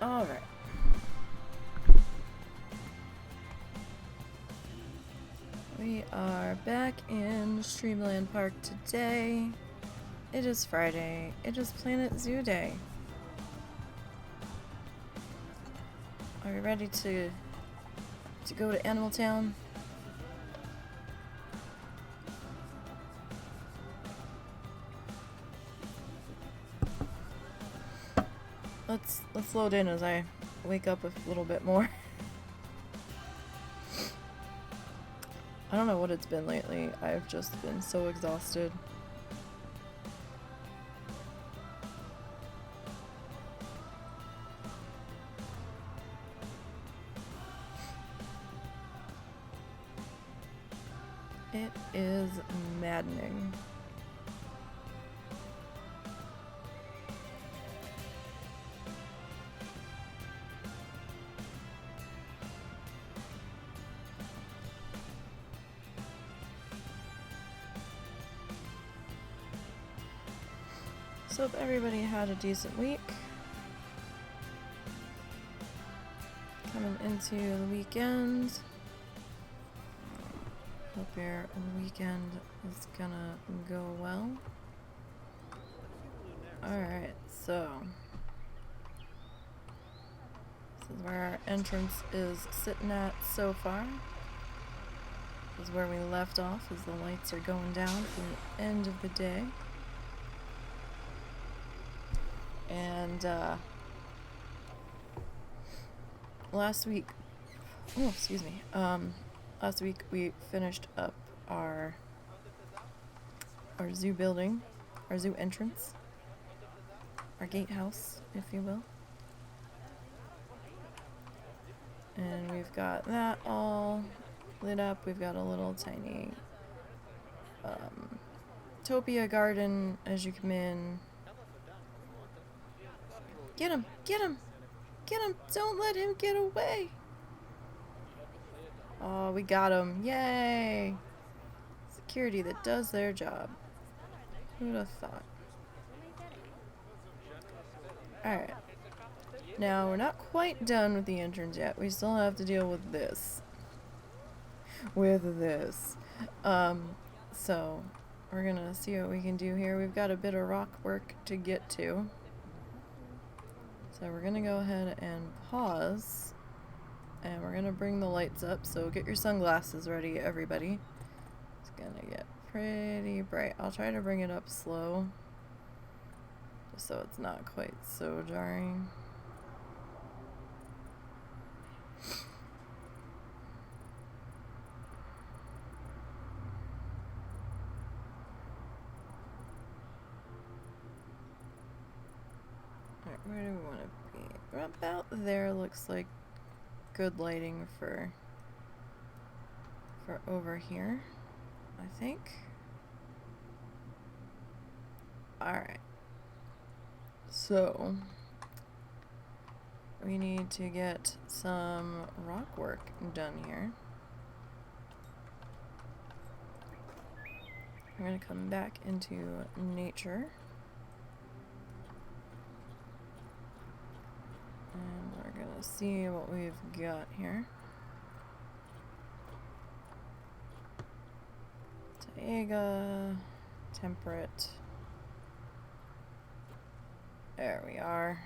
Alright. We are back in Streamland Park today. It is Friday. It is Planet Zoo Day. Are we ready to go to Animal Town? Let's load in as I wake up a little bit more. I don't know what it's been lately. I've just been so exhausted. It is maddening. So hope everybody had a decent week. Coming into the weekend. Hope your weekend is gonna go well. Alright, so this is where our entrance is sitting at so far. This is where we left off as the lights are going down for the end of the day. And last week, last week we finished up our zoo building, our zoo entrance, our gatehouse, if you will. And we've got that all lit up. We've got a little tiny topia garden as you come in. Get him! Get him! Get him! Don't let him get away! Oh, we got him. Yay! Security that does their job. Who would have thought? Alright. Now, we're not quite done with the entrance yet. We still have to deal with this. So, we're gonna see what we can do here. We've got a bit of rock work to get to. So we're gonna go ahead and pause. And we're gonna bring the lights up, so get your sunglasses ready, everybody. It's gonna get pretty bright. I'll try to bring it up slow, just so it's not quite so jarring. Alright, where do we want to be? About there looks like good lighting for over here, I think. Alright. So we need to get some rock work done here. We're gonna come back into nature. And we're gonna see what we've got here. Taiga, temperate. There we are.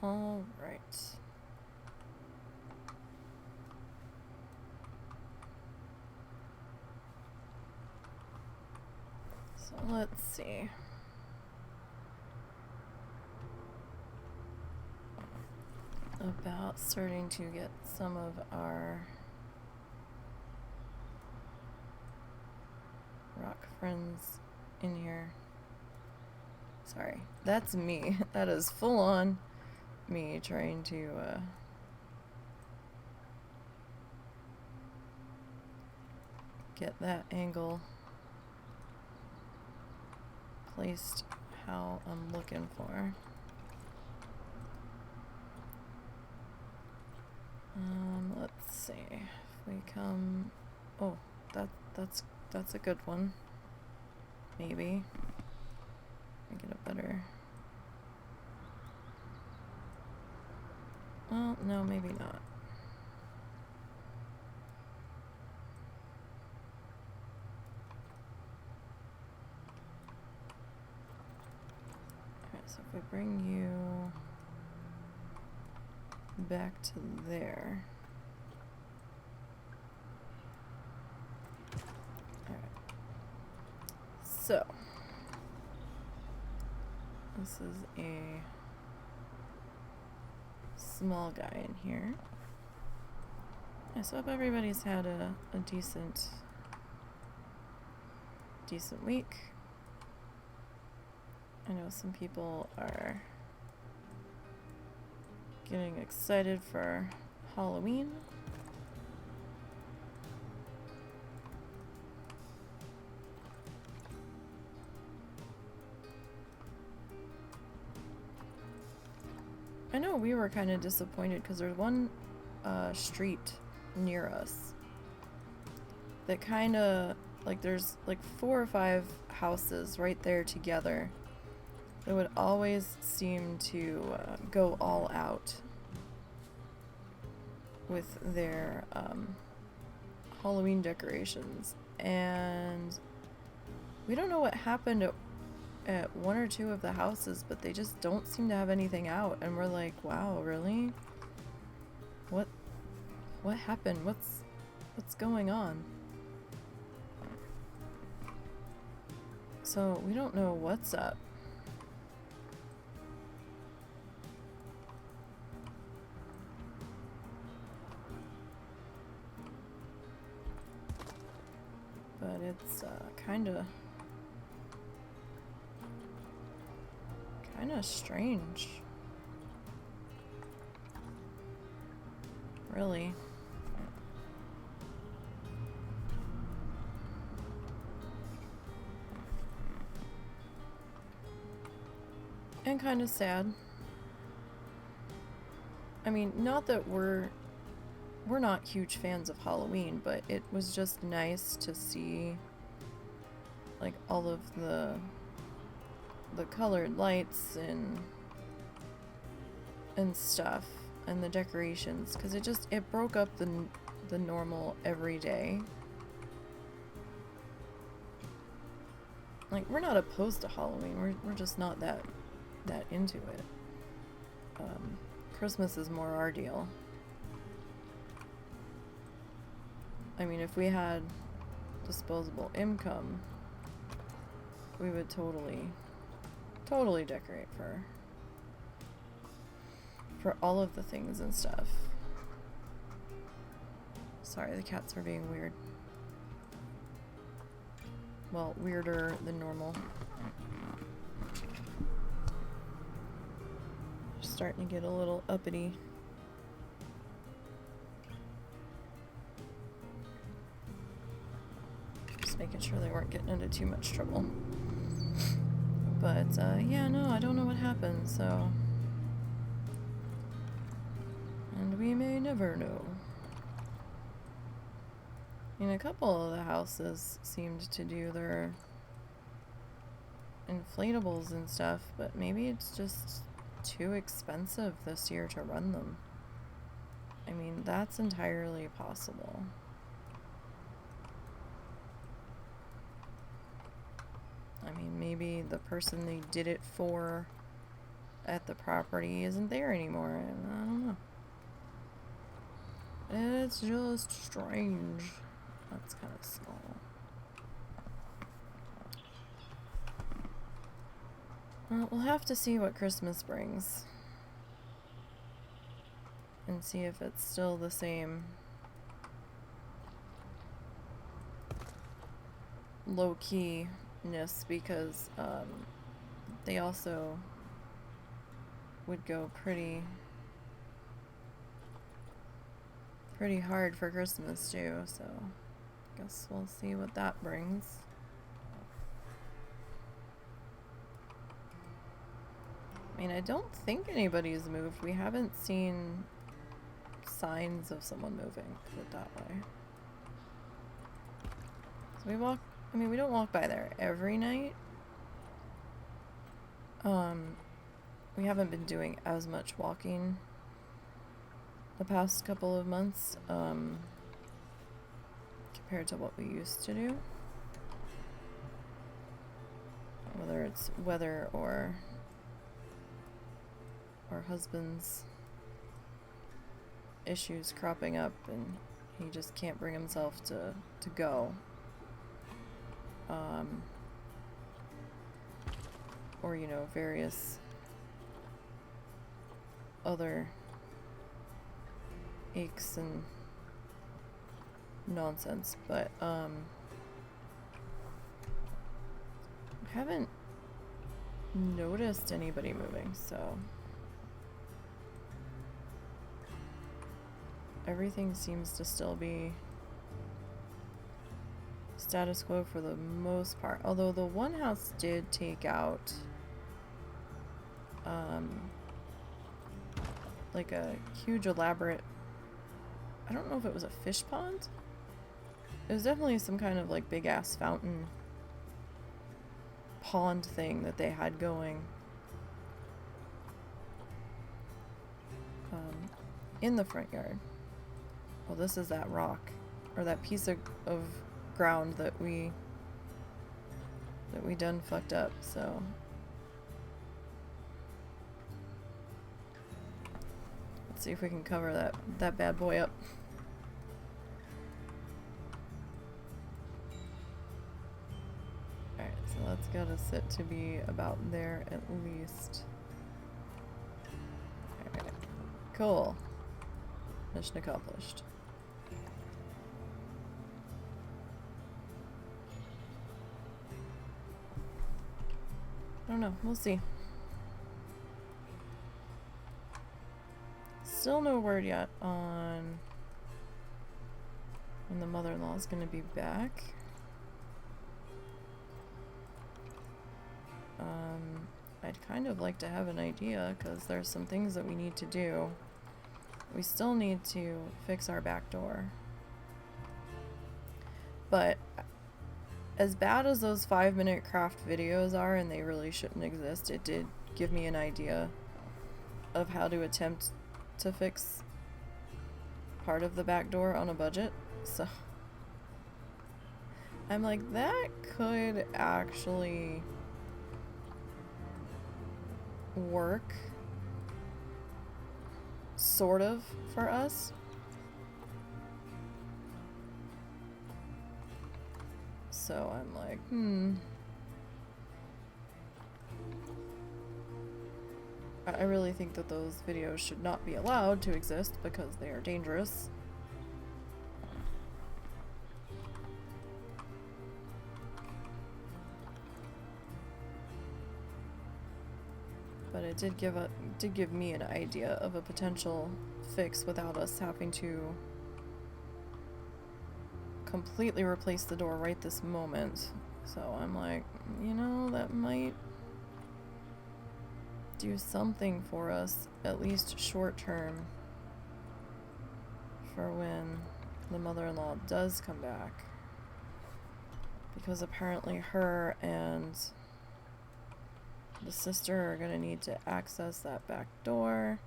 All right. So let's see. About starting to get some of our rock friends in here. Sorry, that's me. That is full on me trying to get that angle placed how I'm looking for. Let's see if we come. Oh, that's a good one. Maybe. Get a better. Well, no, maybe not. Alright, so if we bring you back to there. Alright. So, this is a small guy in here. I so hope everybody's had a decent week. I know some people are getting excited for Halloween. I know we were kind of disappointed because there's one street near us that kind of, like, there's like 4 or 5 houses right there together that would always seem to go all out with their Halloween decorations, and we don't know what happened at 1 or 2 of the houses, but they just don't seem to have anything out, and we're like, wow, really? What happened? What's going on? So we don't know what's up. But it's kind of strange. Really. And kind of sad. I mean, not that we're not huge fans of Halloween, but it was just nice to see like all of the colored lights and stuff, and the decorations, because it broke up the normal everyday. Like, we're not opposed to Halloween, we're just not that into it. Christmas is more our deal. I mean, if we had disposable income, we would totally decorate for all of the things and stuff. Sorry, the cats are being weird. Well, weirder than normal. Starting to get a little uppity. Just making sure they weren't getting into too much trouble. But, yeah, no, I don't know what happened, so... And we may never know. I mean, a couple of the houses seemed to do their inflatables and stuff, but maybe it's just too expensive this year to run them. I mean, that's entirely possible. I mean, maybe the person they did it for at the property isn't there anymore, and I don't know. It's just strange. That's kind of small. Well, we'll have to see what Christmas brings. And see if it's still the same low-key-ness, because they also would go pretty hard for Christmas too, so guess we'll see what that brings. I mean, I don't think anybody's moved. We haven't seen signs of someone moving, put it that way. So we don't walk by there every night. We haven't been doing as much walking the past couple of months, compared to what we used to do. Whether it's weather or husband's issues cropping up and he just can't bring himself to go. Or, you know, various other aches and nonsense, but I haven't noticed anybody moving, so everything seems to still be status quo for the most part, although the one house did take out like a huge elaborate, I don't know if it was a fish pond. It was definitely some kind of like big ass fountain pond thing that they had going in the front yard. Well, this is that rock or that piece of ground that we done fucked up, so let's see if we can cover that bad boy up. Alright, so that's gotta sit to be about there at least. Alright, cool. Mission accomplished. I don't know, we'll see. Still no word yet on when the mother-in-law is going to be back. I'd kind of like to have an idea because there's some things that we need to do. We still need to fix our back door. But as bad as those 5-minute craft videos are, and they really shouldn't exist, it did give me an idea of how to attempt to fix part of the back door on a budget. So I'm like, that could actually work sort of for us. So I'm like, I really think that those videos should not be allowed to exist because they are dangerous. But it did give me an idea of a potential fix without us having to completely replace the door right this moment. So I'm like, you know, that might do something for us, at least short term, for when the mother-in-law does come back. Because apparently her and the sister are gonna need to access that back door.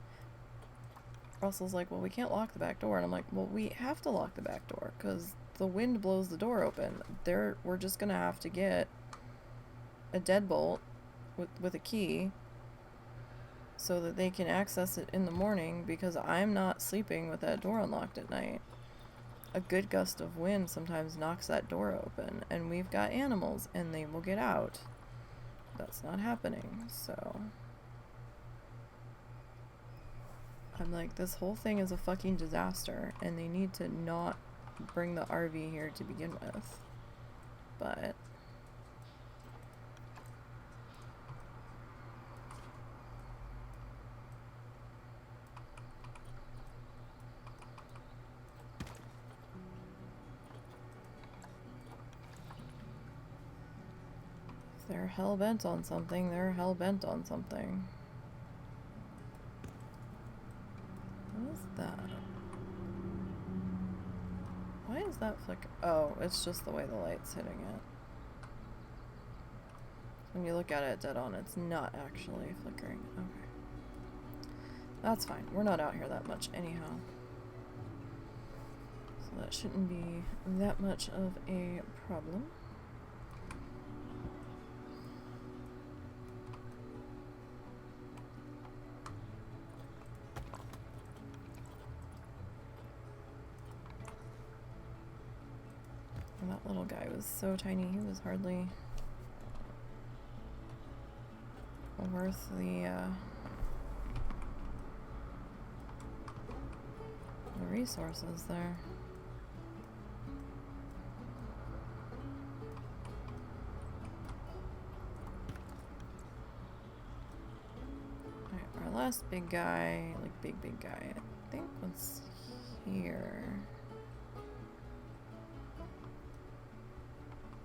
Russell's like, well, we can't lock the back door. And I'm like, well, we have to lock the back door because the wind blows the door open. We're just gonna have to get a deadbolt with a key so that they can access it in the morning, because I'm not sleeping with that door unlocked at night. A good gust of wind sometimes knocks that door open, and we've got animals and they will get out. That's not happening, so I'm like, this whole thing is a fucking disaster, and they need to not bring the RV here to begin with. But if they're hell-bent on something, they're hell-bent on something. What is that? Why is that flicker? Oh, it's just the way the light's hitting it. When you look at it dead on, it's not actually flickering. Okay. That's fine. We're not out here that much anyhow. that shouldn't be that much of a problem. And that little guy was so tiny, he was hardly worth the resources there. Alright, our last big guy, like big guy, I think was here.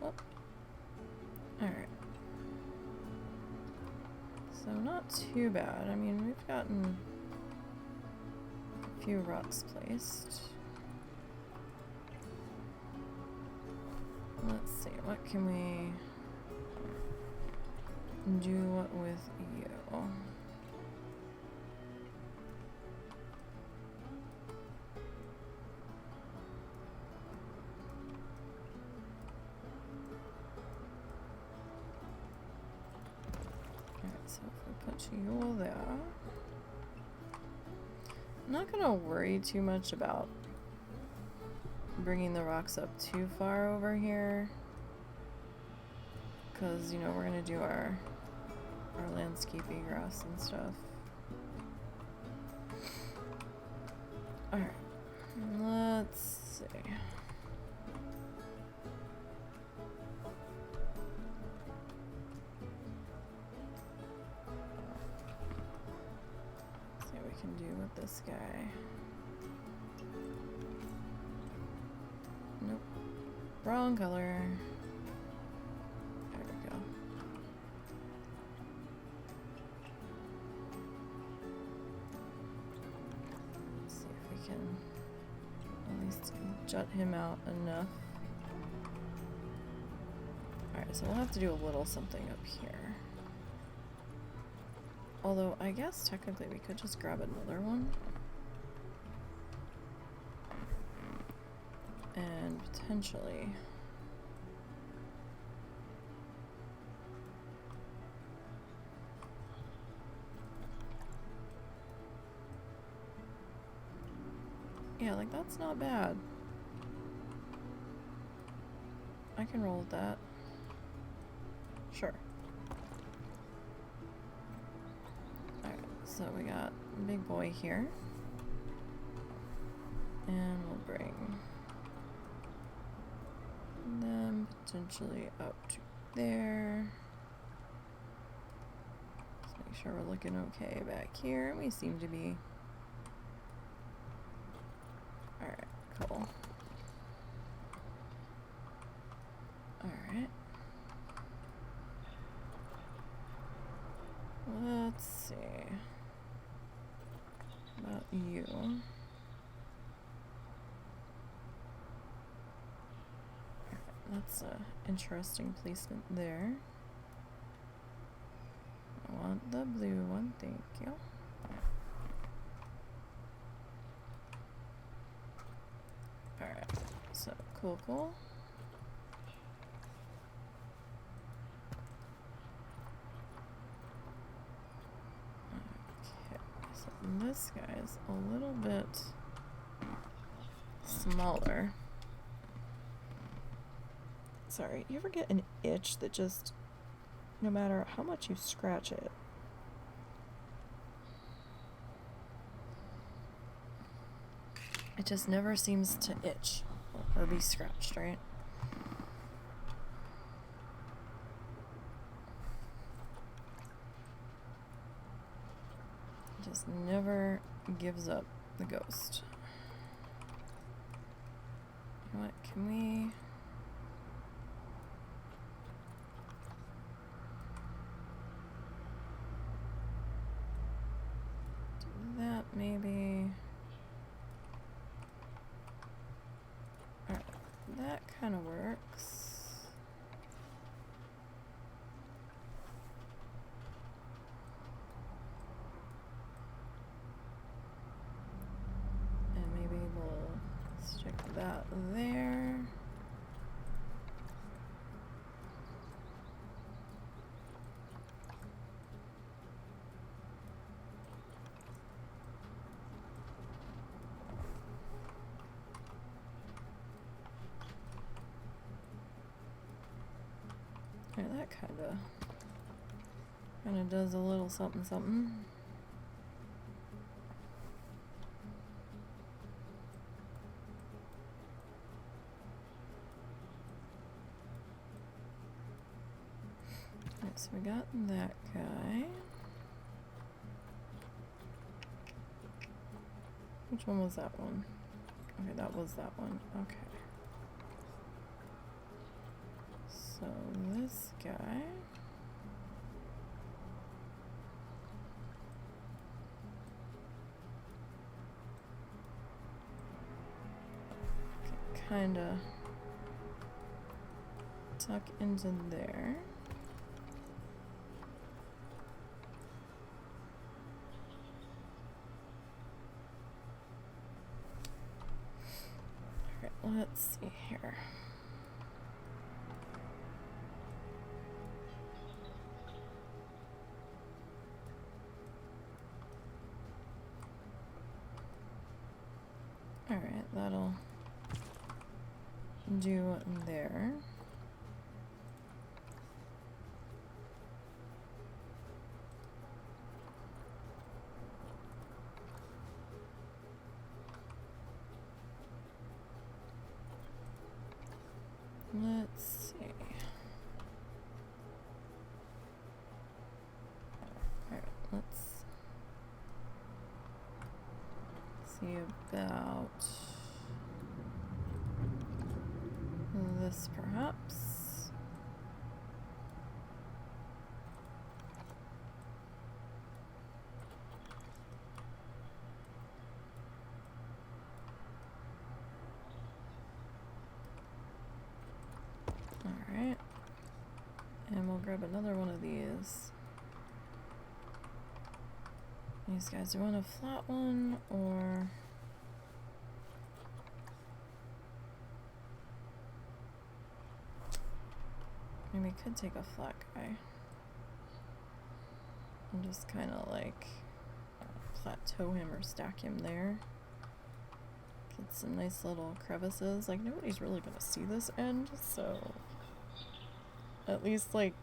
Oh. Alright. So not too bad. I mean, we've gotten a few rocks placed. Let's see, what can we do with you? So if we put you there, I'm not gonna worry too much about bringing the rocks up too far over here, because you know we're gonna do our landscaping grass and stuff. All right, let's see. Can do with this guy. Nope. Wrong color. There we go. Let's see if we can at least jut him out enough. Alright, so we'll have to do a little something up here. Although, I guess technically we could just grab another one. And potentially... yeah, like that's not bad. I can roll with that. Sure. So we got big boy here, and we'll bring them potentially up to there. Let's make sure we're looking okay back here. We seem to be. Alright, cool. Alright. Let's see. About you. That's an interesting placement there. I want the blue one, thank you. Alright, so cool. This guy's a little bit smaller. Sorry, you ever get an itch that just, no matter how much you scratch it, it just never seems to itch or be scratched, right? Just never gives up the ghost. You know what, can we... do that maybe? Alright, that kind of works. that there. Yeah, that kinda does a little something something. Alright, so we got that guy. Which one was that one? Okay, that was that one. Okay. So this guy. Can kinda tuck into there. Alright, let's see here. Alright, that'll do there. Let's see. Alright, let's see about this perhaps. Alright. And we'll grab another one of these. These guys, do you want a flat one or... Maybe we could take a flat guy. And just kind of like plateau him or stack him there. Get some nice little crevices. Like, nobody's really gonna see this end, so... At least, like,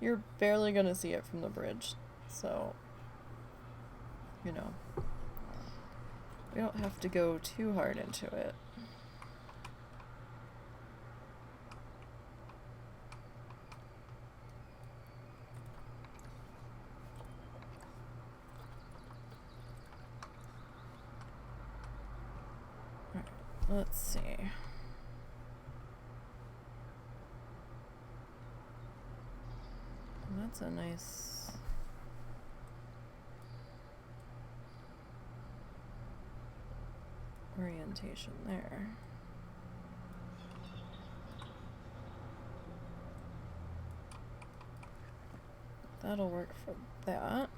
you're barely gonna see it from the bridge. So, you know, we don't have to go too hard into it. Alright, let's see. That's a nice... orientation there. That'll work for that.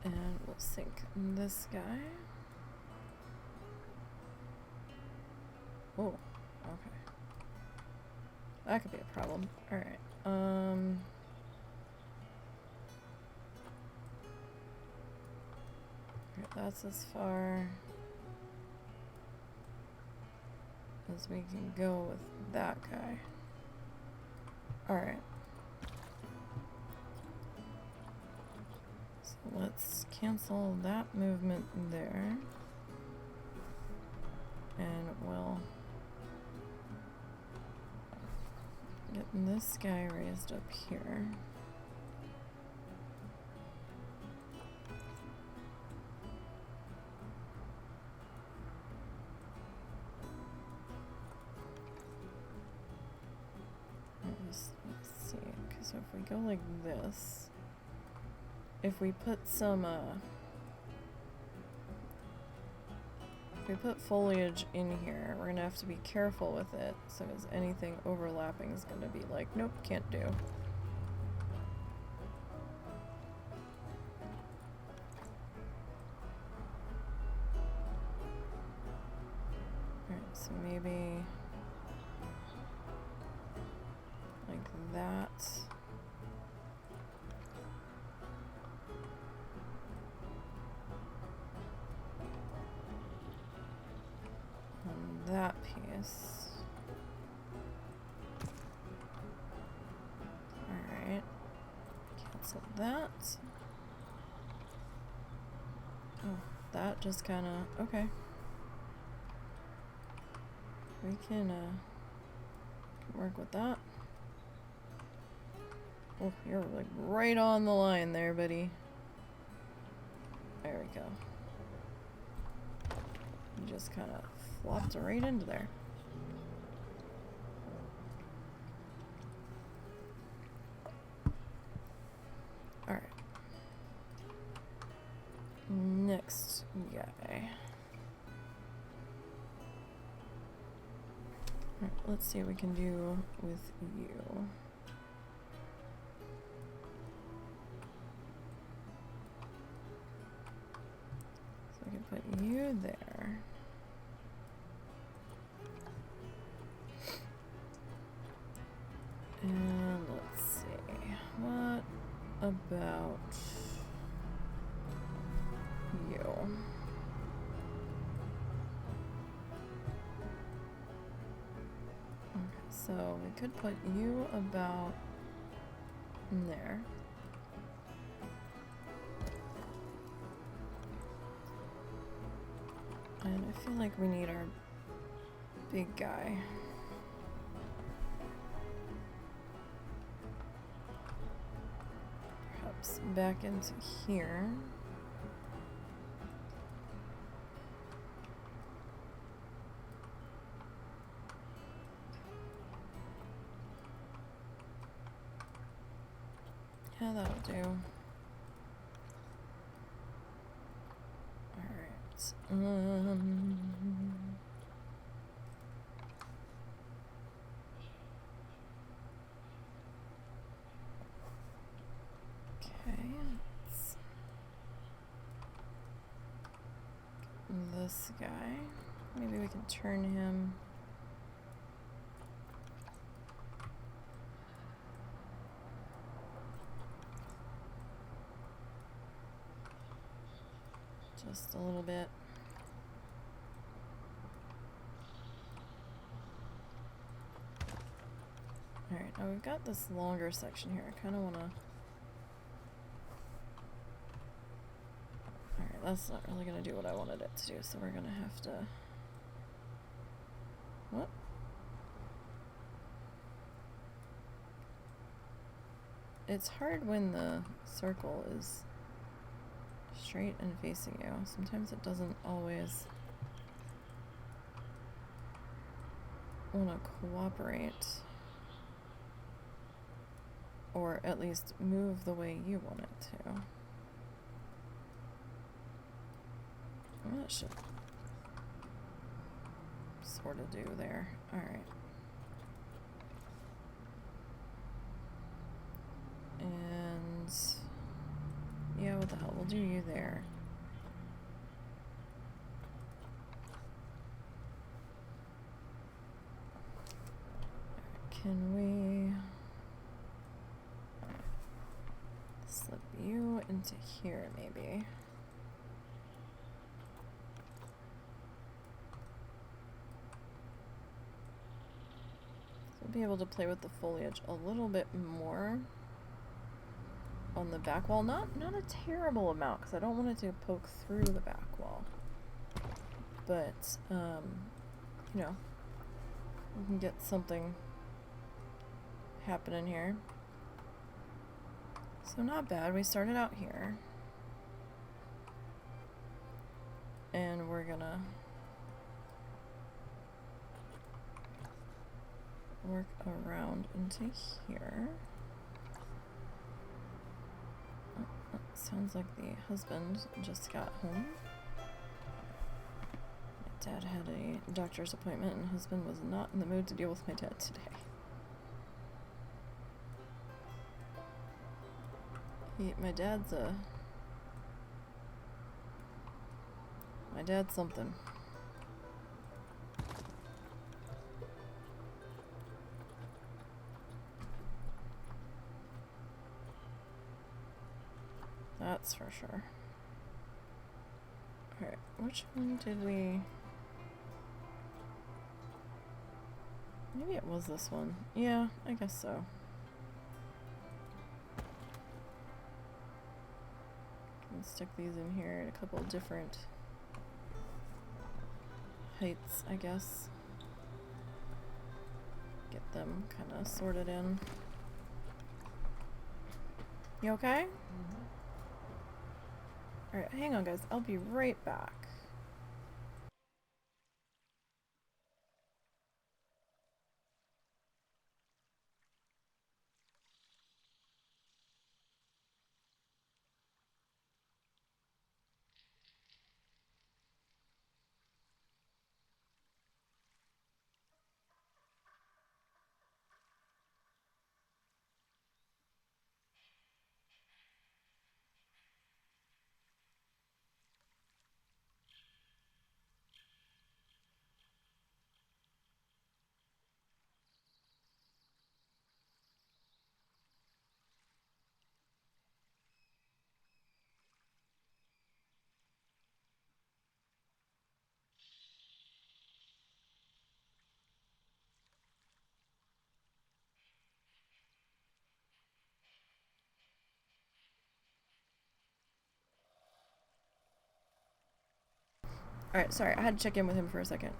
And we'll sink this guy. Oh, okay. That could be a problem. Alright, that's as far as we can go with that guy. Alright. So let's cancel that movement there. And we'll get this guy raised up here. Let's see, because if we go like this, if we put some If we put foliage in here, we're gonna have to be careful with it, so as anything overlapping is gonna be like, nope, can't do. Alright, so maybe like that. On that piece. Alright. Cancel that. Oh, that just kinda, okay. We can work with that. Oh, you're like right on the line there, buddy. There we go. You just kind of flopped right into there. Alright. Next guy. Alright, let's see what we can do with you. So we can put you there. And let's see, what about you? Okay, so we could put you about there. And I feel like we need our big guy. Perhaps back into here. Yeah, that'll do. Alright. Okay, let's this guy. Maybe we can turn him. Just a little bit. Alright, now we've got this longer section here. I kind of want to... Alright, that's not really going to do what I wanted it to do, so we're going to have to... What? It's hard when the circle is straight and facing you. Sometimes it doesn't always want to cooperate, or at least move the way you want it to. Well, that should sort of do there. Alright. And yeah, what the hell, we'll do you there. Can we slip you into here, maybe? So we'll be able to play with the foliage a little bit more on the back wall. Not a terrible amount, because I don't want it to poke through the back wall. But, you know, we can get something happening here. So not bad. We started out here. And we're gonna work around into here. Sounds like the husband just got home. Dad had a doctor's appointment and husband was not in the mood to deal with my dad today. My dad's something. That's for sure. Alright, which one did we... Maybe it was this one. Yeah, I guess so. Can stick these in here at a couple different heights, I guess. Get them kind of sorted in. You okay? Mm-hmm. Alright, hang on guys, I'll be right back. Alright, sorry, I had to check in with him for a second.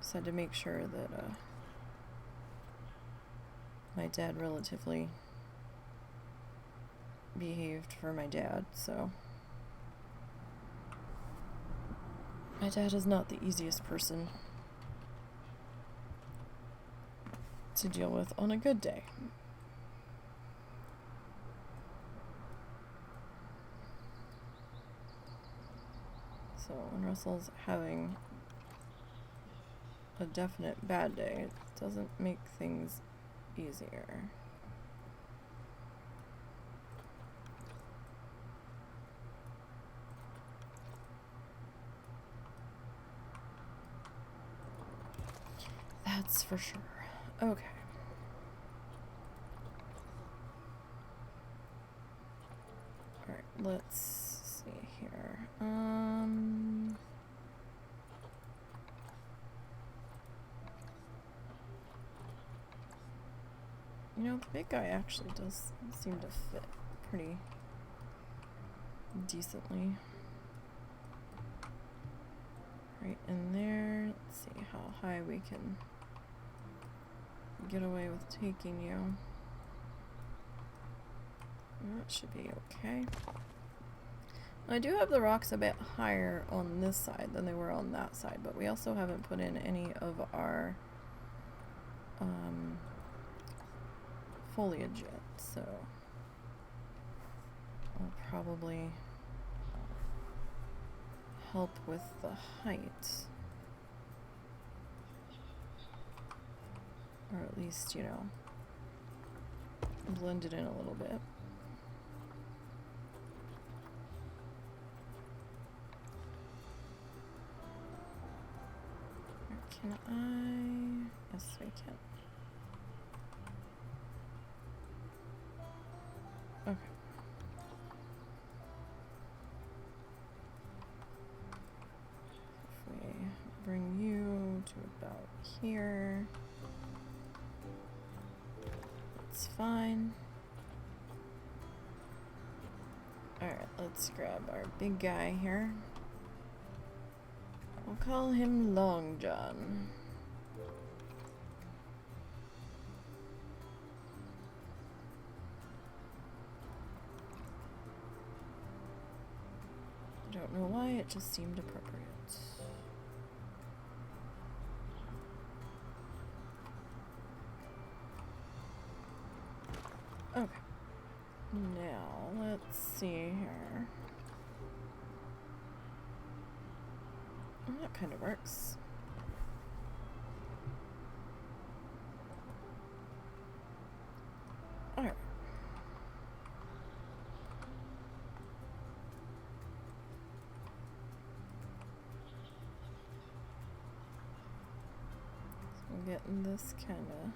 Just had to make sure that, my dad relatively behaved for my dad, so. My dad is not the easiest person to deal with on a good day. So when Russell's having a definite bad day, it doesn't make things easier. That's for sure. Okay. Alright, let's see here. You know, the big guy actually does seem to fit pretty decently. Right in there. Let's see how high we can get away with taking you. That should be okay. I do have the rocks a bit higher on this side than they were on that side, but we also haven't put in any of our foliage yet, so I'll probably help with the height. Or at least, you know, blend it in a little bit. Can I? Yes, I can. Okay. If we bring you to about here, that's fine. Alright, let's grab our big guy here. We'll call him Long John. I don't know why, it just seemed appropriate. Okay. Now, let's see here. That kind of works. Alright. So I'm getting this kind of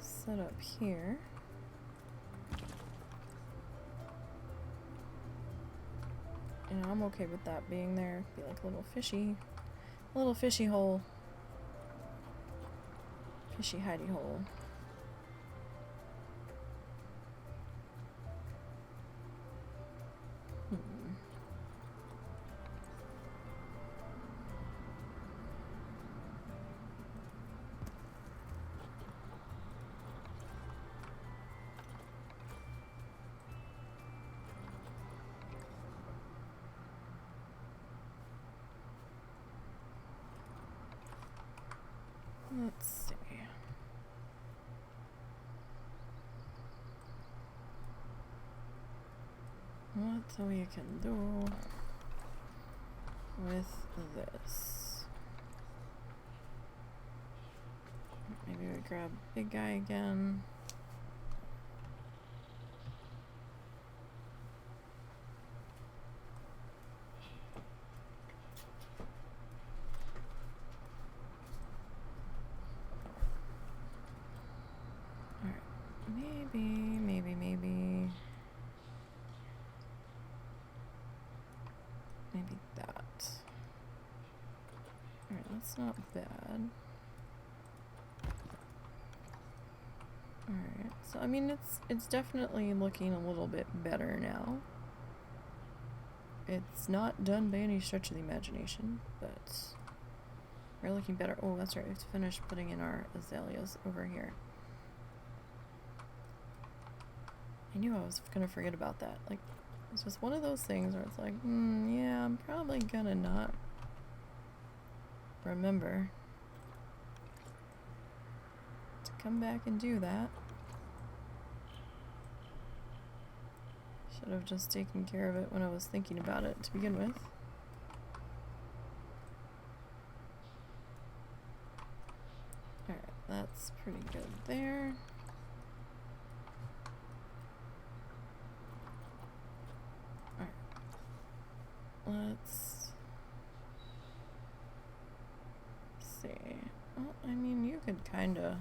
set up here. And I'm okay with that being there. Be like a little fishy hole. Fishy hidey hole. Let's see. What we can do with this. Maybe we grab big guy again. Maybe that. Alright, that's not bad. Alright, so I mean it's definitely looking a little bit better now. It's not done by any stretch of the imagination, but we're looking better. Oh, that's right, we have to finish putting in our azaleas over here. I knew I was gonna forget about that. Like, it's just one of those things where it's like, yeah, I'm probably gonna not remember to come back and do that. Should have just taken care of it when I was thinking about it to begin with. Alright, that's pretty good there. Let's see. Well, I mean, you could kind of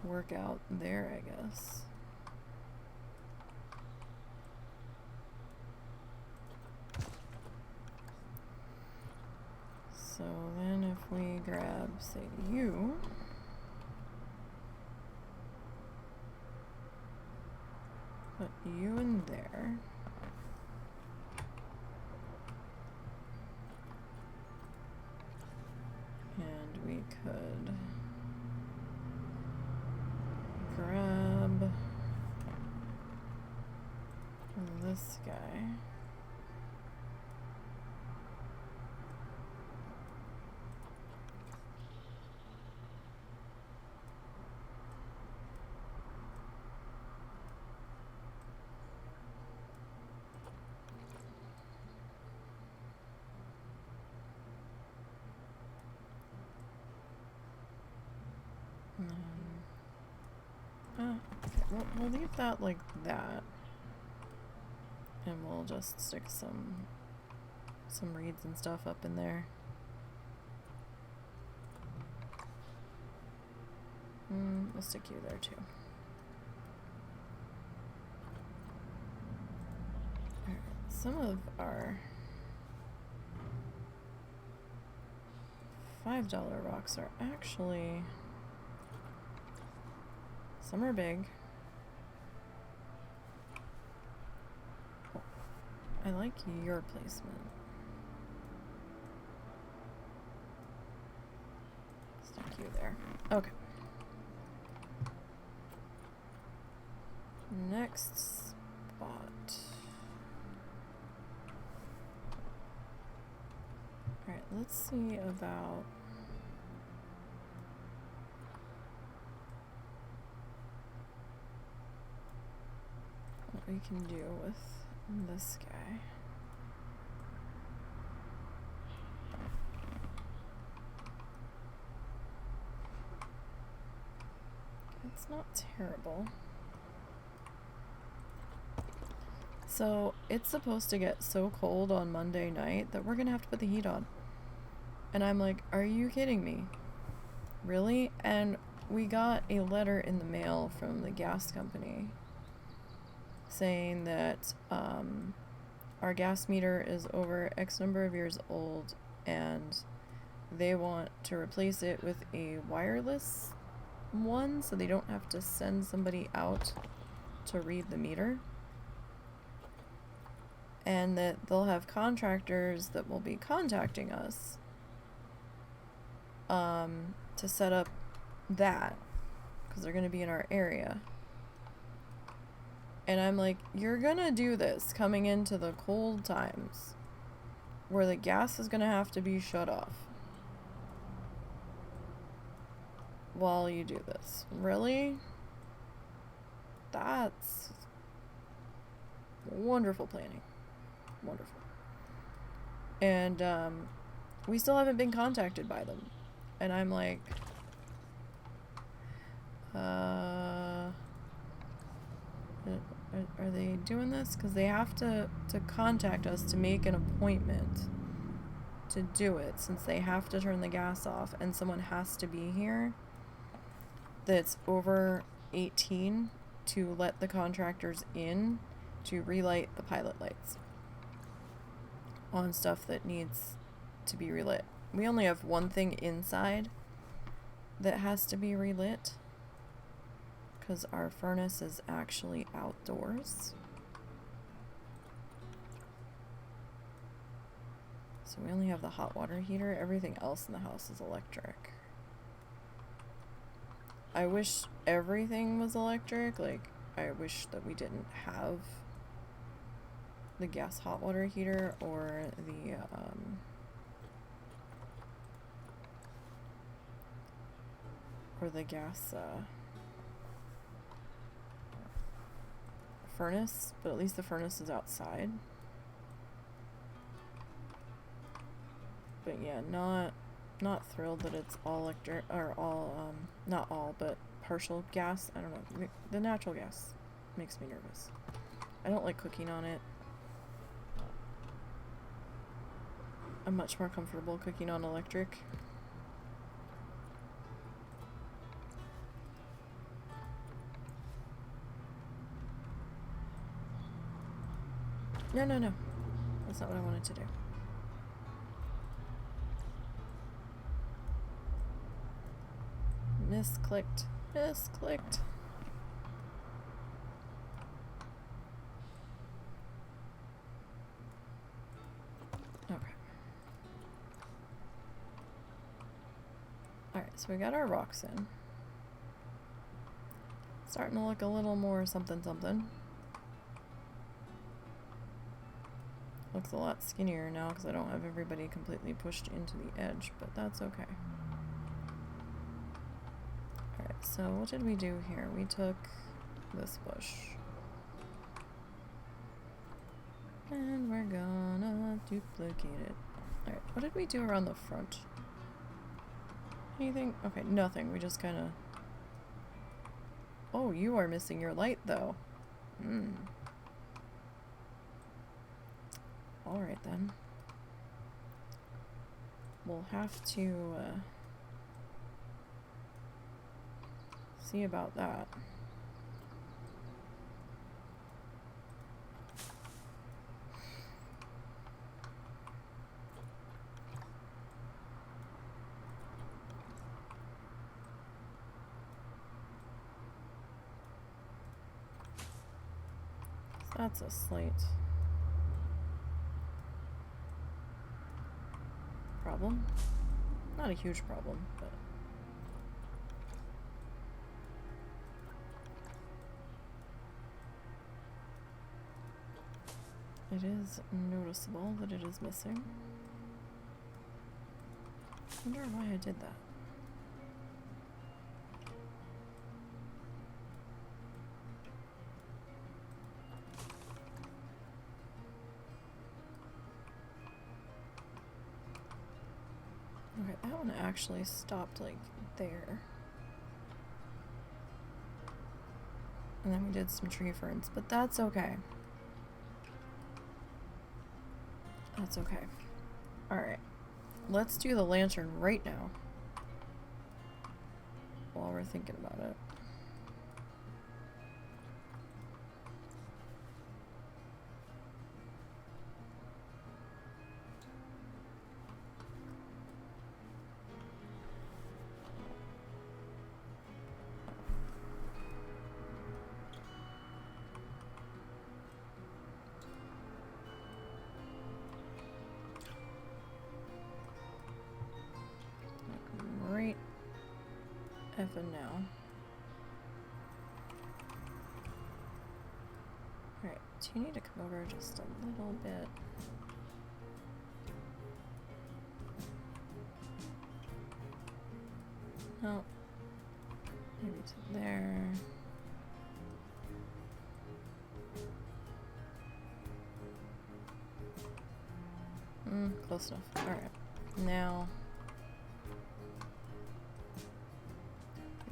work out there, I guess. So then if we grab, say, you. Put you in there. And we could grab this guy. Okay, we'll leave that like that, and we'll just stick some reeds and stuff up in there. We'll stick you there too. Alright, some of our $5 rocks are actually, some are big. Oh, I like your placement. Stick you there. Okay. Next spot. Alright, let's see about what we can do with this guy. It's not terrible. So it's supposed to get so cold on Monday night that we're gonna have to put the heat on. And I'm like, are you kidding me? Really? And we got a letter in the mail from the gas company saying that our gas meter is over X number of years old and they want to replace it with a wireless one so they don't have to send somebody out to read the meter. And that they'll have contractors that will be contacting us to set up that because they're going to be in our area. And I'm like, you're going to do this coming into the cold times where the gas is going to have to be shut off while you do this. Really? That's wonderful planning. Wonderful. And we still haven't been contacted by them. And I'm like, are they doing this? Because they have to contact us to make an appointment to do it, since they have to turn the gas off and someone has to be here that's over 18 to let the contractors in to relight the pilot lights on stuff that needs to be relit. We only have one thing inside that has to be relit because our furnace is actually outdoors. So we only have the hot water heater. Everything else in the house is electric. I wish everything was electric. Like, I wish that we didn't have the gas hot water heater or the gas furnace, but at least the furnace is outside. But yeah, not thrilled that it's all electric, or all not all, but partial gas. I don't know. The natural gas makes me nervous. I don't like cooking on it. I'm much more comfortable cooking on electric. No. That's not what I wanted to do. Misclicked. Okay. Alright, so we got our rocks in. Starting to look a little more something. Looks a lot skinnier now because I don't have everybody completely pushed into the edge, but that's okay. Alright, so what did we do here? We took this bush. And we're gonna duplicate it. Alright, what did we do around the front? Anything? Okay, nothing. We just kind of... Oh, you are missing your light, though. Alright, then. We'll have to, see about that. That's a slight problem. Not a huge problem, but it is noticeable that it is missing. I wonder why I did that. that one actually stopped like there. And then we did some tree ferns, but that's okay. That's okay. Alright. Let's do the lantern right now. While we're thinking about it. Right effing now. Alright, do you need to come over just a little bit? No. Maybe to there. Close enough. Alright. Now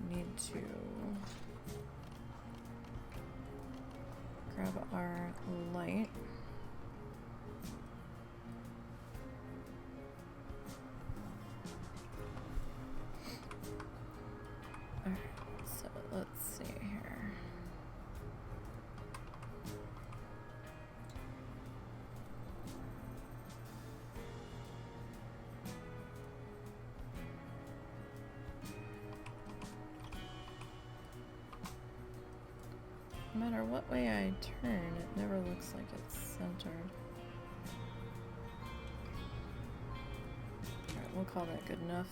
we need to grab our light. Alright, so let's see here. No matter what way I turn, it never looks like it's centered. Alright, we'll call that good enough.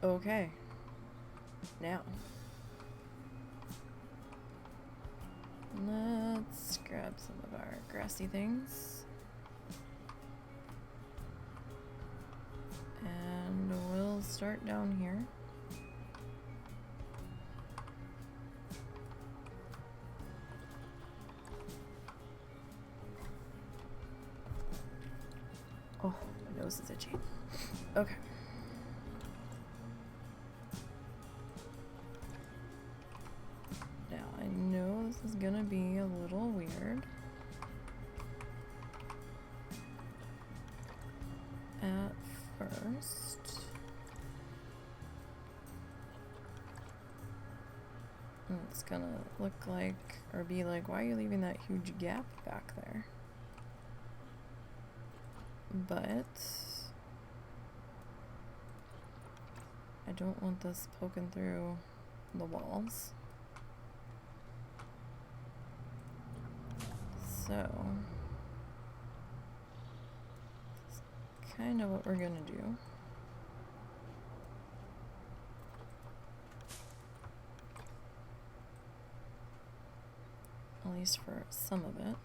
Okay. Now. Let's grab some of our grassy things. And we'll start down here. Oh, my nose is itchy. Okay. Now, I know this is gonna be a little weird. At first. And it's gonna look like, or be like, why are you leaving that huge gap back there? But I don't want this poking through the walls. So that's kind of what we're gonna do. At least for some of it.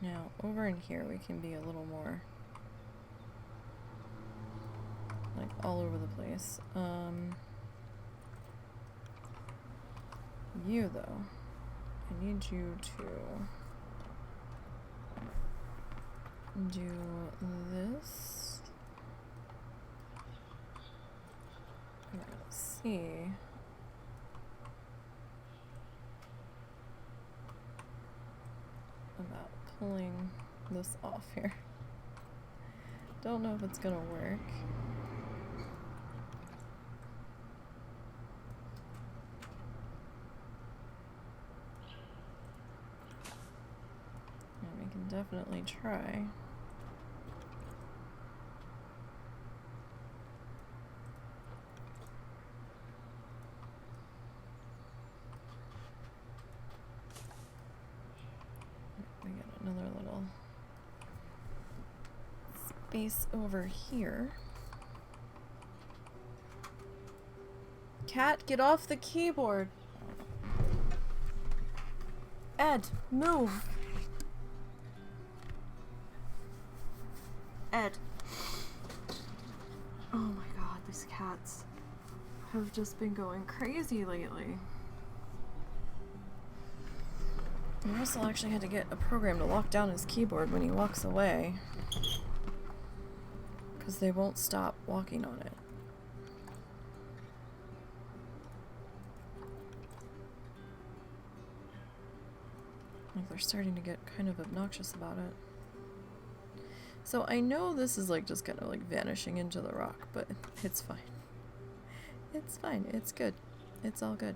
Now, over in here, we can be a little more, like, all over the place. You, though, I need you to do this. Let's see. About pulling this off here. Don't know if it's gonna work. And we can definitely try. We got another little space over here. Cat, get off the keyboard. Ed, move. Ed. Oh my god, these cats have just been going crazy lately. Russell actually had to get a program to lock down his keyboard when he walks away, because they won't stop walking on it. Like, they're starting to get kind of obnoxious about it. So I know this is like just kind of like vanishing into the rock, but it's fine. It's fine. It's good. It's all good.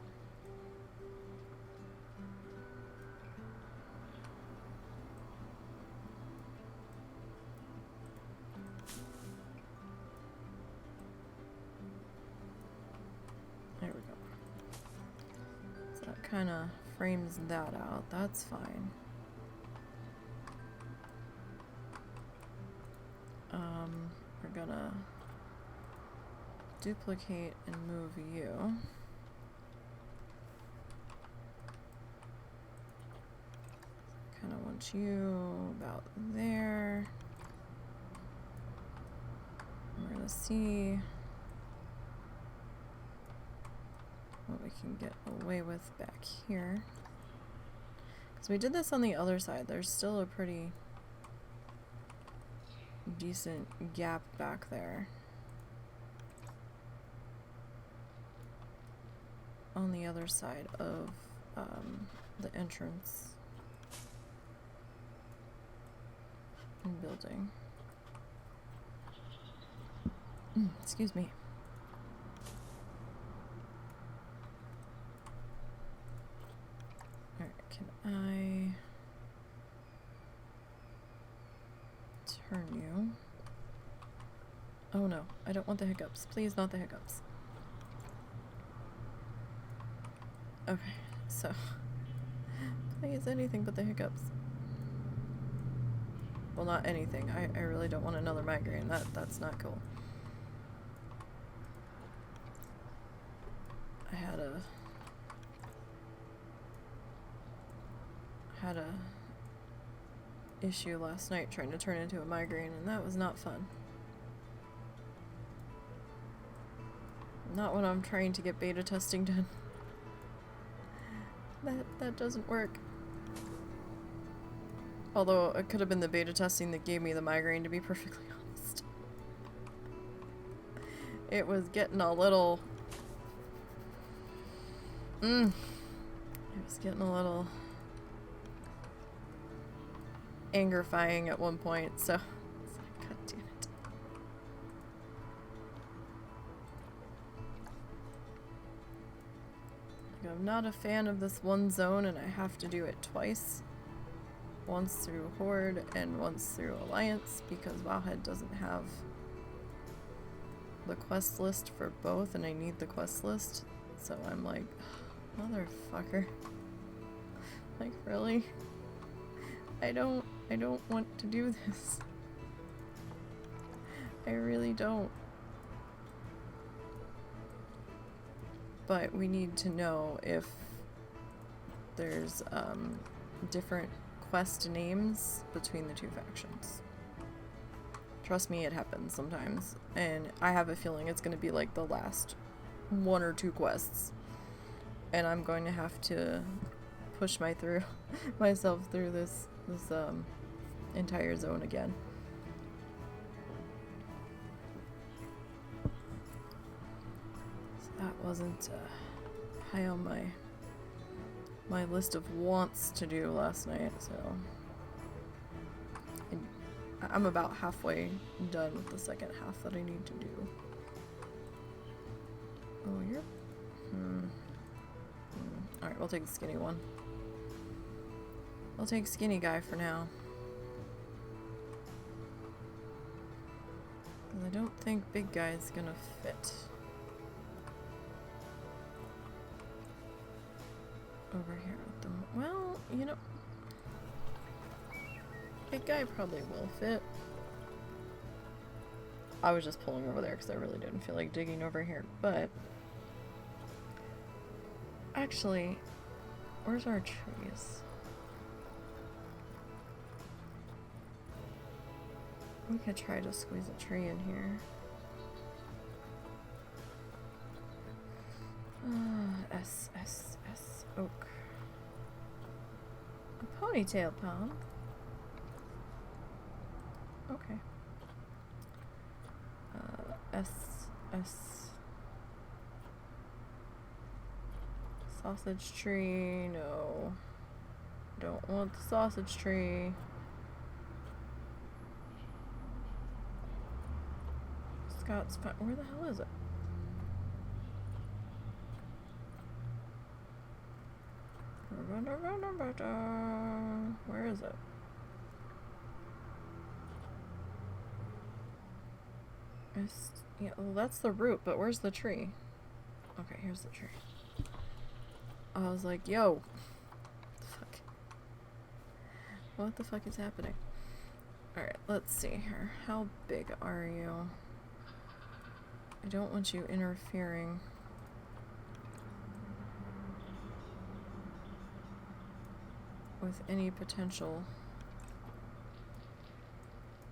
There we go. So that kind of frames that out. That's fine. We're gonna duplicate and move you. Kind of want you about there. We're gonna see what we can get away with back here. Because we did this on the other side. There's still a pretty decent gap back there. On the other side of the entrance and building. Excuse me. Alright, can I turn you? Oh no, I don't want the hiccups. Please, not the hiccups. Okay, so please, anything but the hiccups. Well, not anything. I really don't want another migraine. That's not cool. I had a issue last night trying to turn into a migraine, and that was not fun. Not when I'm trying to get beta testing done. That doesn't work. Although it could have been the beta testing that gave me the migraine, to be perfectly honest. It was getting a little... It was getting a little... angerfying at one point, so... It's like, god damn it. Like, I'm not a fan of this one zone, and I have to do it twice. Once through Horde and once through Alliance, because Wowhead doesn't have the quest list for both, and I need the quest list. So I'm like, motherfucker. Like, really? I don't want to do this. I really don't. But we need to know if there's different quest names between the two factions. Trust me, it happens sometimes, and I have a feeling it's going to be like the last one or two quests, and I'm going to have to push myself through this entire zone again. So that wasn't high on my list of wants to do last night, so I'm about halfway done with the second half that I need to do. Oh, you're... Alright, we'll take the skinny one. I'll take skinny guy for now. Because I don't think big guy's gonna fit. Over here with them. Well, you know, big guy probably will fit. I was just pulling over there because I really didn't feel like digging over here, but actually, where's our trees? We could try to squeeze a tree in here. S, oak. A ponytail palm. Okay. S. Sausage tree, no. Don't want the sausage tree. Scott's fine. Where the hell is it? Where is it? Yeah, well, that's the root, but where's the tree? Okay, here's the tree. I was like, yo, what the fuck? What the fuck is happening? Alright, let's see here. How big are you? I don't want you interfering. With any potential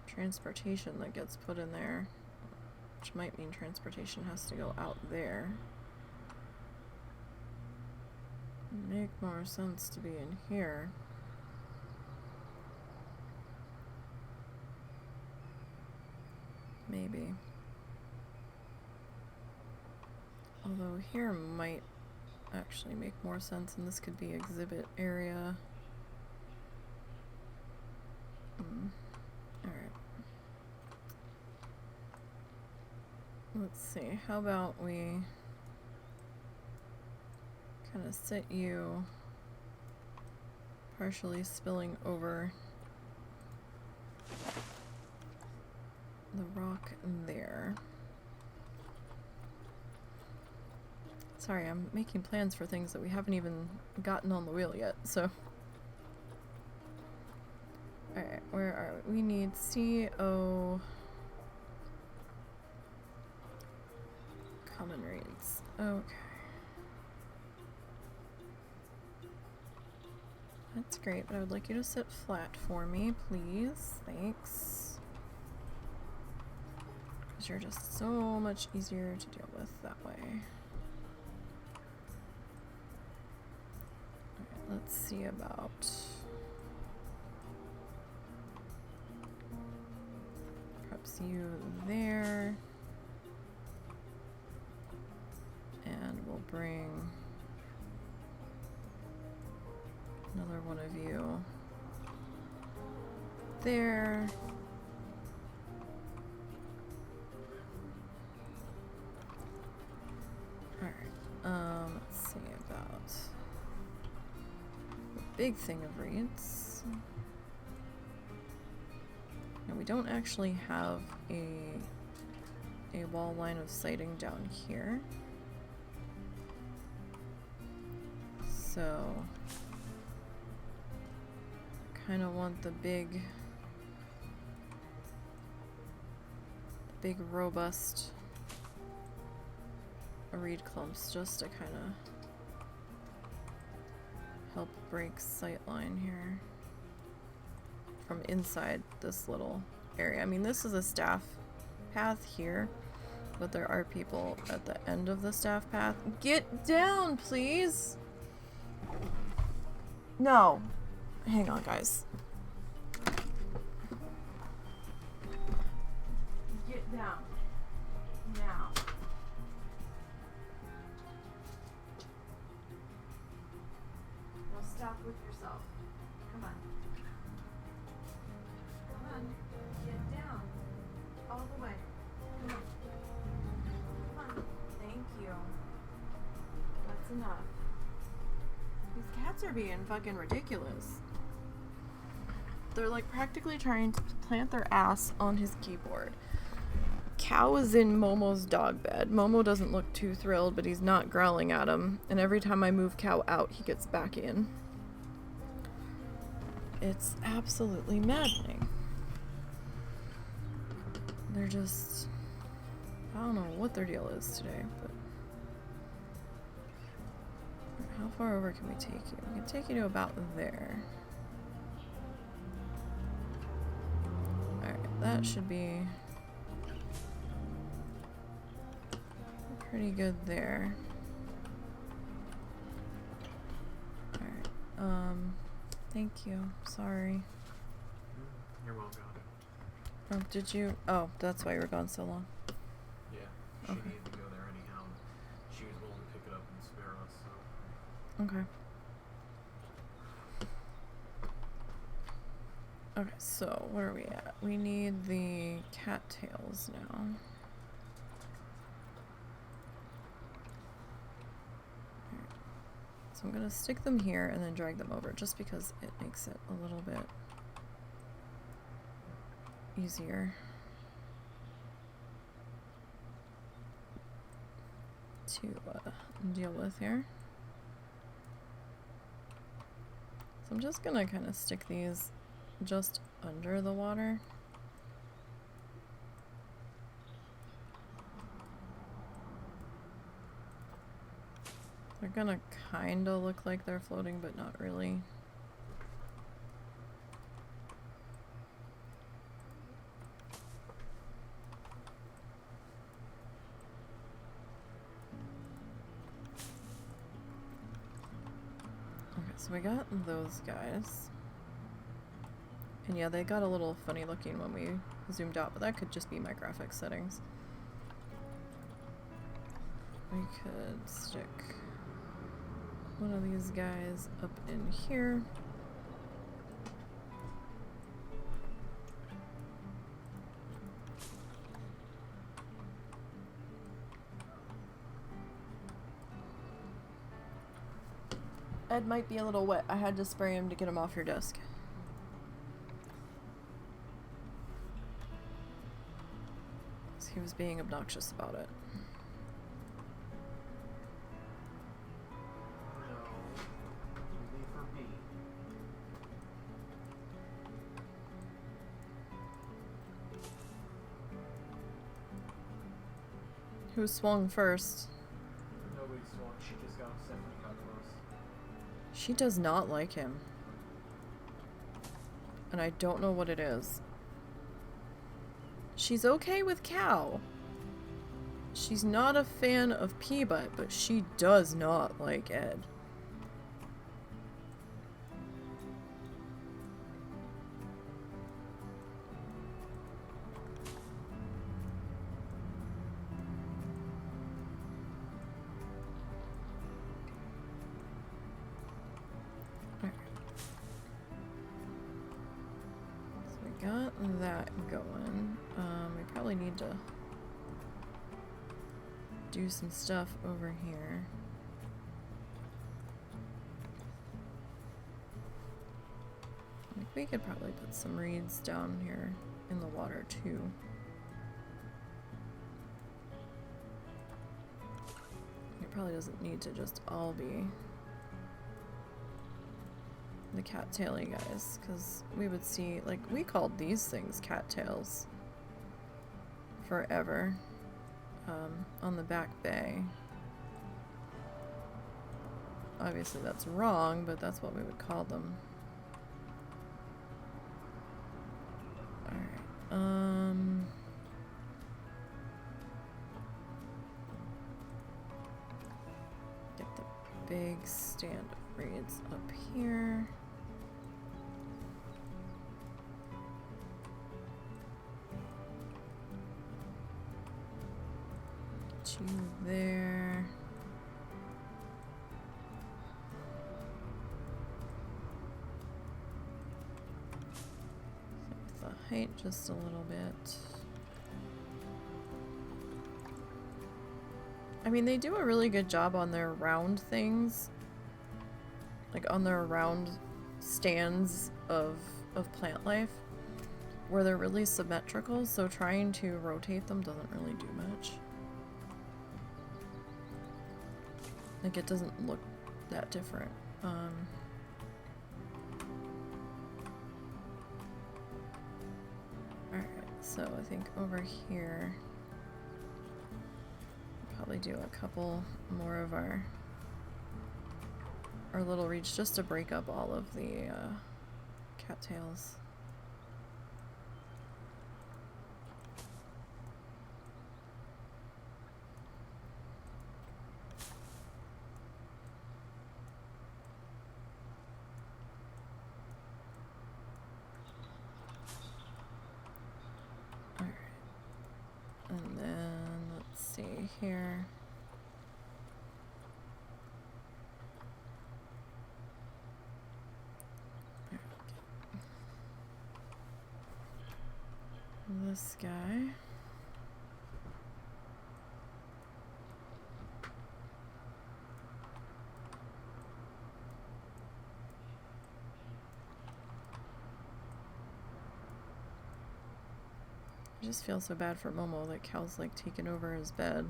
transportation that gets put in there. Which might mean transportation has to go out there. Make more sense to be in here. Maybe. Although here might actually make more sense, and this could be exhibit area. Alright. Let's see, how about we kind of sit you partially spilling over the rock there. Sorry, I'm making plans for things that we haven't even gotten on the wheel yet, so. Alright, where are we? We need CO common reads. Okay. That's great, but I would like you to sit flat for me, please. Thanks. Because you're just so much easier to deal with that way. Alright, let's see about... perhaps you there. And we'll bring another one of you there. Alright, let's see about the big thing of reads. Now we don't actually have a wall line of sighting down here. So kind of want the big robust reed clumps just to kind of help break sightline here from inside this little area. I mean, this is a staff path here, but there are people at the end of the staff path. Get down, please! No. Hang on, guys. Get down. Now. Now stop with yourself. Come on. Come on. Get down. All the way. Come on. Come on. Thank you. That's enough. These cats are being fucking ridiculous. They're like practically trying to plant their ass on his keyboard. Cow is in Momo's dog bed. Momo doesn't look too thrilled, but he's not growling at him. And every time I move Cow out, he gets back in. It's absolutely maddening. They're just... I don't know what their deal is today, but... How far over can we take you? We can take you to about there. Alright, that should be pretty good there. Alright, thank you. Sorry. Your mom got it. Oh, did you? Oh, that's why you were gone so long. Yeah, she needed to go there anyhow. She was willing to pick it up and spare us, so. Okay. Okay, so where are we at? We need the cattails now. So I'm gonna stick them here and then drag them over just because it makes it a little bit easier to deal with here. So I'm just gonna kind of stick these just under the water. They're gonna kind of look like they're floating, but not really. Okay, so we got those guys. And yeah, they got a little funny looking when we zoomed out, but that could just be my graphics settings. We could stick one of these guys up in here. Ed might be a little wet. I had to spray him to get him off your desk. He was being obnoxious about it. No, only for me. Who swung first? Nobody swung. She just got upset when he got close. She does not like him. And I don't know what it is. She's okay with Cow. She's not a fan of P-Butt, but she does not like Ed. So we got that going. We probably need to do some stuff over here. Like we could probably put some reeds down here in the water too. It probably doesn't need to just all be the cattaily guys, because we would see, like, we called these things cattails forever. On the back bay. Obviously that's wrong, but that's what we would call them. Alright, get the big stand of reeds up here. You there. Set the height just a little bit. I mean, they do a really good job on their round things. Like on their round stands of plant life. Where they're really symmetrical, so trying to rotate them doesn't really do much. Like, it doesn't look that different. Alright, so I think over here, we'll probably do a couple more of our little reeds just to break up all of the cattails. see here. This guy. I just feel so bad for Momo that Cal's like taking over his bed.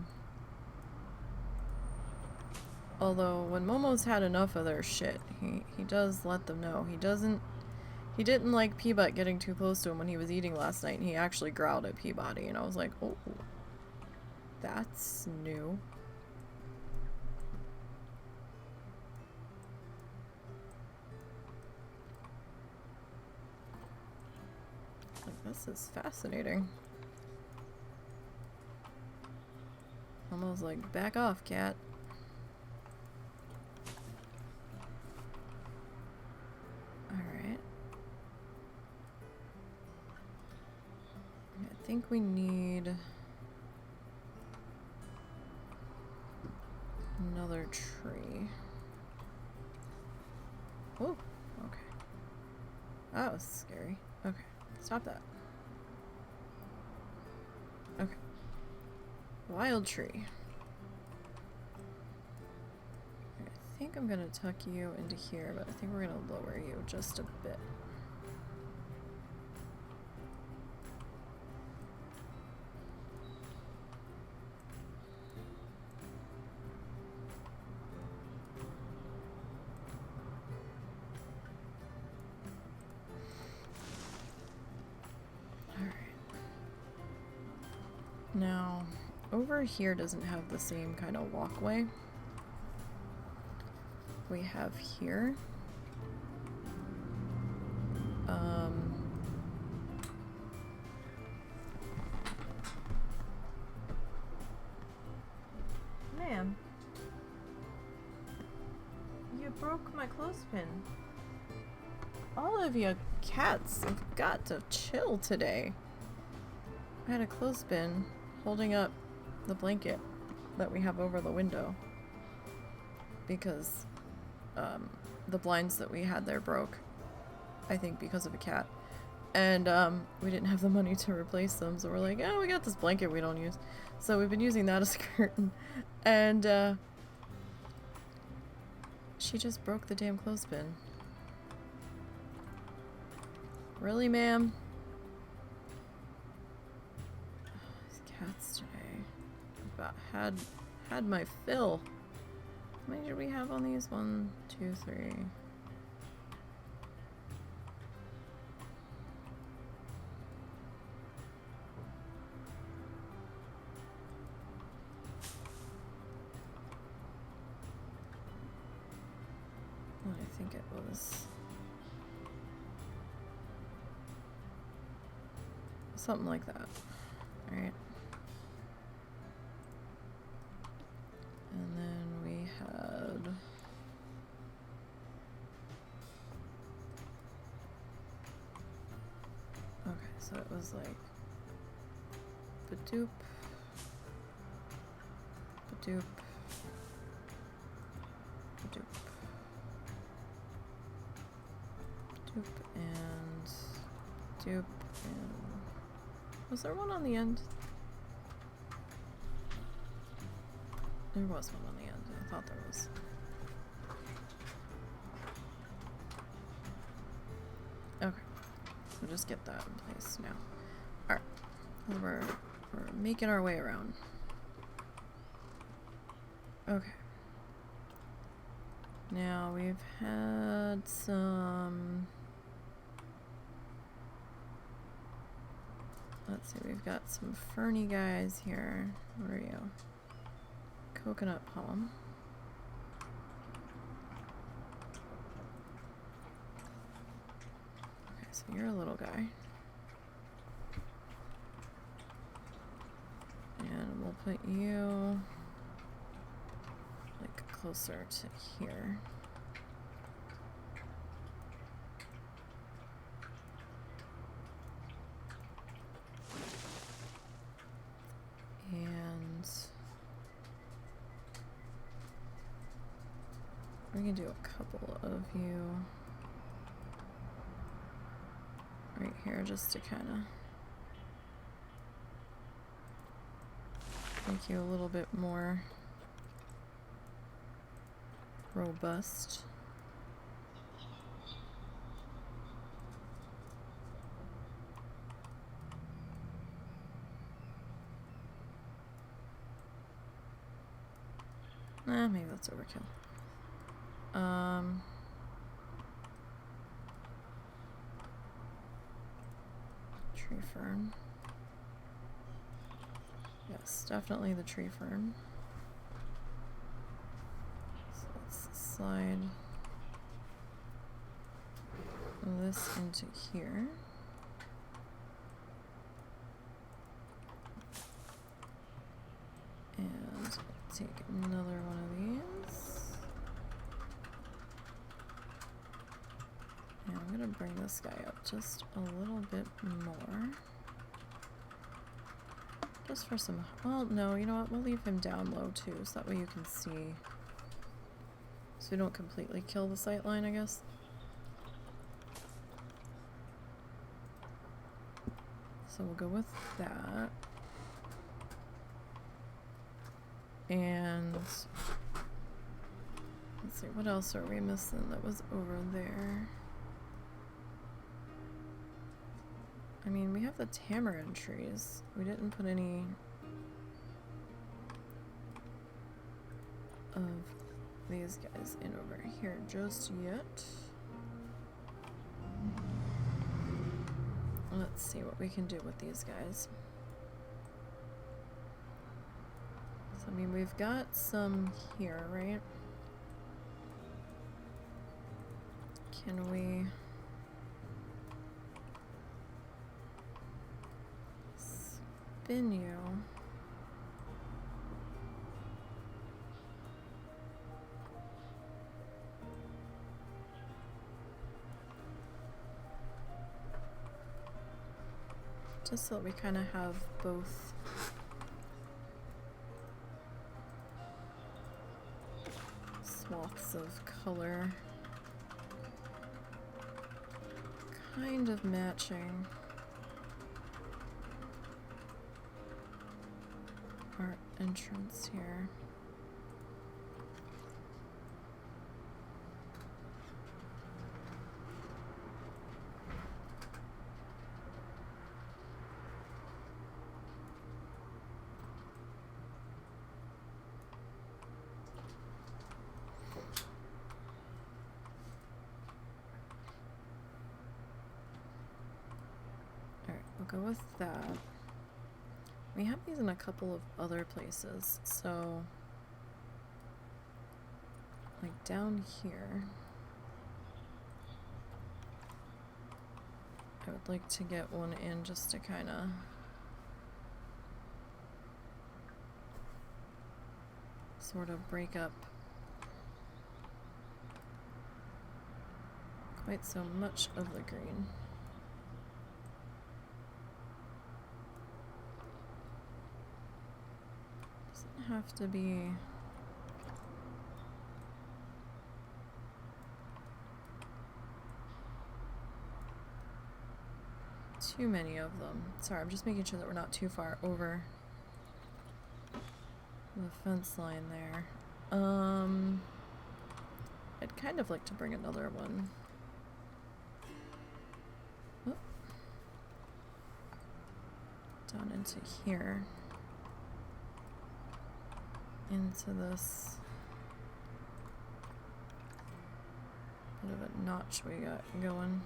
Although when Momo's had enough of their shit, he does let them know. He didn't like Peabody getting too close to him when he was eating last night, and he actually growled at Peabody, and I was like, oh, that's new. Like, this is fascinating. Almost like, back off, cat. Alright. I think we need another tree. Oh, okay. That was scary. Okay, stop that. Okay. Wild tree. I think I'm gonna tuck you into here, but I think we're gonna lower you just a bit. Now, over here doesn't have the same kind of walkway we have here. Ma'am, you broke my clothespin. All of you cats have got to chill today. I had a clothespin holding up the blanket that we have over the window because the blinds that we had there broke, I think because of a cat, and we didn't have the money to replace them, so we're like, oh, we got this blanket we don't use, so we've been using that as a curtain, and she just broke the damn clothespin. Really, ma'am? Cats today. About had my fill. How many did we have on these? 1, 2, 3. Well, I think it was something like that. All right. And then we had okay, so it was like Badoop, Badoop, Badoop, Badoop, and Badoop, and was there one on the end? There was one on the end. I thought there was. Okay. So just get that in place now. Alright. We're making our way around. Okay. Now we've had some... Let's see, we've got some ferny guys here. Where are you? Coconut palm. Okay, so you're a little guy. And we'll put you like closer to here. And We can do a couple of you right here just to kind of make you a little bit more robust. Maybe that's overkill. Tree fern. Yes, definitely the tree fern. So let's slide this into here. And take another one of these. And I'm gonna bring this guy up just a little bit more. Just for some, well, no, you know what, we'll leave him down low too, so that way you can see. So we don't completely kill the sight line, I guess. So we'll go with that. And let's see, what else are we missing that was over there? I mean, we have the tamarind trees. We didn't put any of these guys in over here just yet. Let's see what we can do with these guys. So, I mean, we've got some here, right? Can we spin you? Just so that we kind of have both swaths of color kind of matching our entrance here. Go with that. We have these in a couple of other places, so like down here I would like to get one in just to kind of sort of break up quite so much of the green. Have to be too many of them. Sorry, I'm just making sure that we're not too far over the fence line there. I'd kind of like to bring another one. Oop. Down into here. Into this bit of a notch we got going.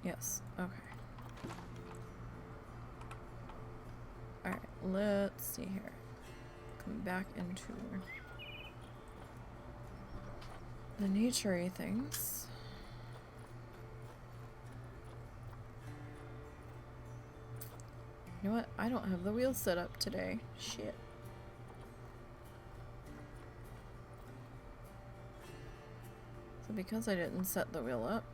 Yes, okay. Alright, let's see here. Come back into the nature-y things. You know what? I don't have the wheels set up today. Shit. So because I didn't set the wheel up,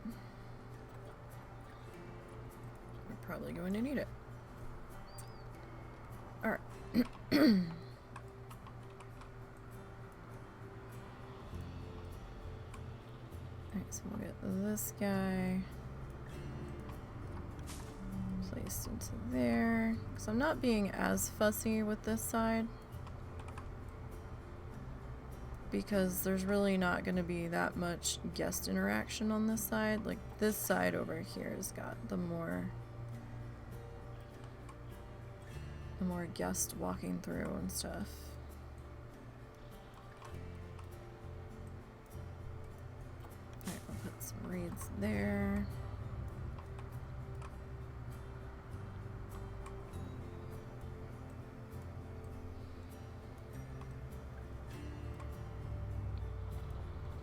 we're probably going to need it. Alright. Alright, so we'll get this guy placed into there. Because I'm not being as fussy with this side, because there's really not going to be that much guest interaction on this side. Like, this side over here has got the more guest walking through and stuff. Alright, we'll put some reeds there.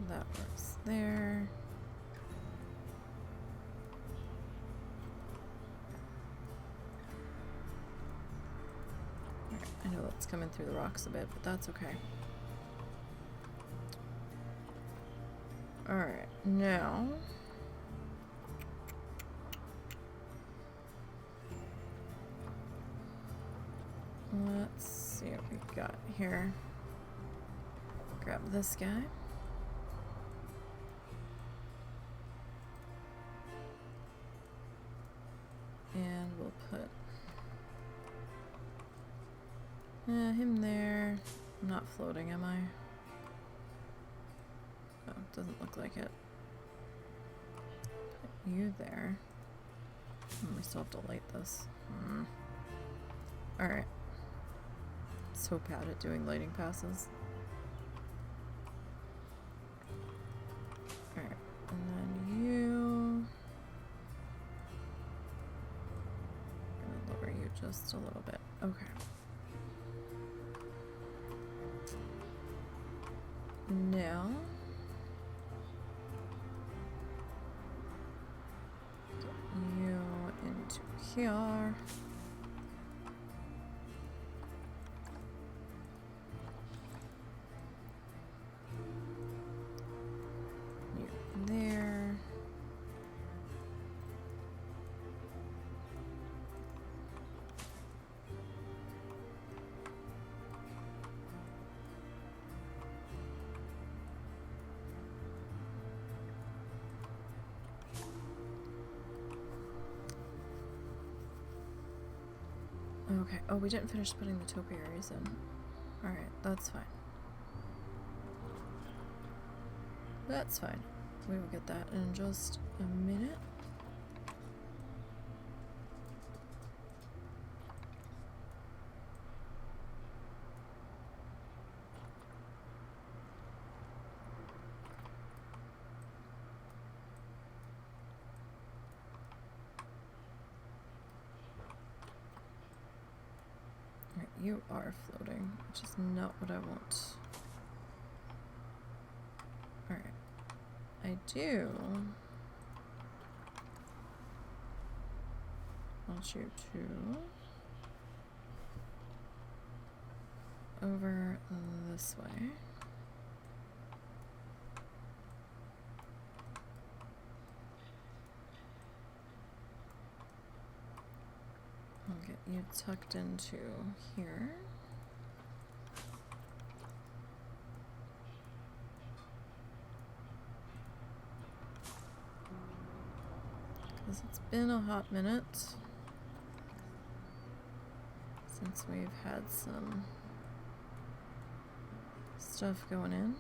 That works there. Alright, I know that's coming through the rocks a bit, but that's okay. Alright, now let's see what we've got here. Grab this guy. And we'll put him there. I'm not floating, am I? Oh, doesn't look like it. Put you there. We still have to light this. Alright. So bad at doing lighting passes. Alright, and then you... lower you just a little bit. Okay. Now get you into here. You there. Okay. Oh, we didn't finish putting the topiaries in. Alright, that's fine. That's fine. We will get that in just a minute. You are floating, which is not what I want. Alright. I do want you to over this way. I'll get you tucked into here. Because it's been a hot minute since we've had some stuff going in.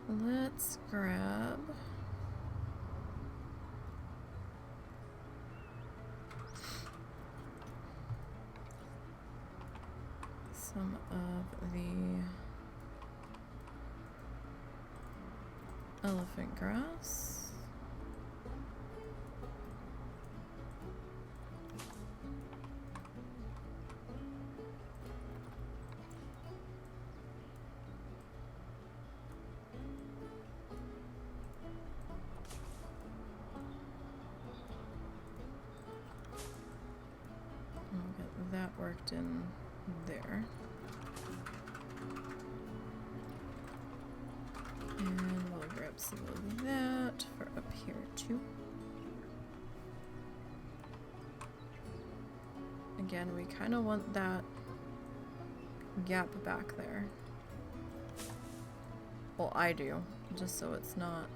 Let's grab some of the elephant grass. tucked in there. And we'll grab some of that for up here too. Again, we kind of want that gap back there. Well, I do, just so it's not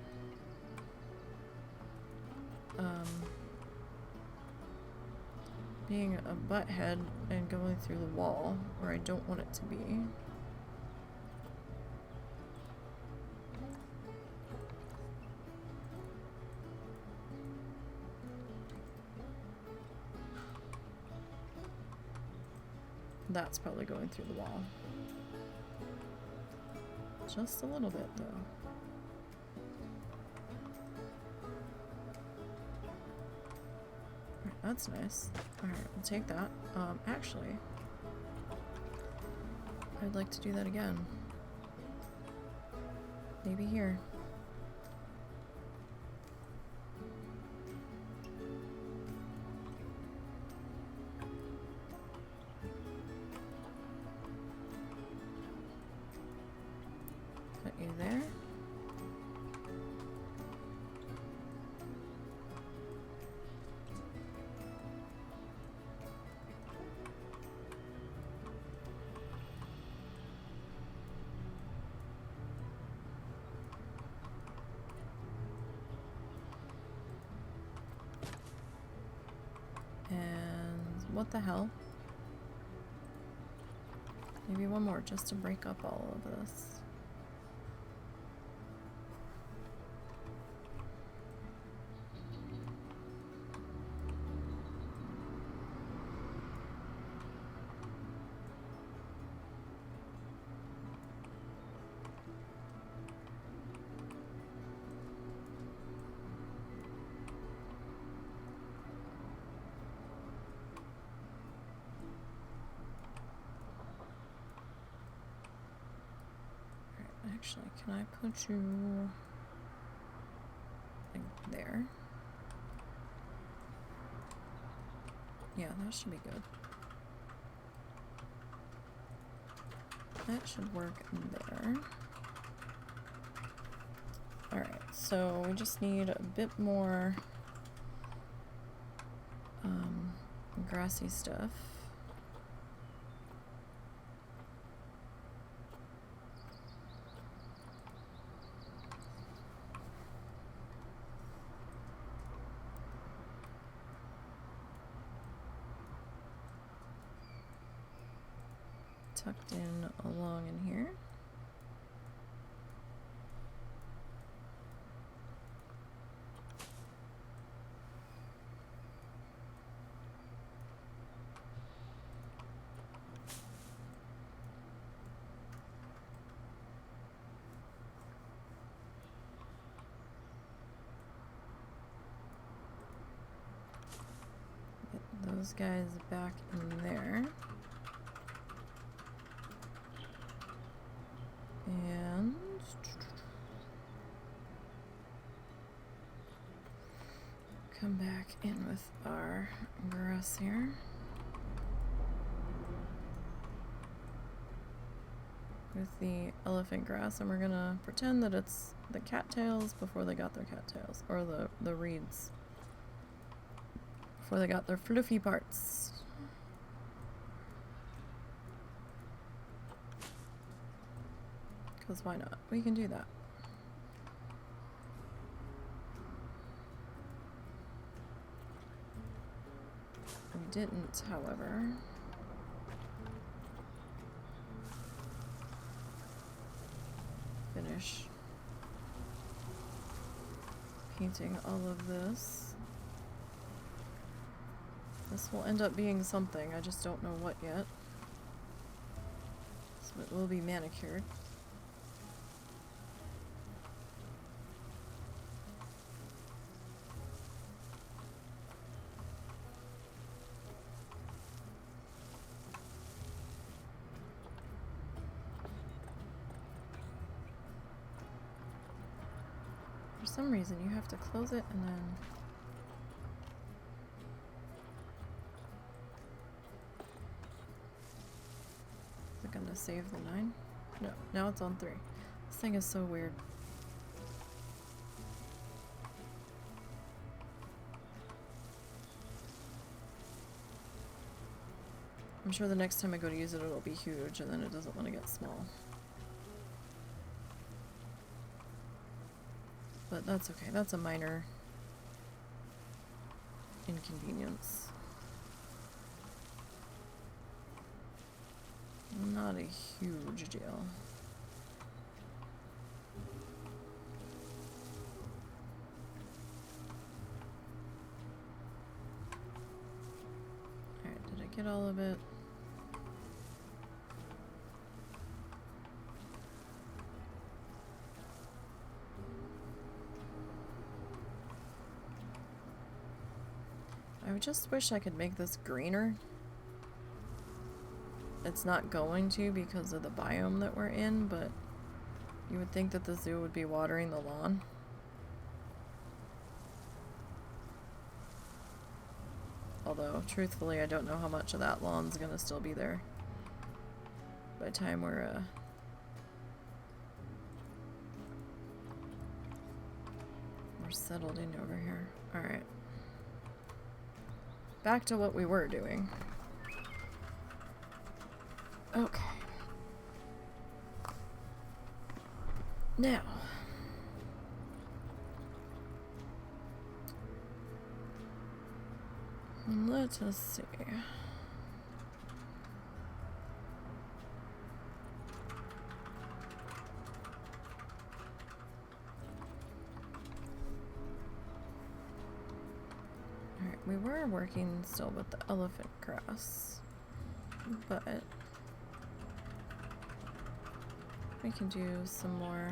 being a butthead and going through the wall where I don't want it to be. That's probably going through the wall. Just a little bit, though. Alright, that's nice. Alright, we'll take that. Actually, I'd like to do that again. Maybe here. Put you there. And what the hell? Maybe one more just to break up all of this. Actually, can I put you like there? Yeah, that should be good. That should work there. Alright, so we just need a bit more grassy stuff. Tucked in along in here. Get those guys back in there. And come back in with our grass here. With the elephant grass, and we're gonna pretend that it's the cattails before they got their cattails, or the reeds before they got their fluffy parts. Because why not? We can do that. We didn't, however. Finish painting all of this. This will end up being something, I just don't know what yet. So it will be manicured. For some reason you have to close it and then gonna save the 9? No, now it's on 3. This thing is so weird. I'm sure the next time I go to use it, it'll be huge, and then it doesn't want to get small. But that's okay. That's a minor inconvenience. Not a huge deal. Alright, did I get all of it? I just wish I could make this greener. It's not going to because of the biome that we're in, but you would think that the zoo would be watering the lawn. Although, truthfully, I don't know how much of that lawn's gonna still be there by the time we're settled in over here. Alright. Back to what we were doing. Okay. Now. Let us see. Alright, we were working still with the elephant grass, but we can do some more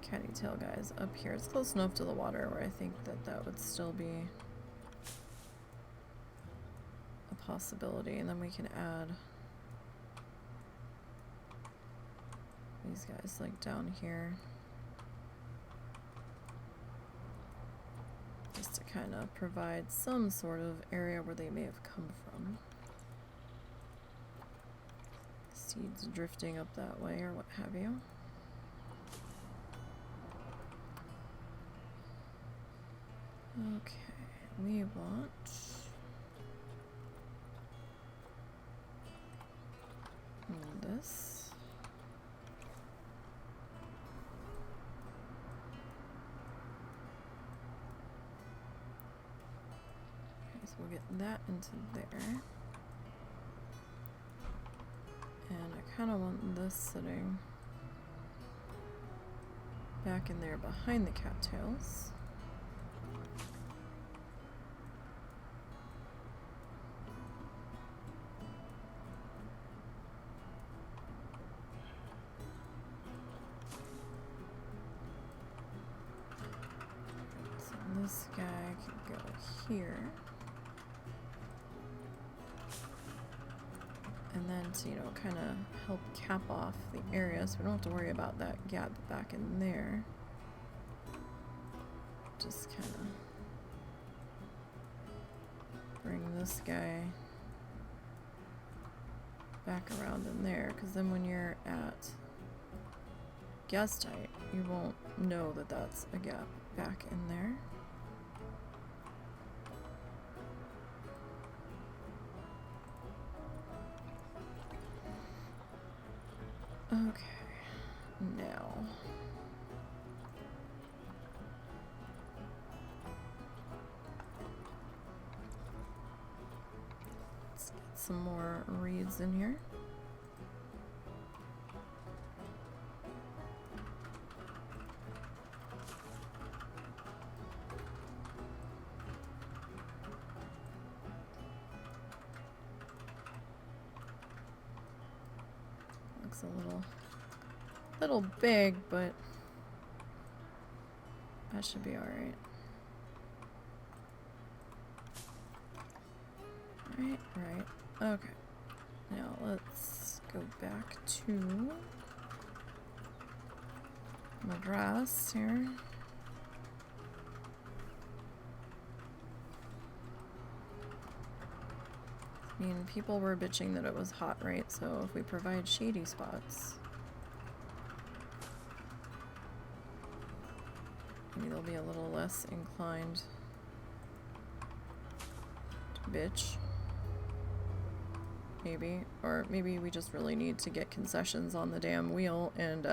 catty tail guys up here. It's close enough to the water where I think that that would still be a possibility, and then we can add these guys like down here just to kind of provide some sort of area where they may have come from. Seeds drifting up that way or what have you. Okay, we want this. Okay, so we'll get that into there. And I kind of want this sitting back in there behind the cattails. So this guy can go here. And then to, you know, kind of help cap off the area so we don't have to worry about that gap back in there. Just kind of bring this guy back around in there, because then when you're at guest height, you won't know that that's a gap back in there. Okay, now let's get some more reeds in here. Looks a little big, but that should be alright. Right. Okay. Now let's go back to my grass here. mean, people were bitching that it was hot, right? So if we provide shady spots, maybe they'll be a little less inclined to bitch. Maybe. Or maybe we just really need to get concessions on the damn wheel and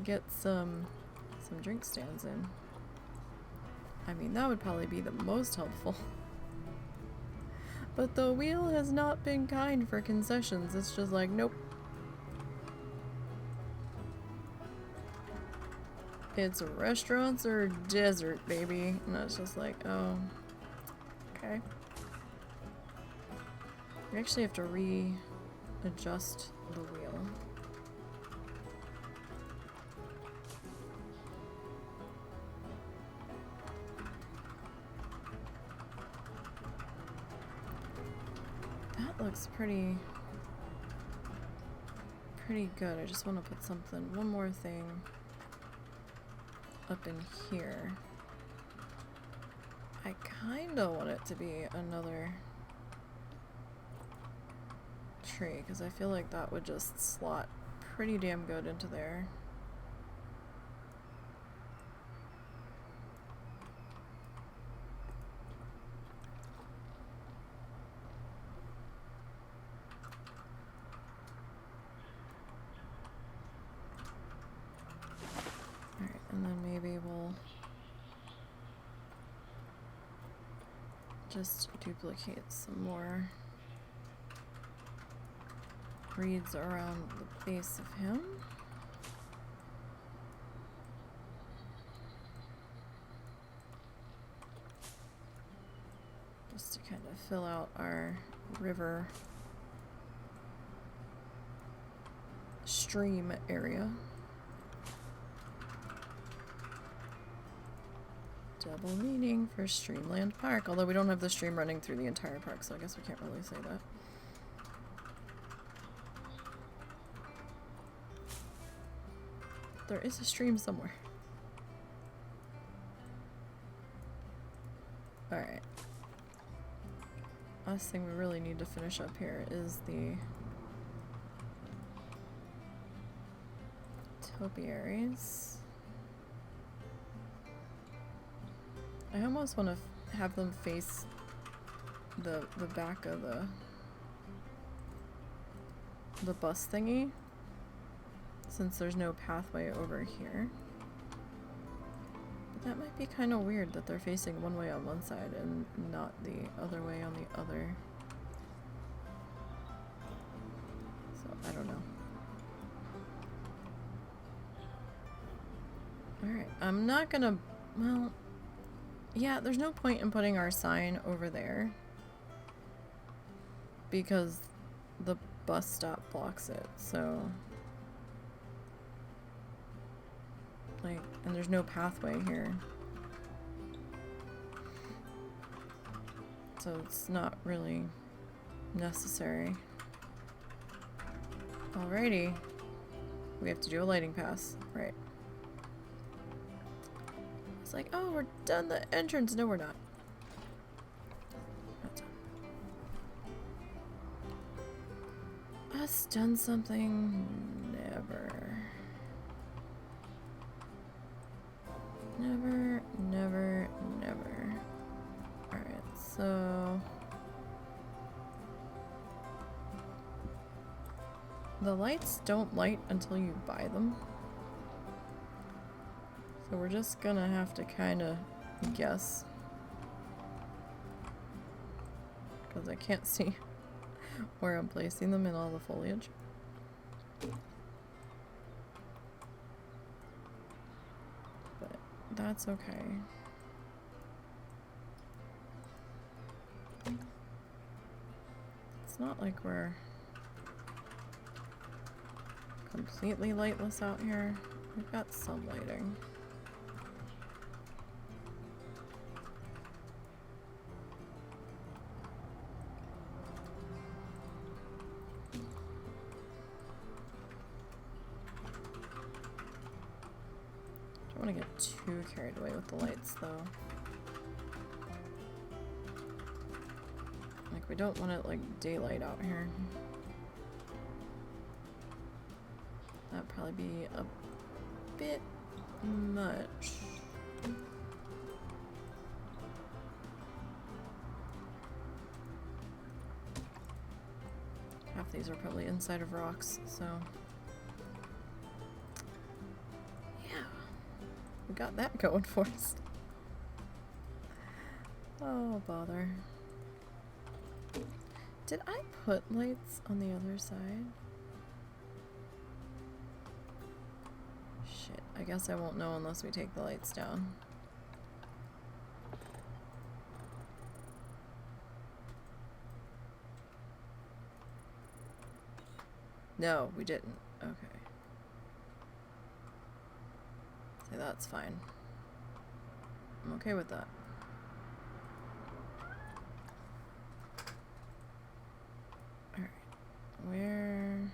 get some drink stands in. I mean, that would probably be the most helpful. But the wheel has not been kind for concessions. It's just like, nope. It's restaurants or desert, baby. And it's just like, oh, okay. We actually have to readjust the wheel. That looks pretty good. I just want to put one more thing up in here. I kind of want it to be another tree, because I feel like that would just slot pretty damn good into there. Alright, and then maybe we'll just duplicate some more reeds around the base of him. Just to kind of fill out our river stream area. Double meaning for Streamland Park, although we don't have the stream running through the entire park, so I guess we can't really say that. There is a stream somewhere. Alright. Last thing we really need to finish up here is the topiaries. I almost want to have them face the back of the bus thingy, since there's no pathway over here. But that might be kind of weird that they're facing one way on one side and not the other way on the other. So, I don't know. Alright, I'm not gonna... well... yeah, there's no point in putting our sign over there, because the bus stop blocks it, so... like, and there's no pathway here. So it's not really necessary. Alrighty. We have to do a lighting pass. Right. It's like, oh, we're done the entrance. No, we're not. Not done. Us done something? Never. Never, never, never. Alright, so... the lights don't light until you buy them. So we're just gonna have to kind of guess. Because I can't see where I'm placing them in all the foliage. But that's okay. It's not like we're completely lightless out here. We've got some lighting. Don't want to get too carried away with the lights, though. We don't want it like daylight out here. That'd probably be a bit much. Half these are probably inside of rocks, so yeah, we got that going for us. Oh, bother. Did I put lights on the other side? Shit, I guess I won't know unless we take the lights down. No, we didn't. Okay. So that's fine. I'm okay with that. Alright. Where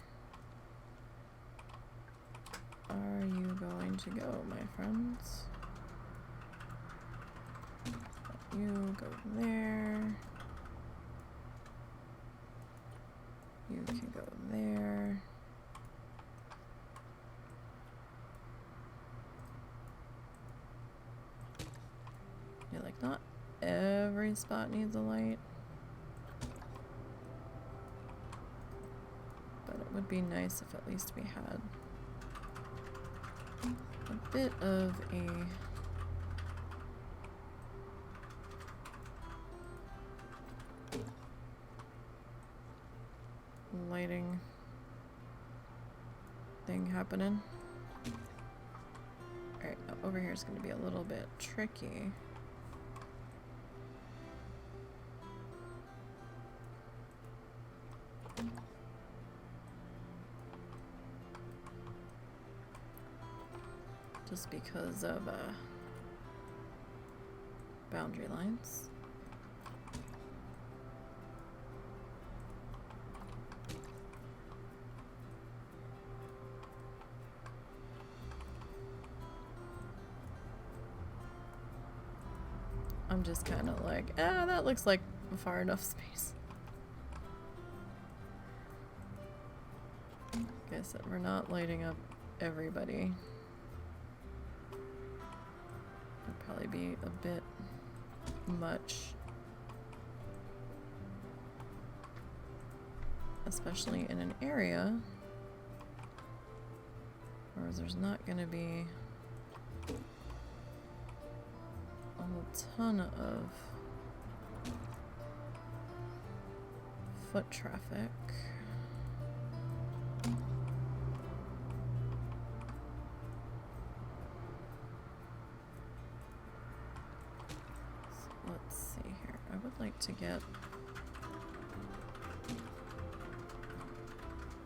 are you going to go, my friends? You go there. You can go there. Yeah, like not every spot needs a light. But it would be nice if at least we had a bit of a lighting thing happening. Alright, over here is going to be a little bit tricky. Just because of boundary lines. I'm just kind of like, that looks like far enough space. Like I said, we're not lighting up everybody. Would probably be a bit much. Especially in an area where there's not going to be a ton of foot traffic. So let's see here. I would like to get...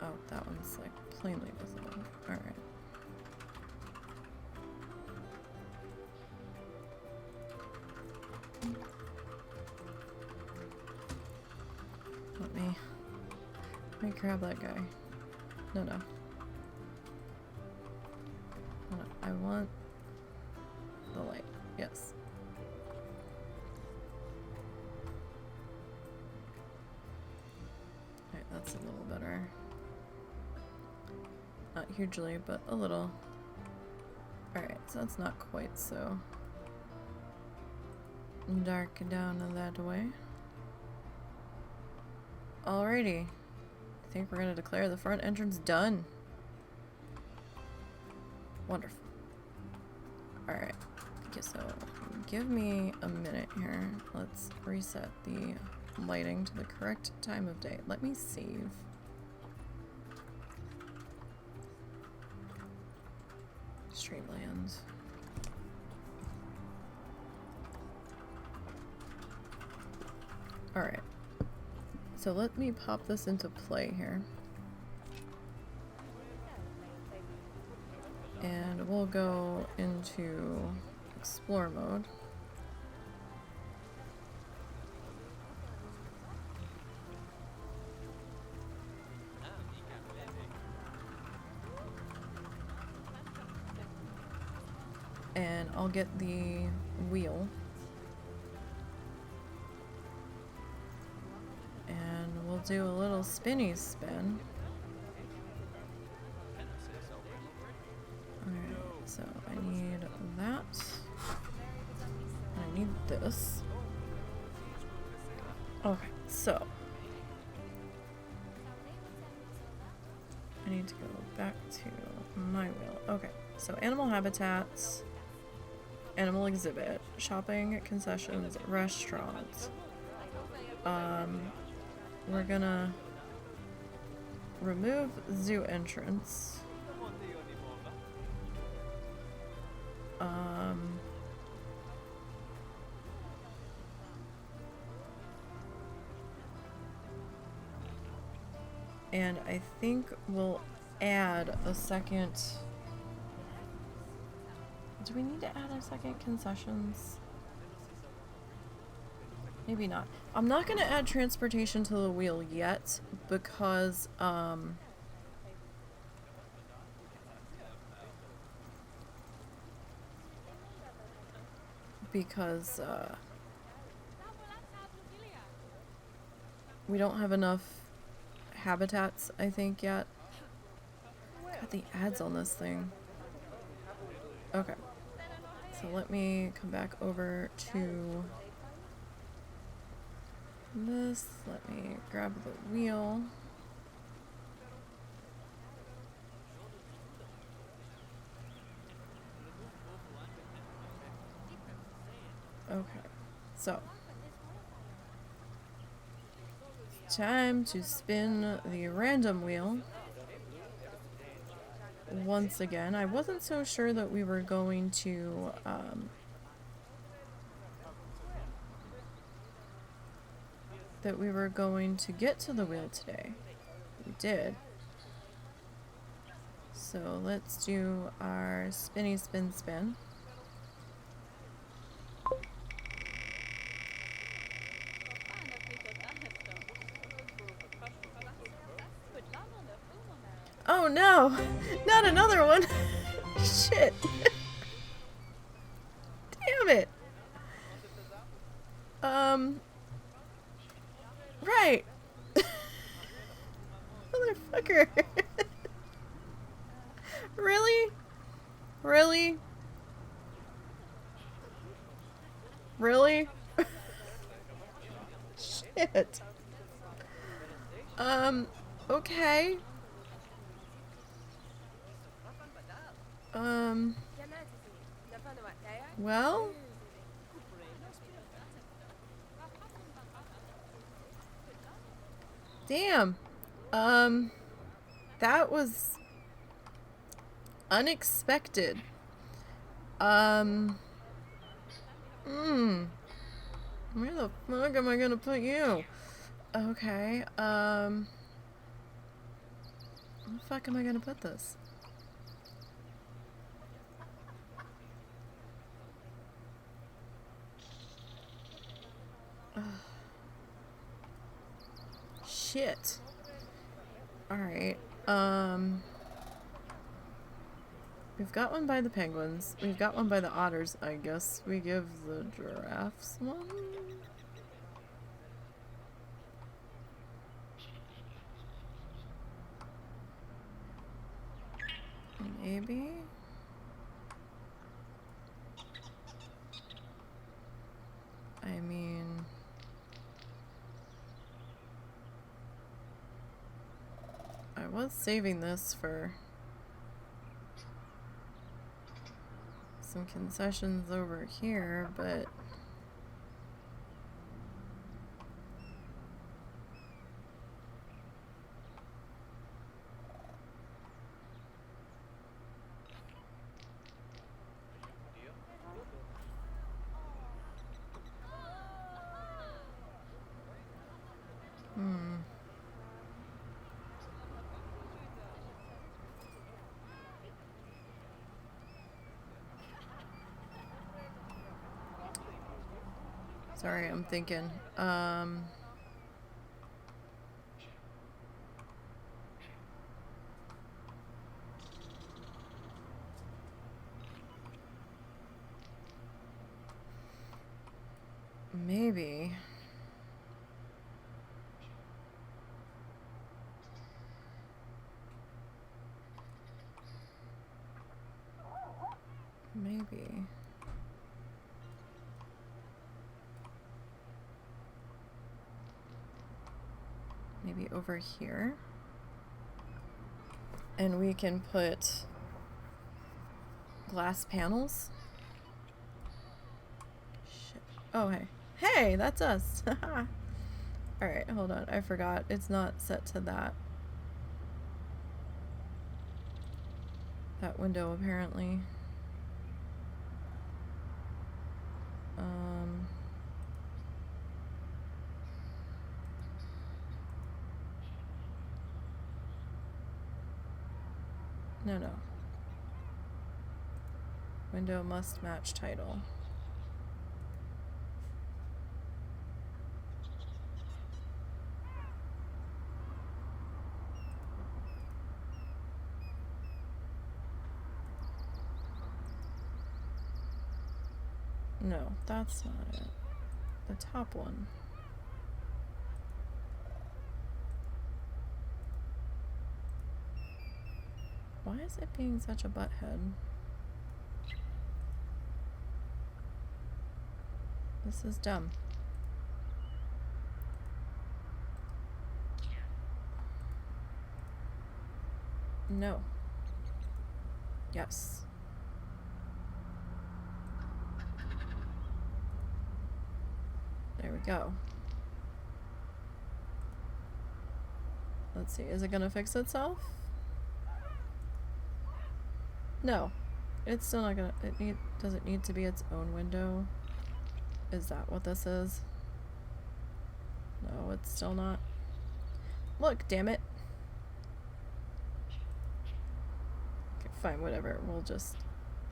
Oh, that one's like plainly visible. Alright. Let me grab that guy. No. I want the light. Yes. Alright, that's a little better. Not hugely, but a little. Alright, so that's not quite so dark down in that way. Alrighty. I think we're going to declare the front entrance done. Wonderful. Alright. Okay, so give me a minute here. Let's reset the lighting to the correct time of day. Let me save. Streamland. Alright. So let me pop this into play here. And we'll go into explore mode. And I'll get the wheel. we'll do a little spinny spin. Alright, so I need that. I need this. Okay, so I need to go back to my wheel. Okay, so animal habitats, animal exhibit, shopping, concessions, restaurants. We're gonna remove zoo entrance. And I think we'll add a second. Do we need to add a second concessions? Maybe not. I'm not gonna add transportation to the wheel yet because we don't have enough habitats, I think, yet. God, the ads on this thing. Okay. So let me come back over to this. Let me grab the wheel. Okay. So time to spin the random wheel once again. I wasn't so sure that we were going to get to the wheel today. We did. So let's do our spinny spin spin. Oh no! Not another one! Shit! Damn it! Right! Motherfucker! Really? Really? Really? Shit. Okay. Well? Damn. That was unexpected. Where the fuck am I gonna put you? Okay, where the fuck am I gonna put this? Shit. Alright, we've got one by the penguins. We've got one by the otters, I guess. We give the giraffes one? Maybe? I mean... I was saving this for some concessions over here, but... Sorry, I'm thinking. Maybe. maybe. Maybe over here. And we can put glass panels. Shit. Oh, hey. Hey, that's us. Alright, hold on. I forgot. It's not set to that. That window, apparently. No. Window must match title. No, that's not it. The top one. Why is it being such a butthead? This is dumb. No. Yes. There we go. Let's see, is it gonna fix itself? No. It's still not gonna, does it need to be its own window? Is that what this is? No, it's still not. Look, damn it. Okay, fine, whatever. We'll just,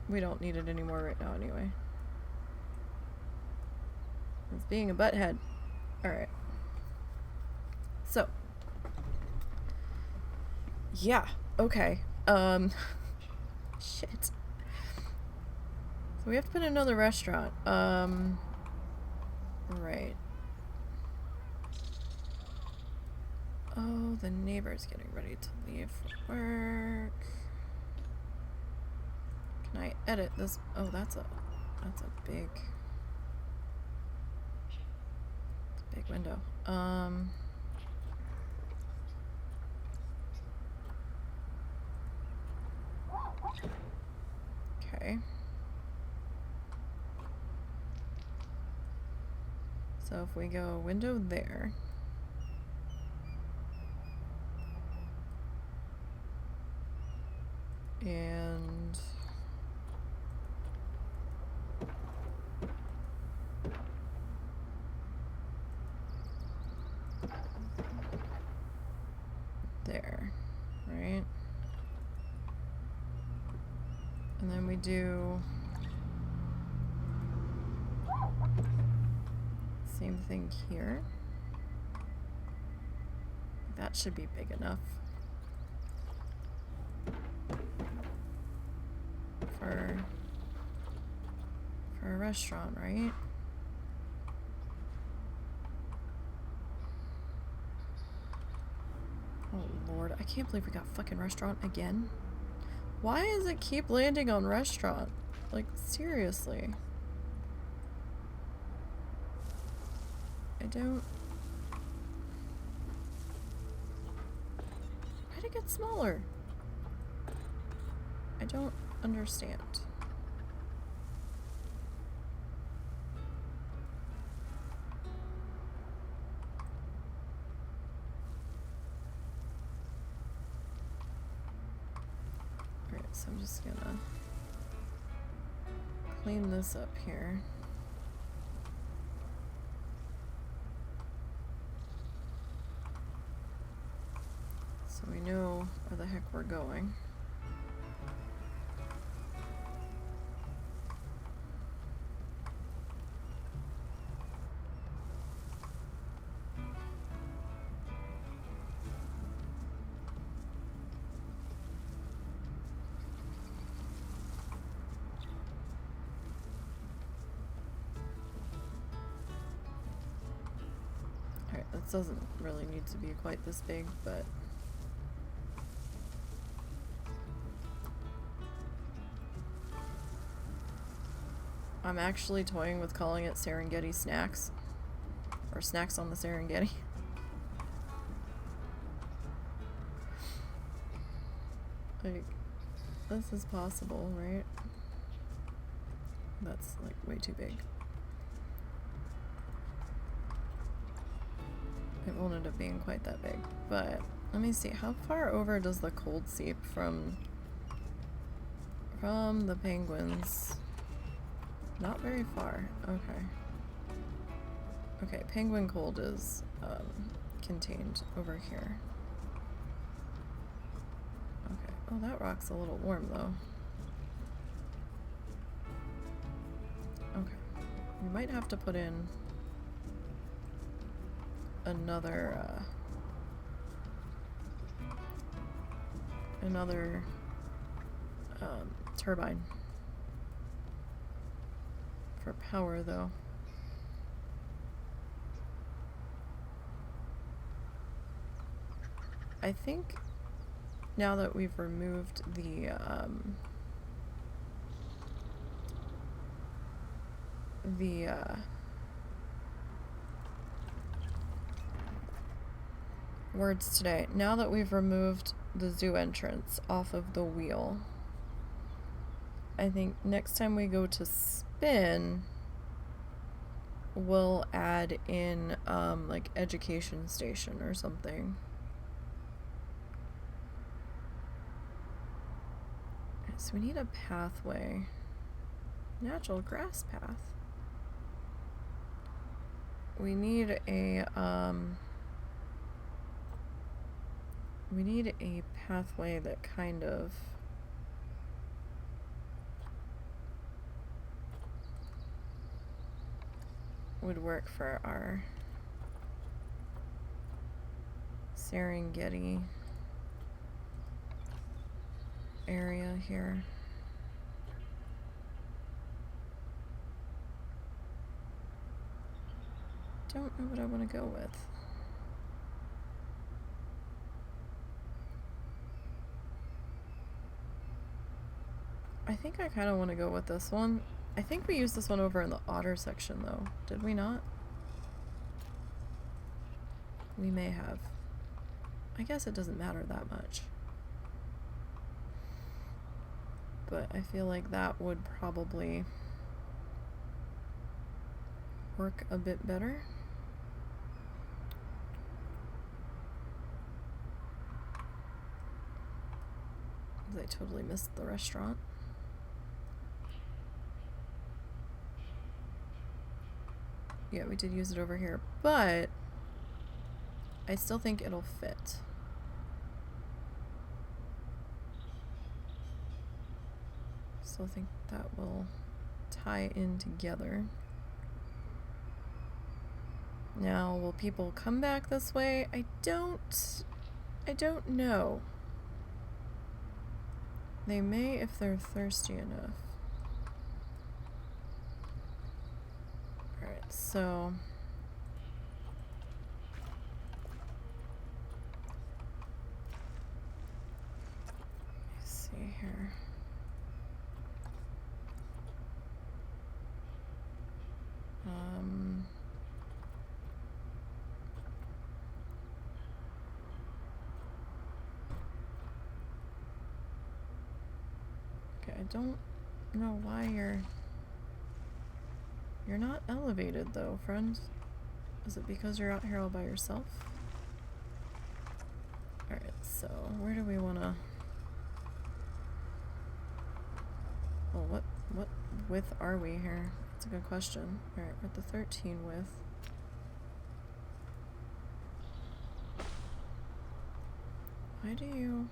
we don't need it anymore right now anyway. It's being a butthead. Alright. So. Yeah, okay. Shit. So we have to put another restaurant. Right. Oh, the neighbor's getting ready to leave for work. Can I edit this? Oh, that's a big window. Okay. So if we go window there. And there, right? And then we do same thing here. That should be big enough for a restaurant, right? Oh Lord, I can't believe we got fucking restaurant again. Why does it keep landing on restaurant? Like, seriously. I don't... Why'd it get smaller? I don't understand. Alright, so I'm just gonna clean this up here. So we know where the heck we're going. Alright, this doesn't really need to be quite this big, but I'm actually toying with calling it Serengeti Snacks. Or Snacks on the Serengeti. Like, this is possible, right? That's like way too big. It won't end up being quite that big, but let me see. How far over does the cold seep from the penguins? Not very far. Okay. Okay, penguin cold is contained over here. Okay. Oh, that rock's a little warm though. Okay. We might have to put in another turbine for power though. I think now that we've removed the words today. Now that we've removed the zoo entrance off of the wheel, I think next time we go to spin, we'll add in like education station or something. So we need a pathway. Natural grass path. We need a pathway that kind of would work for our Serengeti area here. Don't know what I want to go with. I think I kind of want to go with this one. I think we used this one over in the otter section though. Did we not? We may have. I guess it doesn't matter that much. But I feel like that would probably work a bit better. I totally missed the restaurant. Yeah, we did use it over here, but I still think it'll fit. Still think that will tie in together. Now, will people come back this way? I don't know. They may if they're thirsty enough. Alright, so let's see here. I don't know why you're not elevated though, friend. Is it because you're out here all by yourself? Alright, so where do we wanna... Well, what width are we here? That's a good question. Alright, we're at the 13 width. Why do you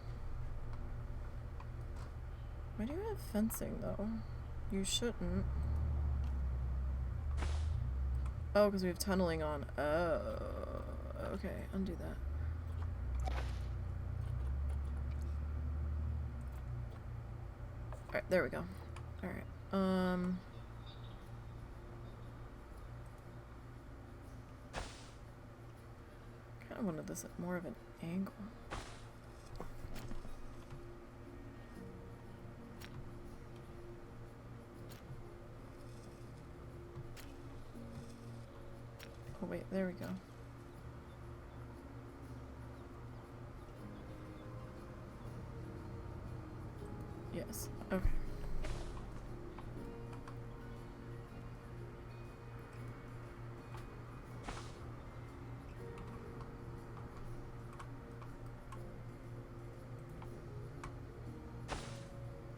have fencing though? You shouldn't. Oh, because we have tunneling on. Oh, okay, undo that. Alright, there we go. Alright, kind of wanted this at more of an angle. wait, there we go. Yes, okay.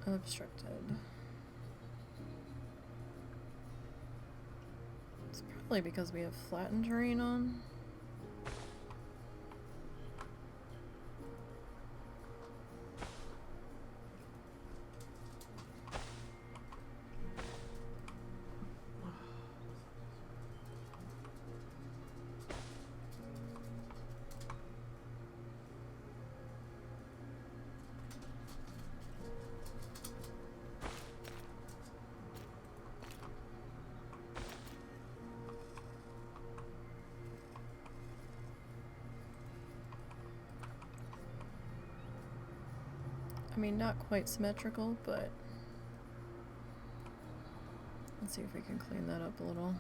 Obstructed. It's probably because we have flattened terrain on. I mean, not quite symmetrical, but let's see if we can clean that up a little.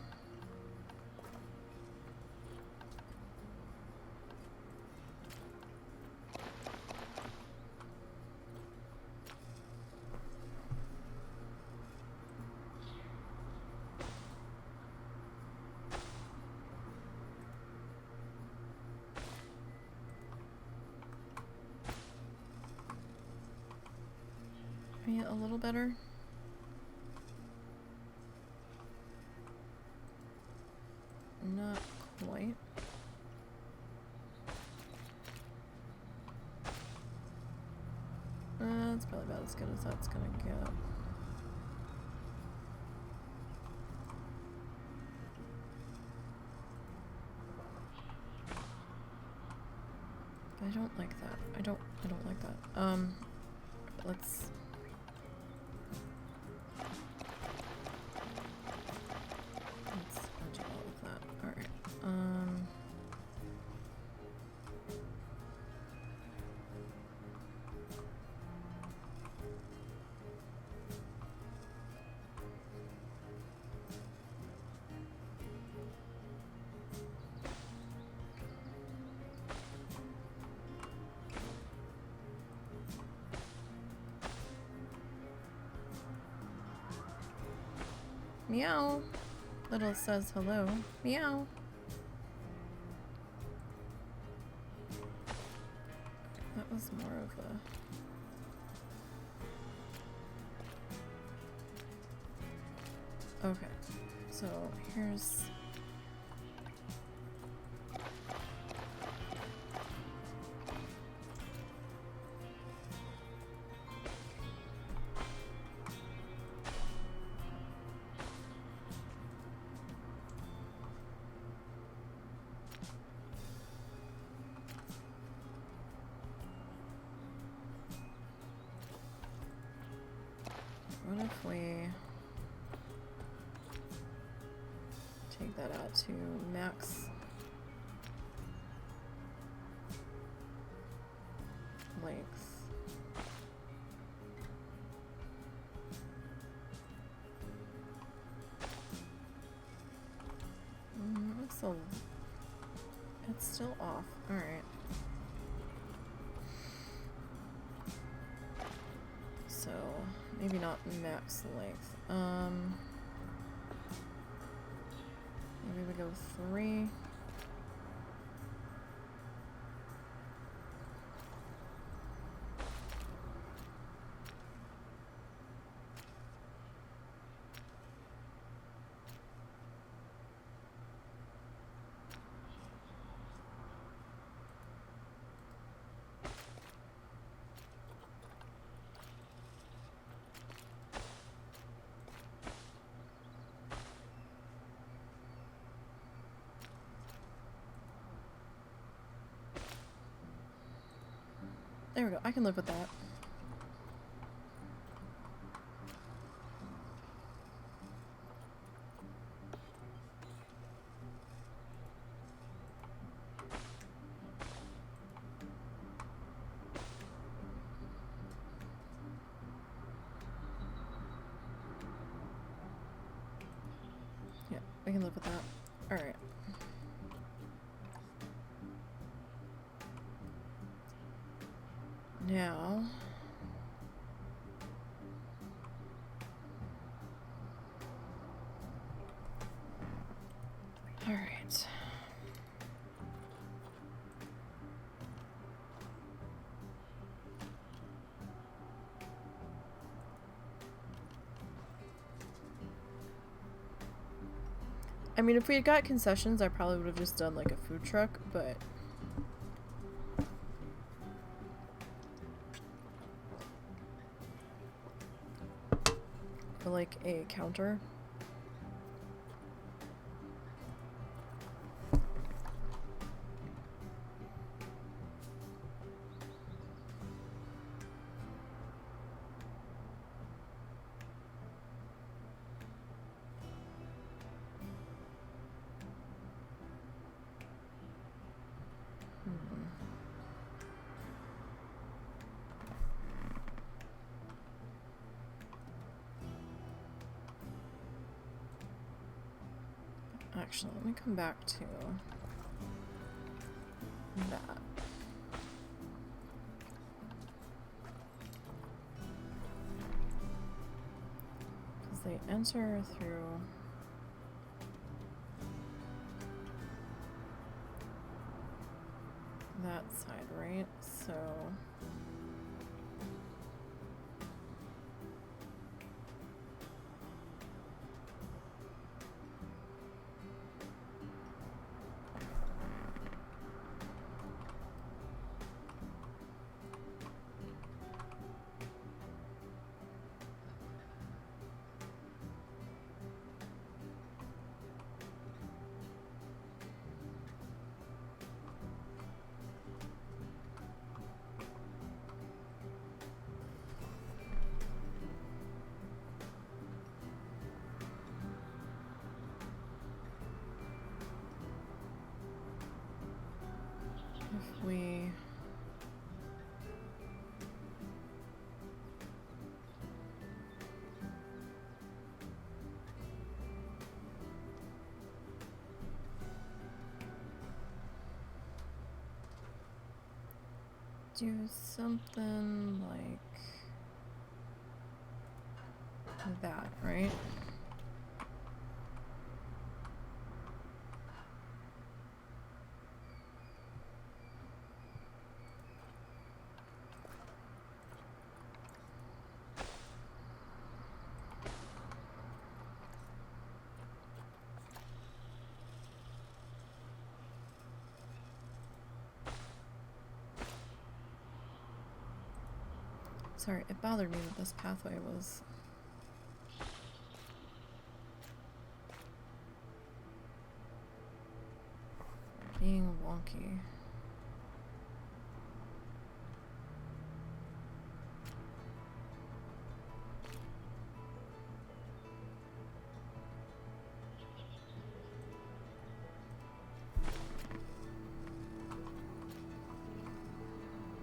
A little better. Not quite. That's probably about as good as that's gonna get. I don't like that. I don't like that. Let's do all of that. Alright. Meow. Little says hello. Meow. That was more of a... Okay. So here's... What if we take that out to max length? So it's still off. All right. So maybe not max length. Maybe we go 3. There we go. I can live with that. Yeah, we can live with that. All right. now. All right. I mean, if we had got concessions, I probably would have just done like a food truck, but or like a counter. Actually, let me come back to that. Because they enter through that side, right? So if we do something like that, right? Sorry, it bothered me that this pathway was being wonky.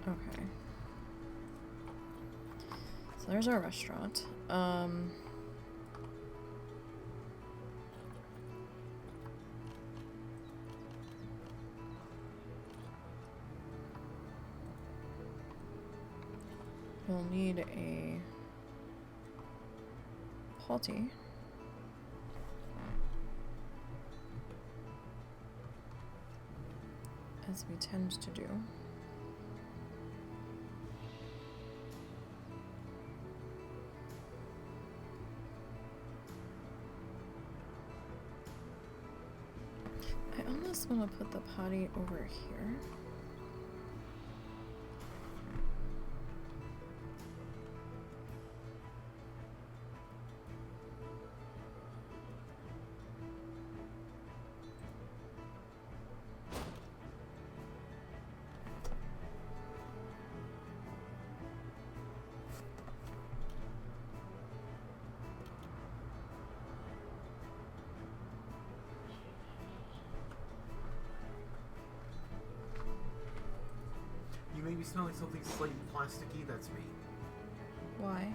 Okay. So there's our restaurant. We'll need a potty. As we tend to do. I almost want to put the potty over here. You may be smelling something slightly plasticky. That's me. Why?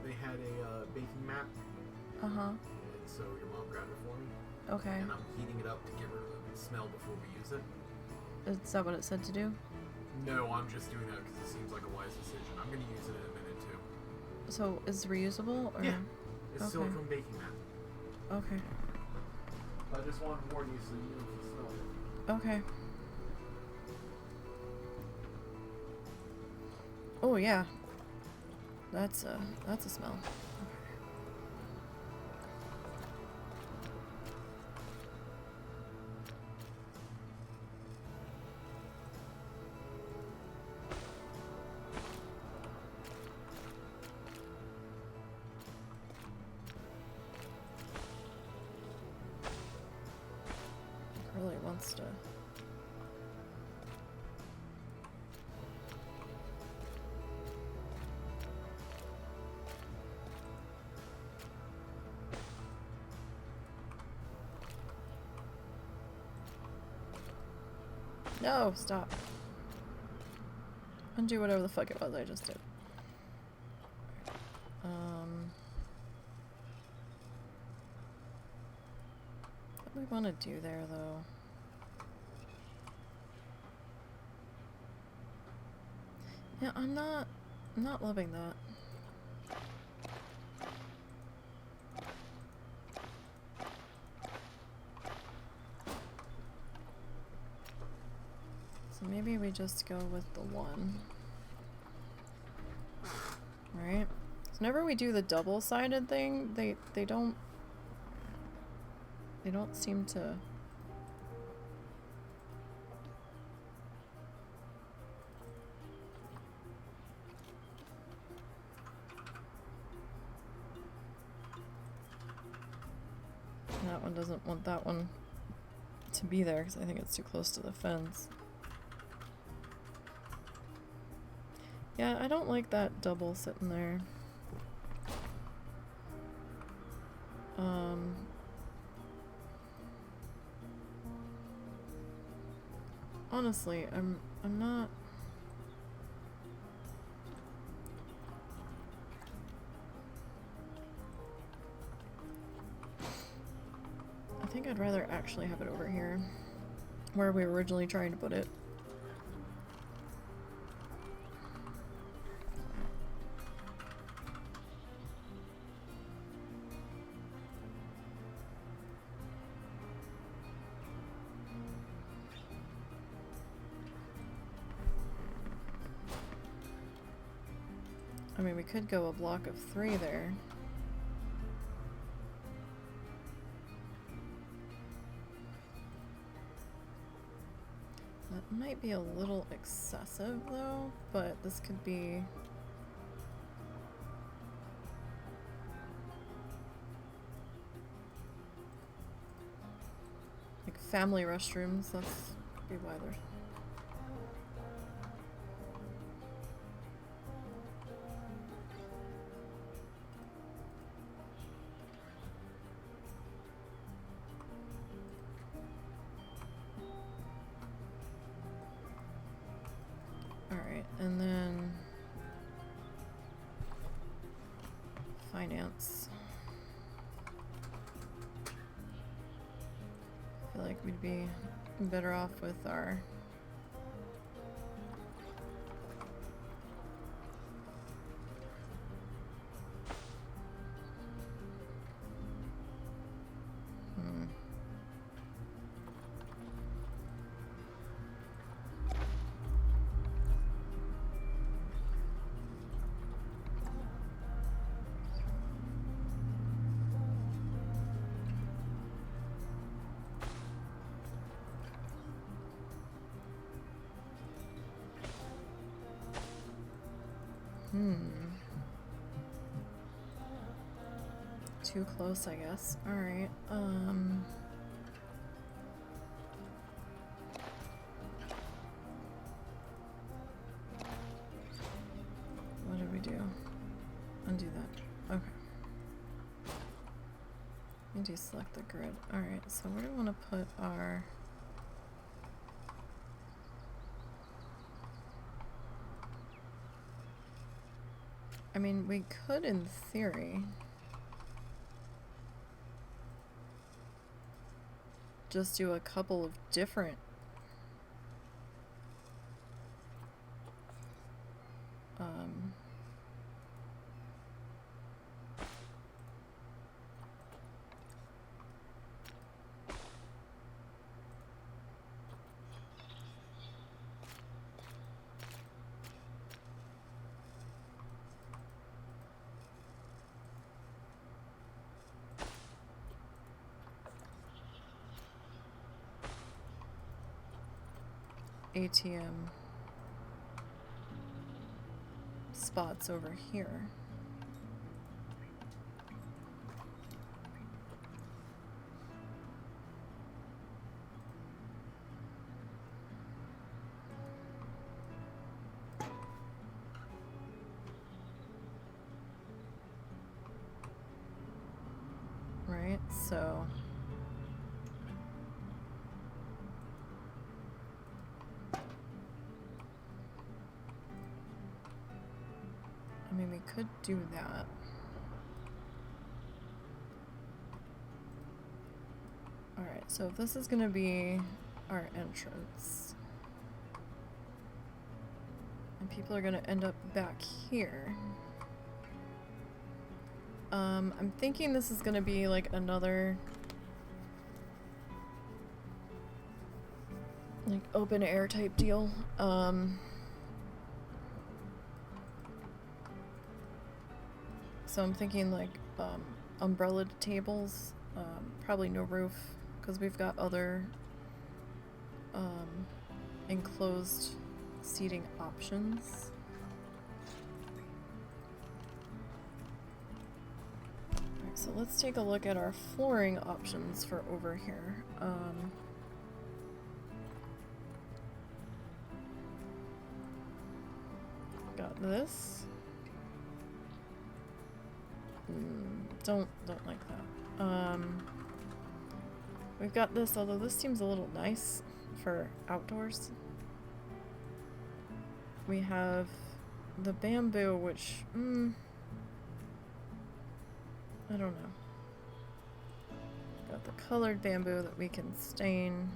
They had a baking mat. Uh-huh. And so your mom grabbed it for me. Okay. And I'm heating it up to get rid of the smell before we use it. Is that what it said to do? No, I'm just doing that because it seems like a wise decision. I'm going to use it in a minute too. So, is reusable? Or? Yeah. It's Okay. silicone baking mat. Okay. I just wanted to warn you so you know if you smell it. Okay. Oh yeah. That's a smell. Really wants to. No, stop. Undo whatever the fuck it was I just did. What do we want to do there, though? Yeah, I'm not loving that. So maybe we just go with the one. Right? So whenever we do the double-sided thing, they don't seem to. That one doesn't want that one to be there because I think it's too close to the fence. Yeah, I don't like that double sitting there. Honestly, I'm not. I think I'd rather actually have it over here, where we were originally trying to put it. I mean, we could go a block of 3 there. That might be a little excessive, though, but this could be... like family restrooms, that's be why they're... Alright, and then... finance. I feel like we'd be better off with our... Too close, I guess. Alright, what did we do? Undo that. Okay. And deselect the grid. Alright, so where do we want to put our... I mean, we could in theory just do a couple of different ATM spots over here. Right, so I mean, we could do that. Alright, so if this is gonna be our entrance, and people are gonna end up back here, I'm thinking this is gonna be like another like open air type deal. So I'm thinking like umbrella tables, probably no roof, because we've got other enclosed seating options. Alright, so let's take a look at our flooring options for over here. Got this. Don't like that. We've got this, although this seems a little nice for outdoors. We have the bamboo, which, I don't know. Got the colored bamboo that we can stain.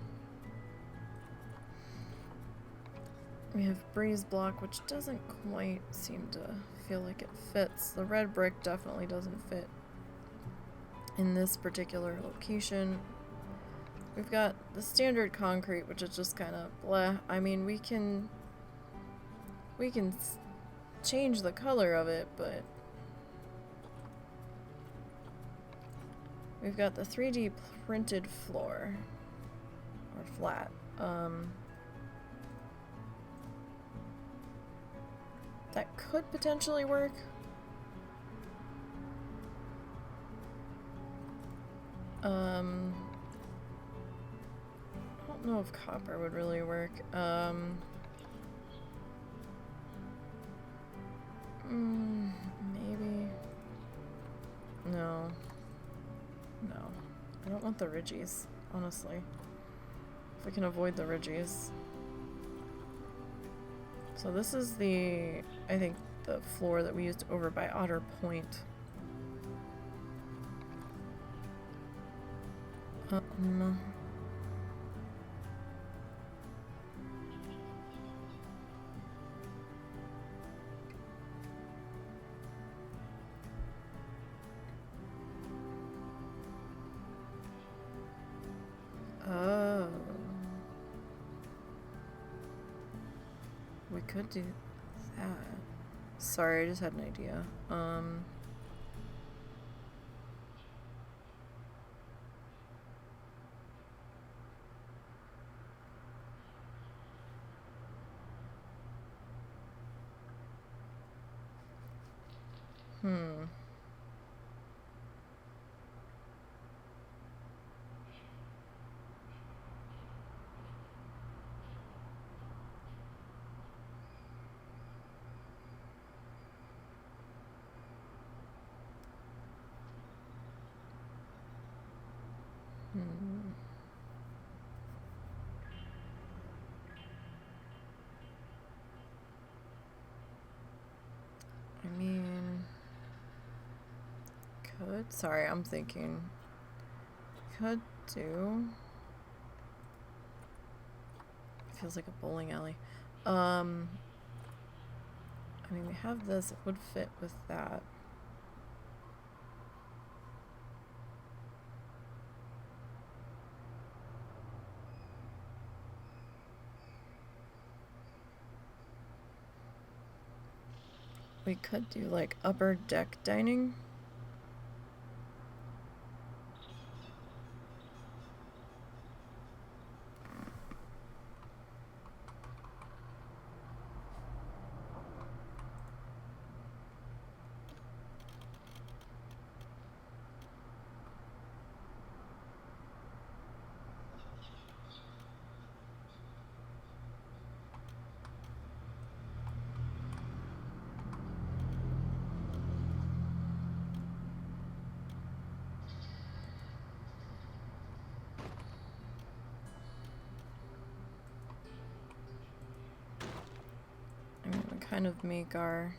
We have breeze block, which doesn't quite seem to feel like it fits. The red brick definitely doesn't fit in this particular location. We've got the standard concrete, which is just kind of bleh. I mean, we can change the color of it, but we've got the 3D printed floor or flat. That could potentially work. I don't know if copper would really work. Maybe. No. No. I don't want the ridges, honestly. If we can avoid the ridges. So this is the, I think, the floor that we used over by Otter Point. Oh. We could do that. Sorry, I just had an idea. I mean, could, sorry, I'm thinking, could do, feels like a bowling alley. I mean, we have this, it would fit with that. We could do like upper deck dining. kind of make our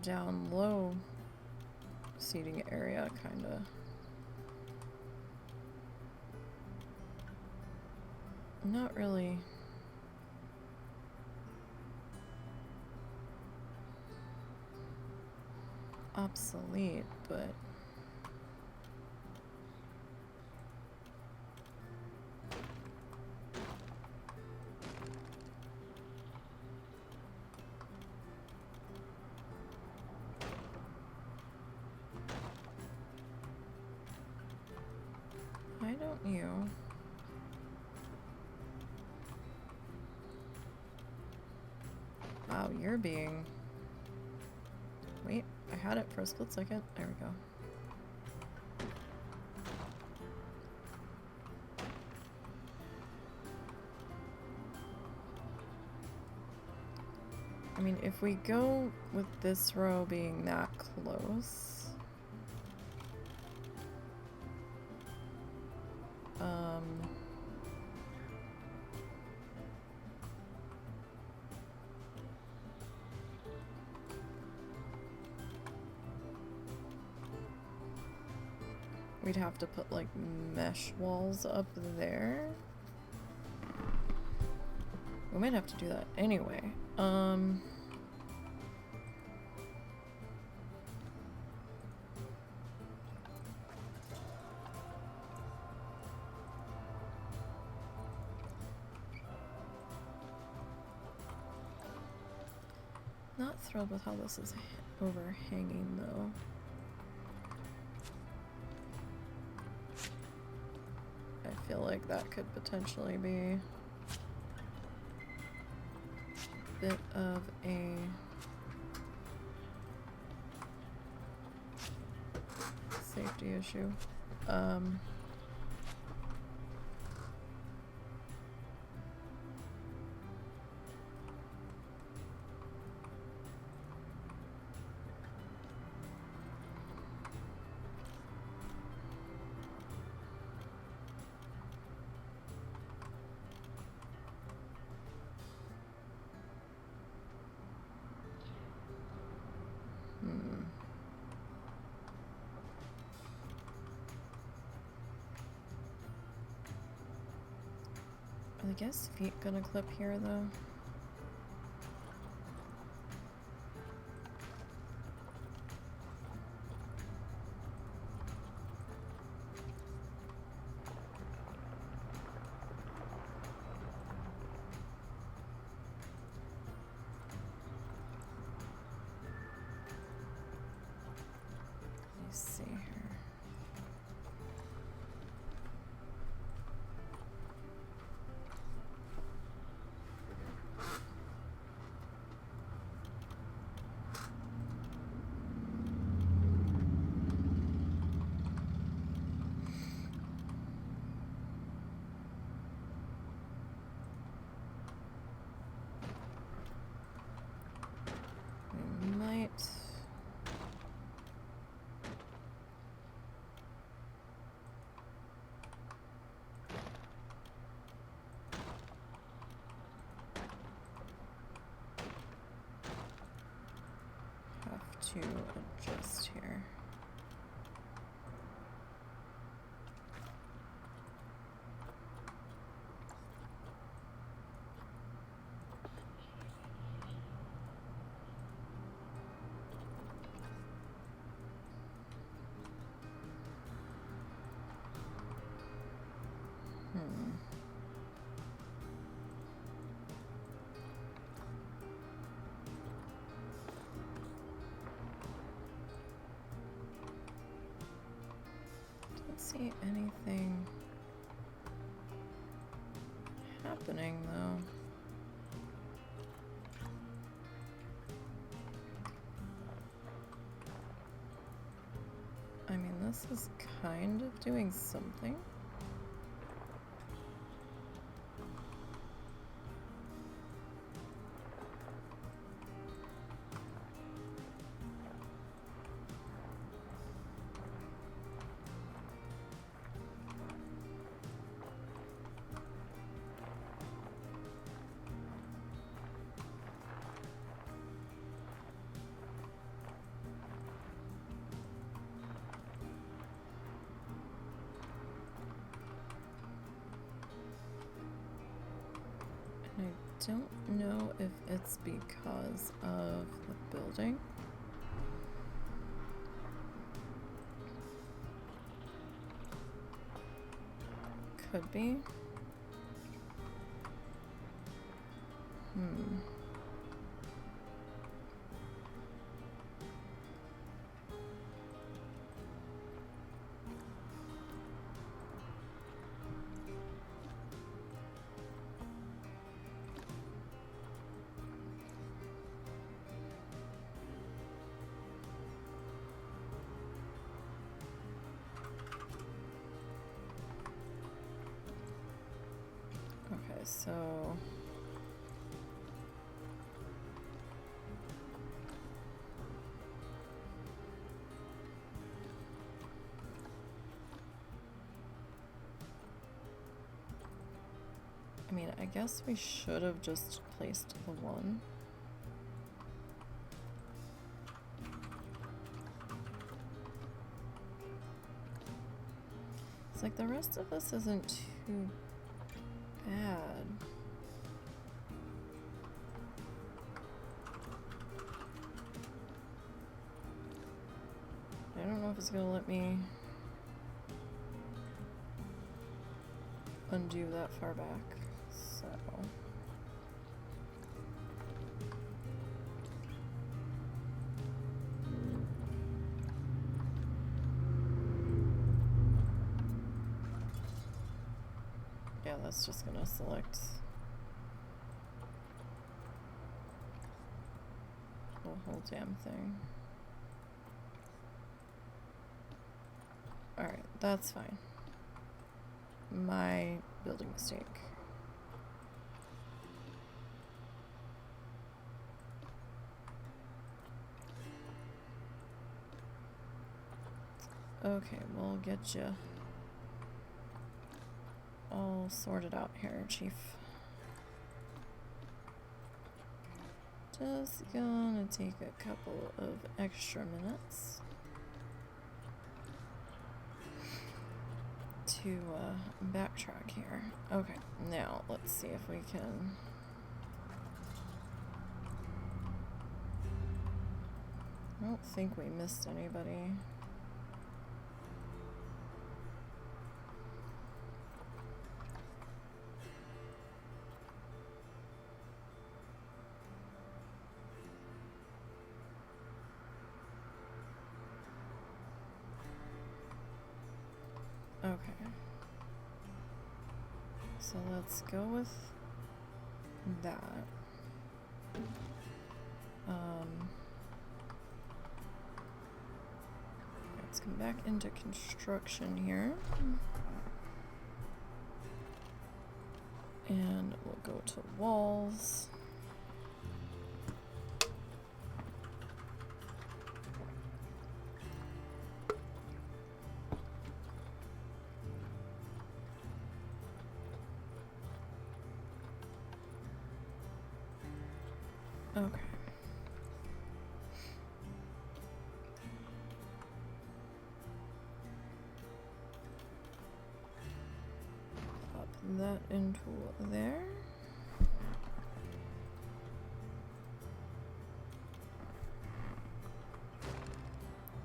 down low seating area kind of not really obsolete, but why don't you? Wow, you're being... Wait, I had it for a split second. There we go. I mean, if we go with this row being that close... we'd have to put like mesh walls up there. We might have to do that anyway. Not thrilled with how this is overhanging though. I feel like that could potentially be a bit of a safety issue. I guess feet gonna clip here though. Let's see here. To adjust here. See anything happening though. I mean, this is kind of doing something. I don't know if it's because of the building. Could be. Okay, so I mean, I guess we should have just placed the one. It's like the rest of this isn't too bad. I don't know if it's gonna let me undo that far back, so yeah, that's just gonna select the whole damn thing. Alright, that's fine. My building mistake. Okay, we'll get you all sorted out here, Chief. Just gonna take a couple of extra minutes to backtrack here. Okay, now let's see if we can. I don't think we missed anybody. Okay. So let's go with that. Let's come back into construction here. And we'll go to walls. Okay. Pop that into there.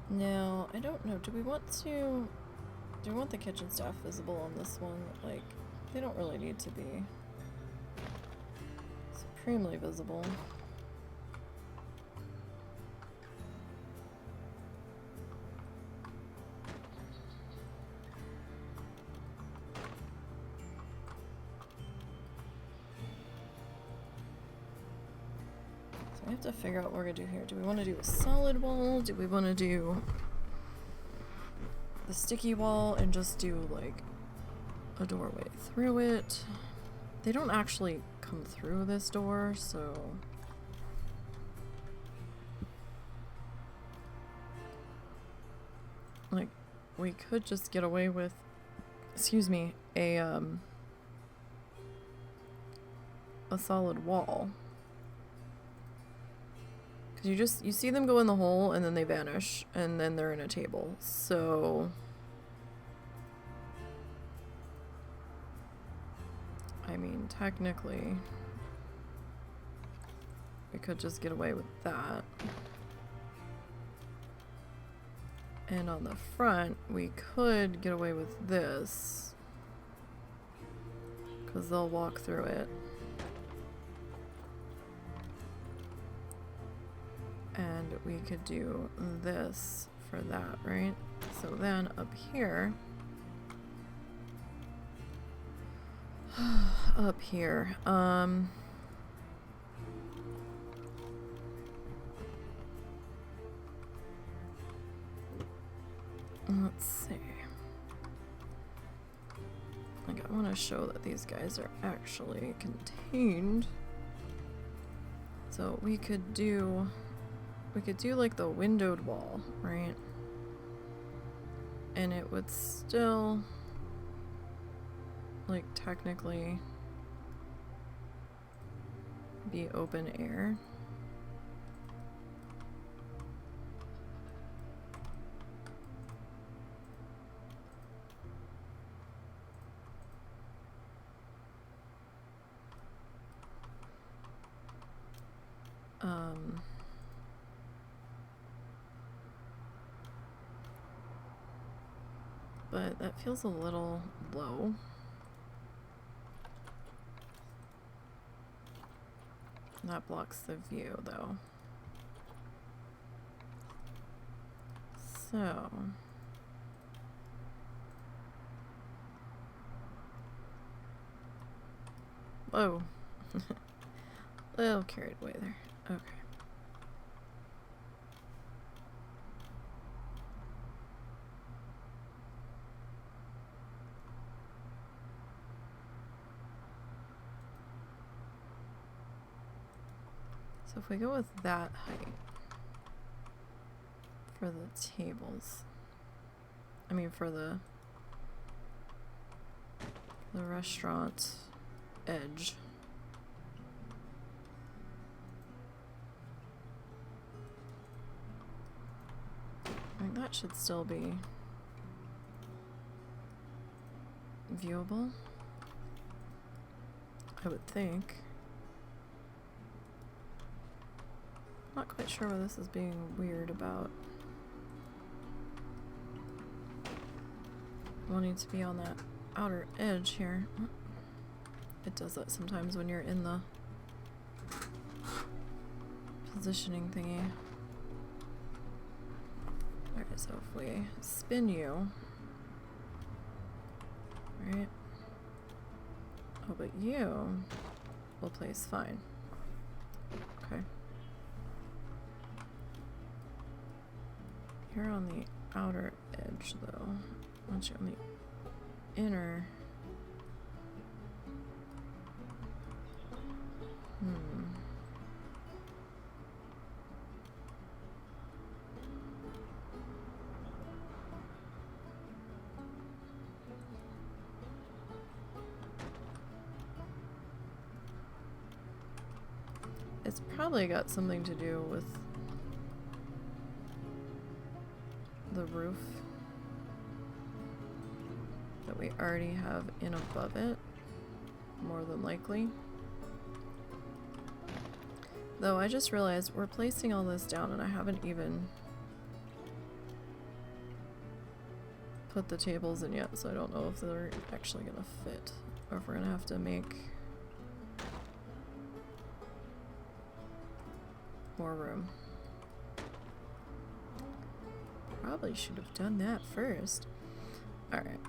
Now, I don't know, do we want the kitchen staff visible on this one? Like, they don't really need to be supremely visible. I have to figure out what we're gonna do here. Do we want to do a solid wall? Do we want to do the sticky wall and just do like a doorway through it? They don't actually come through this door, so like we could just get away with, excuse me, a solid wall. Because you see them go in the hole and then they vanish and then they're in a table. So I mean, technically we could just get away with that. And on the front, we could get away with this, because they'll walk through it. And we could do this for that, right? So then up here, up here, let's see. Like, I want to show that these guys are actually contained. So we could do like the windowed wall, right? And it would still, like, technically be open air. But that feels a little low. That blocks the view, though. So... whoa. A little carried away there. Okay. So if we go with that height for the tables, I mean for the restaurant edge, I mean that should still be viewable, I would think. Not quite sure what this is being weird about. Wanting to be on that outer edge here. It does that sometimes when you're in the positioning thingy. Alright, so if we spin you, right? Oh, but you will place fine. Okay. You're on the outer edge, though. Once you're on the inner... It's probably got something to do with the roof that we already have in above it, more than likely. Though I just realized we're placing all this down and I haven't even put the tables in yet, so I don't know if they're actually gonna fit or if we're gonna have to make more room. Probably should have done that first. Alright,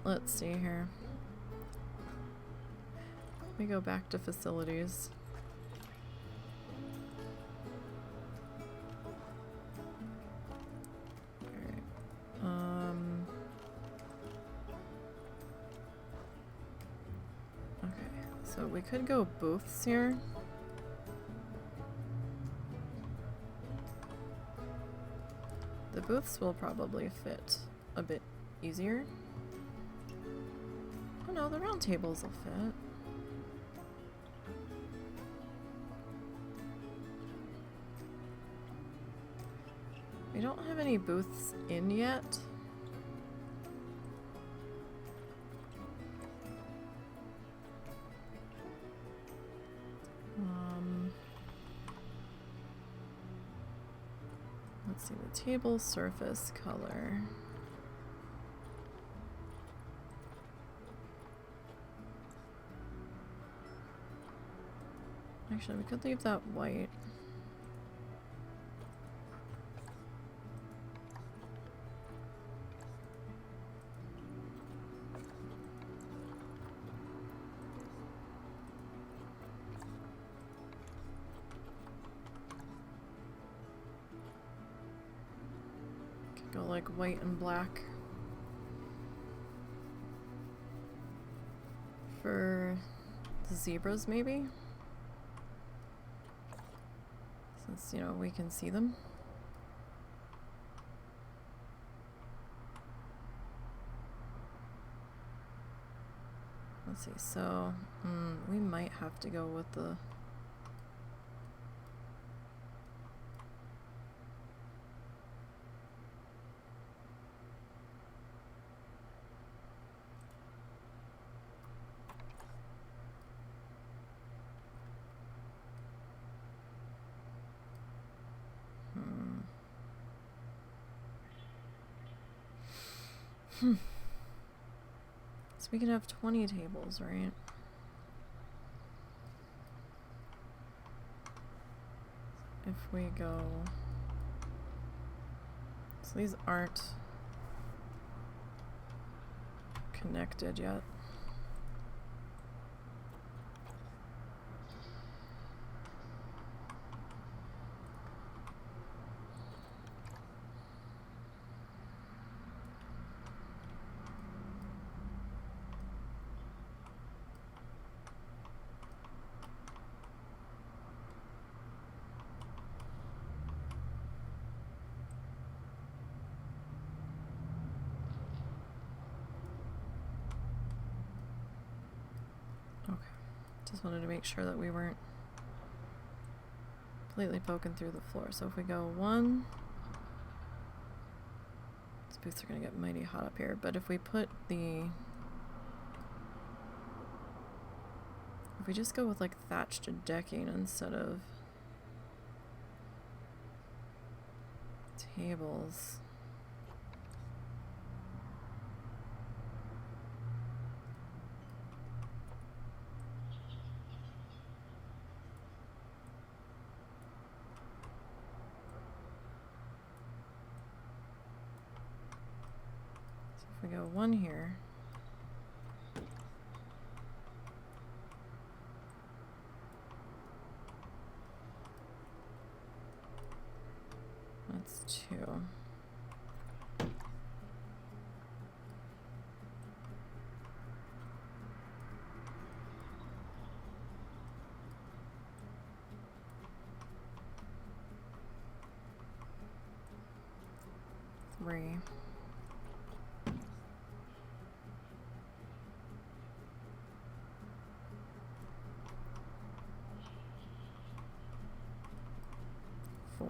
let's see here. Let me go back to facilities. Alright. Okay, so we could go booths here. The booths will probably fit a bit easier. Oh no, the round tables will fit. We don't have any booths in yet. Let's see the table surface color. Actually, we could leave that white. Could go like white and black for the zebras, maybe? Since, you know, we can see them. Let's see, so we might have to go with the So we can have 20 tables, right? If we go... So these aren't connected yet. Just wanted to make sure that we weren't completely poking through the floor. So if we go 1, these booths are going to get mighty hot up here. But if we put the... If we just go with like thatched decking instead of tables... We go 1 here. That's 2. Three. 4.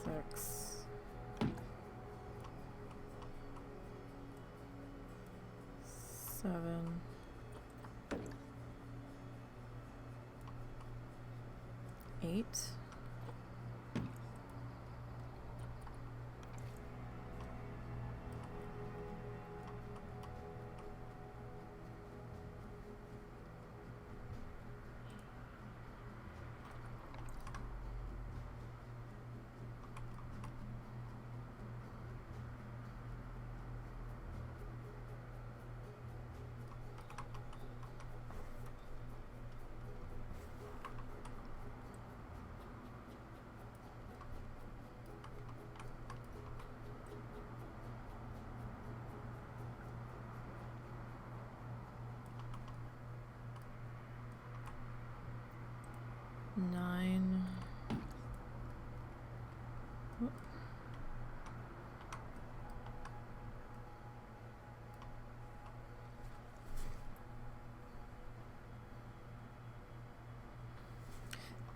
6, 7, 8.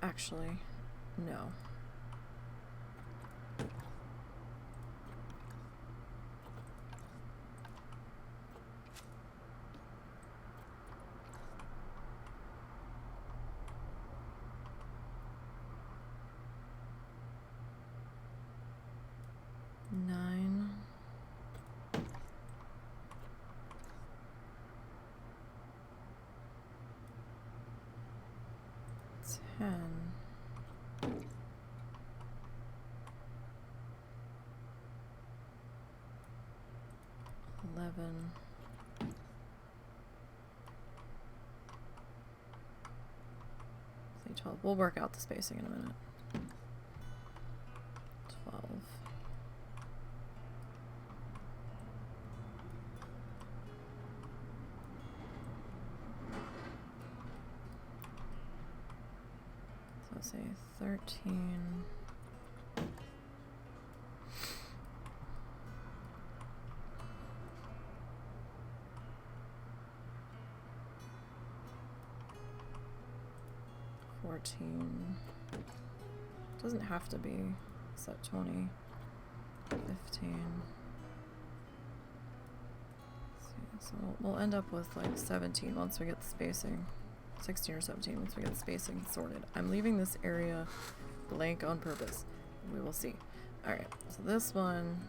actually, no. Nine. 10. Eleven. 12. We'll work out the spacing in a minute. 12. So I'll say 13. 14. Doesn't have to be set 20. 15. So we'll end up with like 17 once we get the spacing. 16 or 17 once we get the spacing sorted. I'm leaving this area blank on purpose. We will see. Alright, so this one,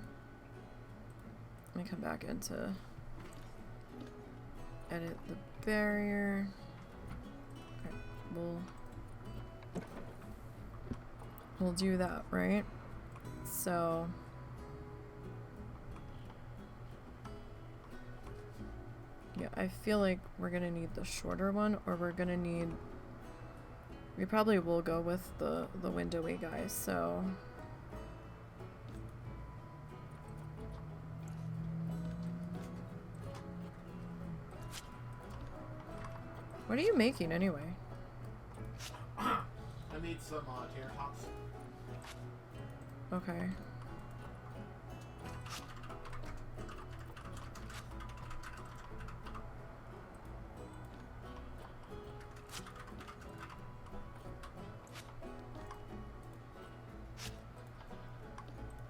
let me come back into edit the barrier. Alright, we'll do that, right? So yeah, I feel like we're gonna need the shorter one, or we're gonna need, we probably will go with the windowy guy, so what are you making anyway? I need some tater tots. Okay.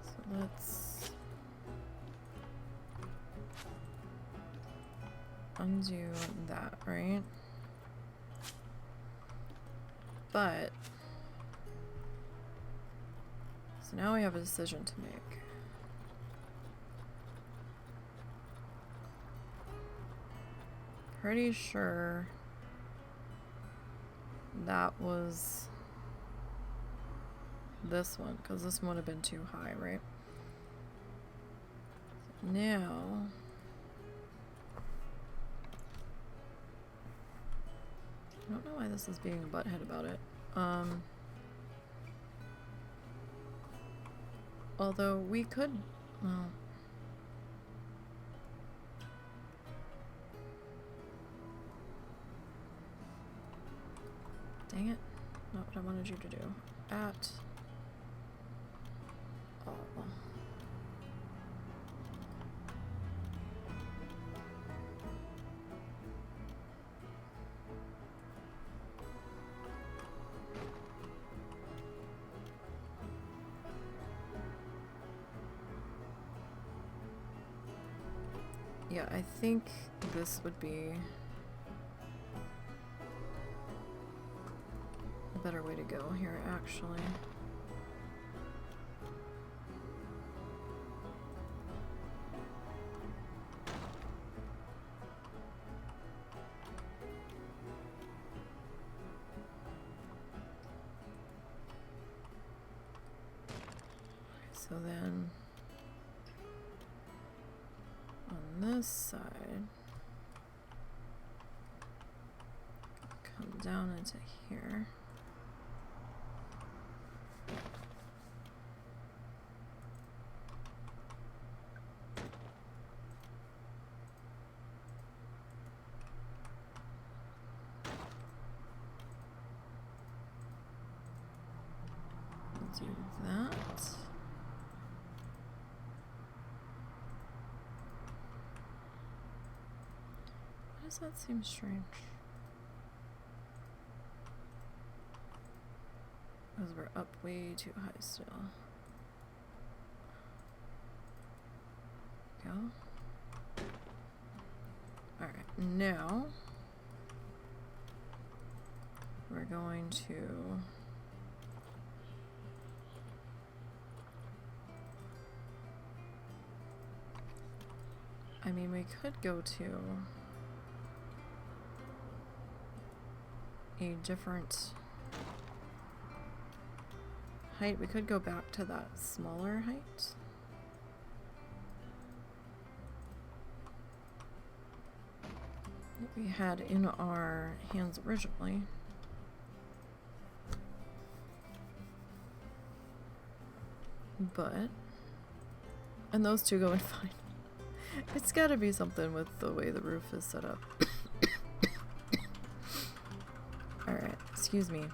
So let's undo that, right? But so now we have a decision to make. Pretty sure that was this one, because this one would have been too high, right? Now I don't know why this is being a butthead about it. Although we could, well, dang it, not what I wanted you to do. At all. Yeah, I think this would be a better way to go here, actually. So then on this side, come down into here. Do that. Why does that seem strange? Because we're up way too high still. Go. Alright, now we're going to I mean, we could go to a different height. We could go back to that smaller height. That we had in our hands originally. But, and those two go in fine. It's gotta be something with the way the roof is set up. Alright, excuse me.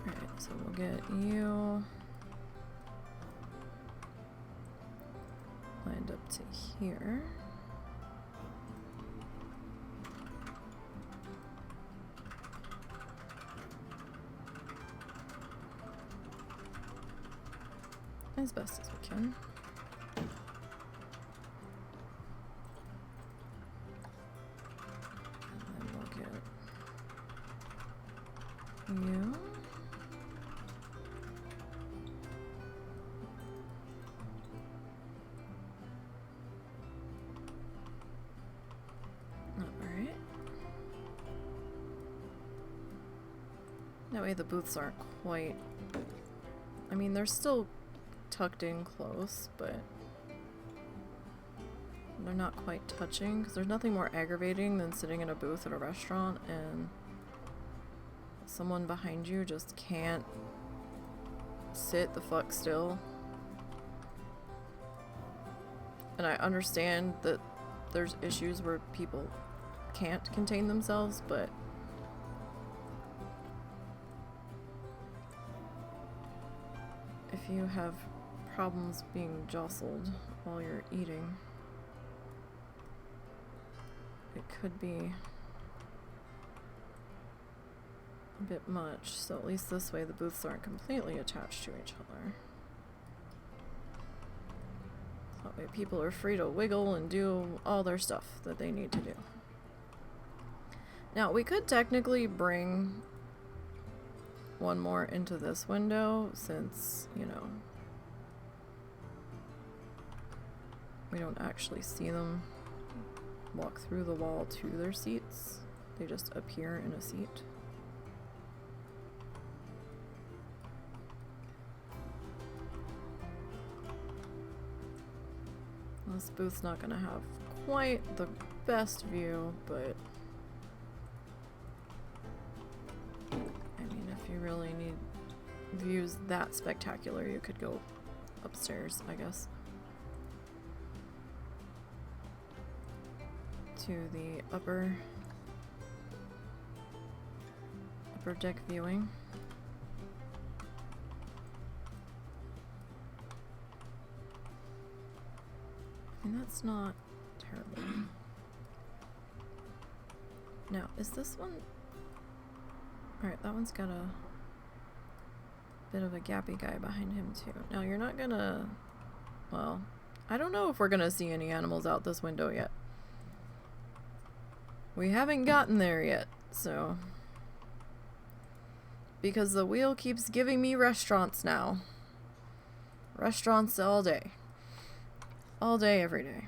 Alright, so we'll get you lined up to here. As best as we can. And then we'll get you. Alright. That way the booths aren't quite... I mean, they're still tucked in close, but they're not quite touching, because there's nothing more aggravating than sitting in a booth at a restaurant and someone behind you just can't sit the fuck still. And I understand that there's issues where people can't contain themselves, but if you have problems being jostled while you're eating, it could be a bit much. So at least this way the booths aren't completely attached to each other. That way people are free to wiggle and do all their stuff that they need to do. Now we could technically bring one more into this window since, you know, we don't actually see them walk through the wall to their seats. They just appear in a seat. This booth's not gonna have quite the best view, but I mean, if you really need views that spectacular, you could go upstairs, I guess. To the upper deck viewing. And that's not terrible. Now, is this one... Alright, that one's got a bit of a gappy guy behind him too. Now, you're not gonna... Well, I don't know if we're gonna see any animals out this window yet. We haven't gotten there yet, so... Because the wheel keeps giving me restaurants now. Restaurants all day. All day, every day.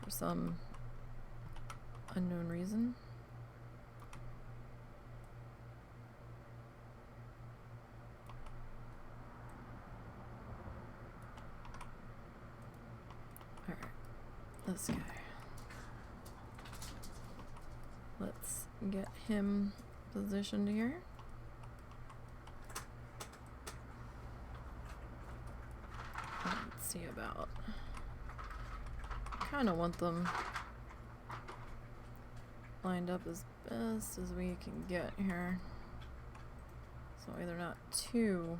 For some unknown reason. Alright. This guy. Let's get him positioned here. Let's see about... I kind of want them lined up as best as we can get here. So they're not too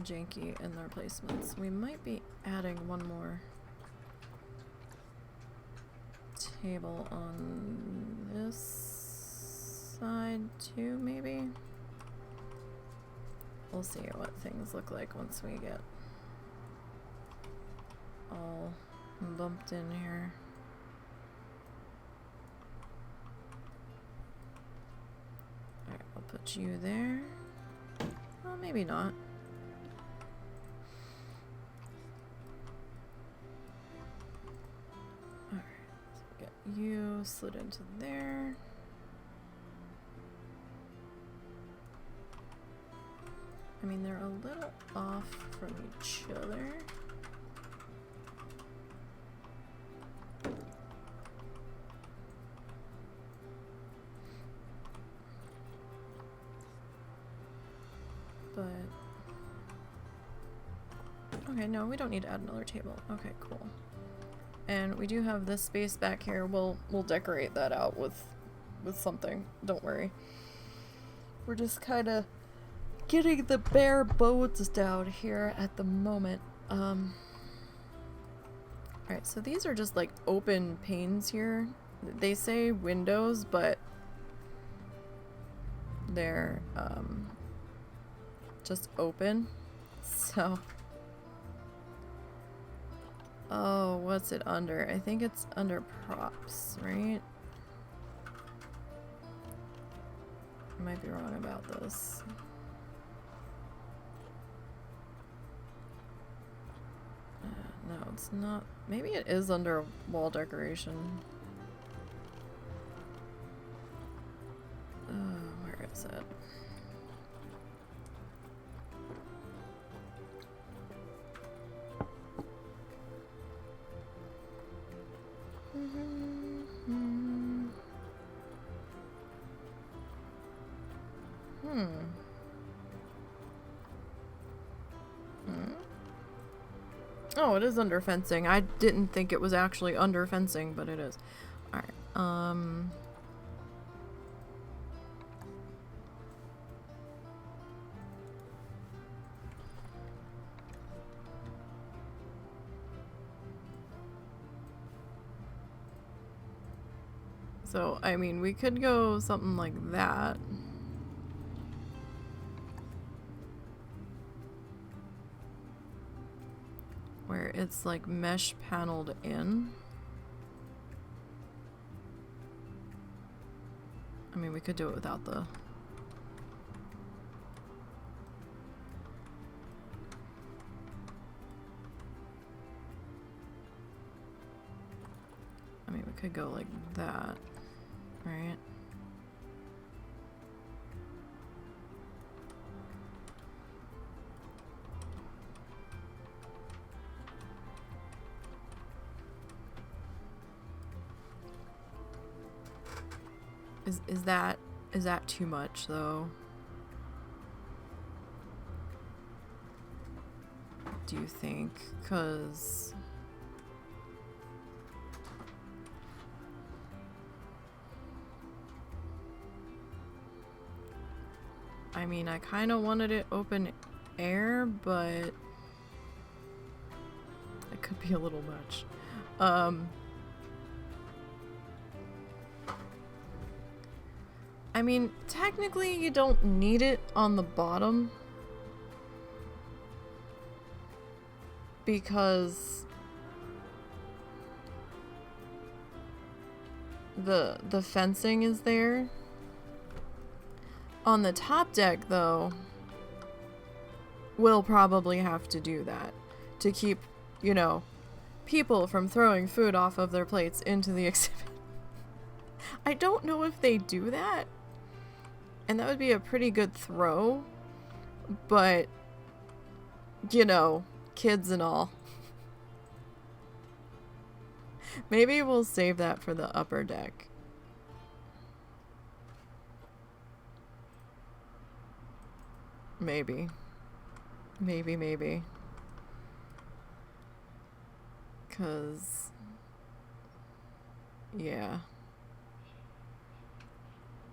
janky in their placements. We might be adding one more table on this side too, maybe? We'll see what things look like once we get all bumped in here. Alright, I'll put you there. Well, maybe not. Alright, so get you slid into there. I mean, they're a little off from each other. But okay, no, we don't need to add another table. Okay, cool. And we do have this space back here. We'll decorate that out with something. Don't worry. We're just kind of getting the bare bones down here at the moment. Alright, so these are just like open panes here. They say windows, but they're just open. So oh, what's it under? I think it's under props, right? I might be wrong about this. No, it's not. Maybe it is under wall decoration. Where is it? Oh, it is under fencing. I didn't think it was actually under fencing, but it is. Alright, so, I mean, we could go something like that. Where it's like mesh paneled in. I mean, we could do it without the... I mean, we could go like that, right? Is that too much though? Do you think? 'Cause I mean, I kind of wanted it open air, but it could be a little much. I mean, technically you don't need it on the bottom because the fencing is there. On the top deck though, we'll probably have to do that to keep, you know, people from throwing food off of their plates into the exhibit. I don't know if they do that. And that would be a pretty good throw, but, you know, kids and all. Maybe we'll save that for the upper deck. Maybe. Maybe. 'Cause, yeah.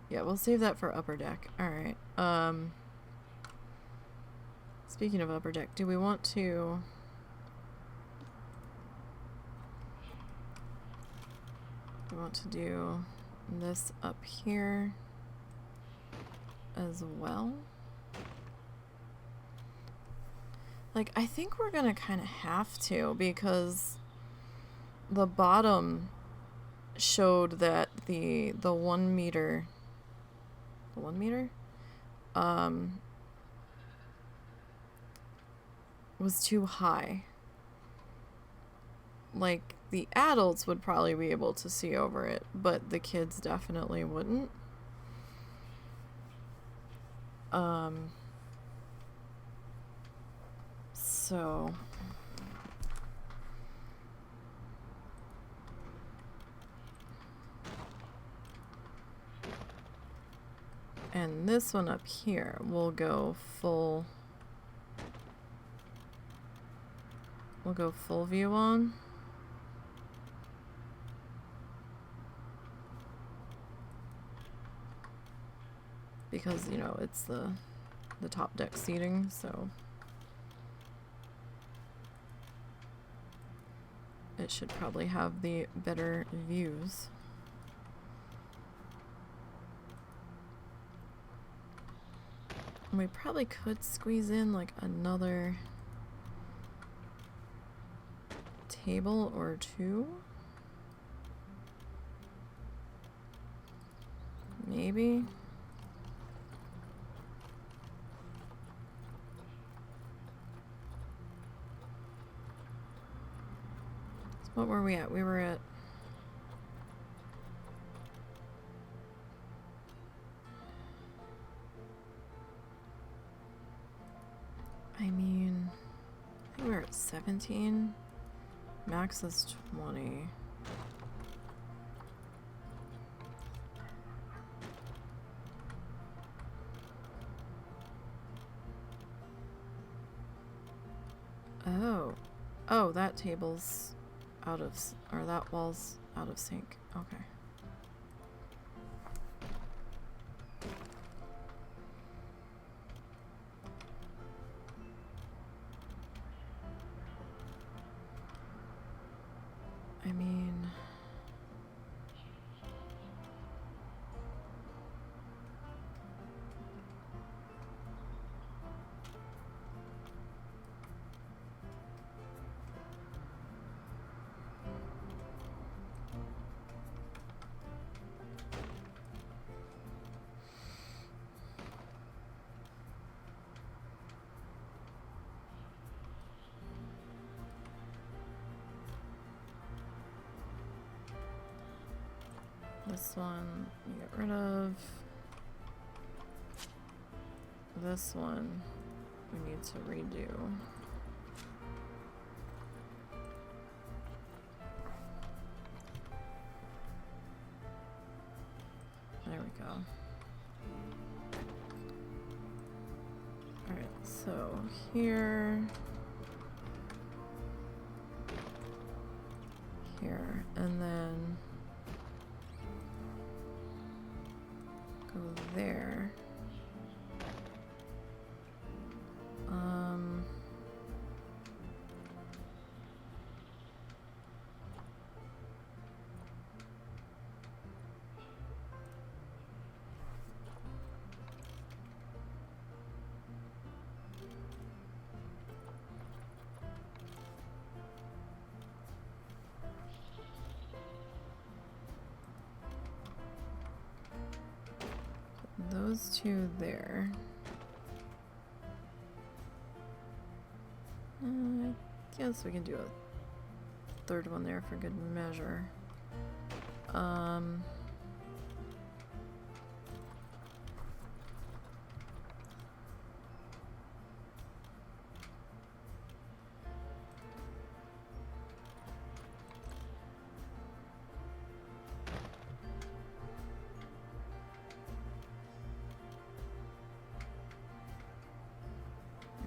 Yeah, we'll save that for upper deck. Alright. Speaking of upper deck, do we want to... we want to do this up here as well. Like, I think we're gonna kind of have to, because the bottom showed that the 1 meter, was too high. Like, the adults would probably be able to see over it, but the kids definitely wouldn't. So and this one up here will go full, view on. Because, you know, it's the top deck seating, so it should probably have the better views. And we probably could squeeze in like another table or two. Maybe. What were we at? We were at... I mean, I think we were at 17. Max is 20. Oh, that table's out of, or that wall's out of sync. Okay. I mean, this one we get rid of. This one we need to redo. There we go. Alright, so here, here, and then go there. Those two there. I guess we can do a third one there for good measure.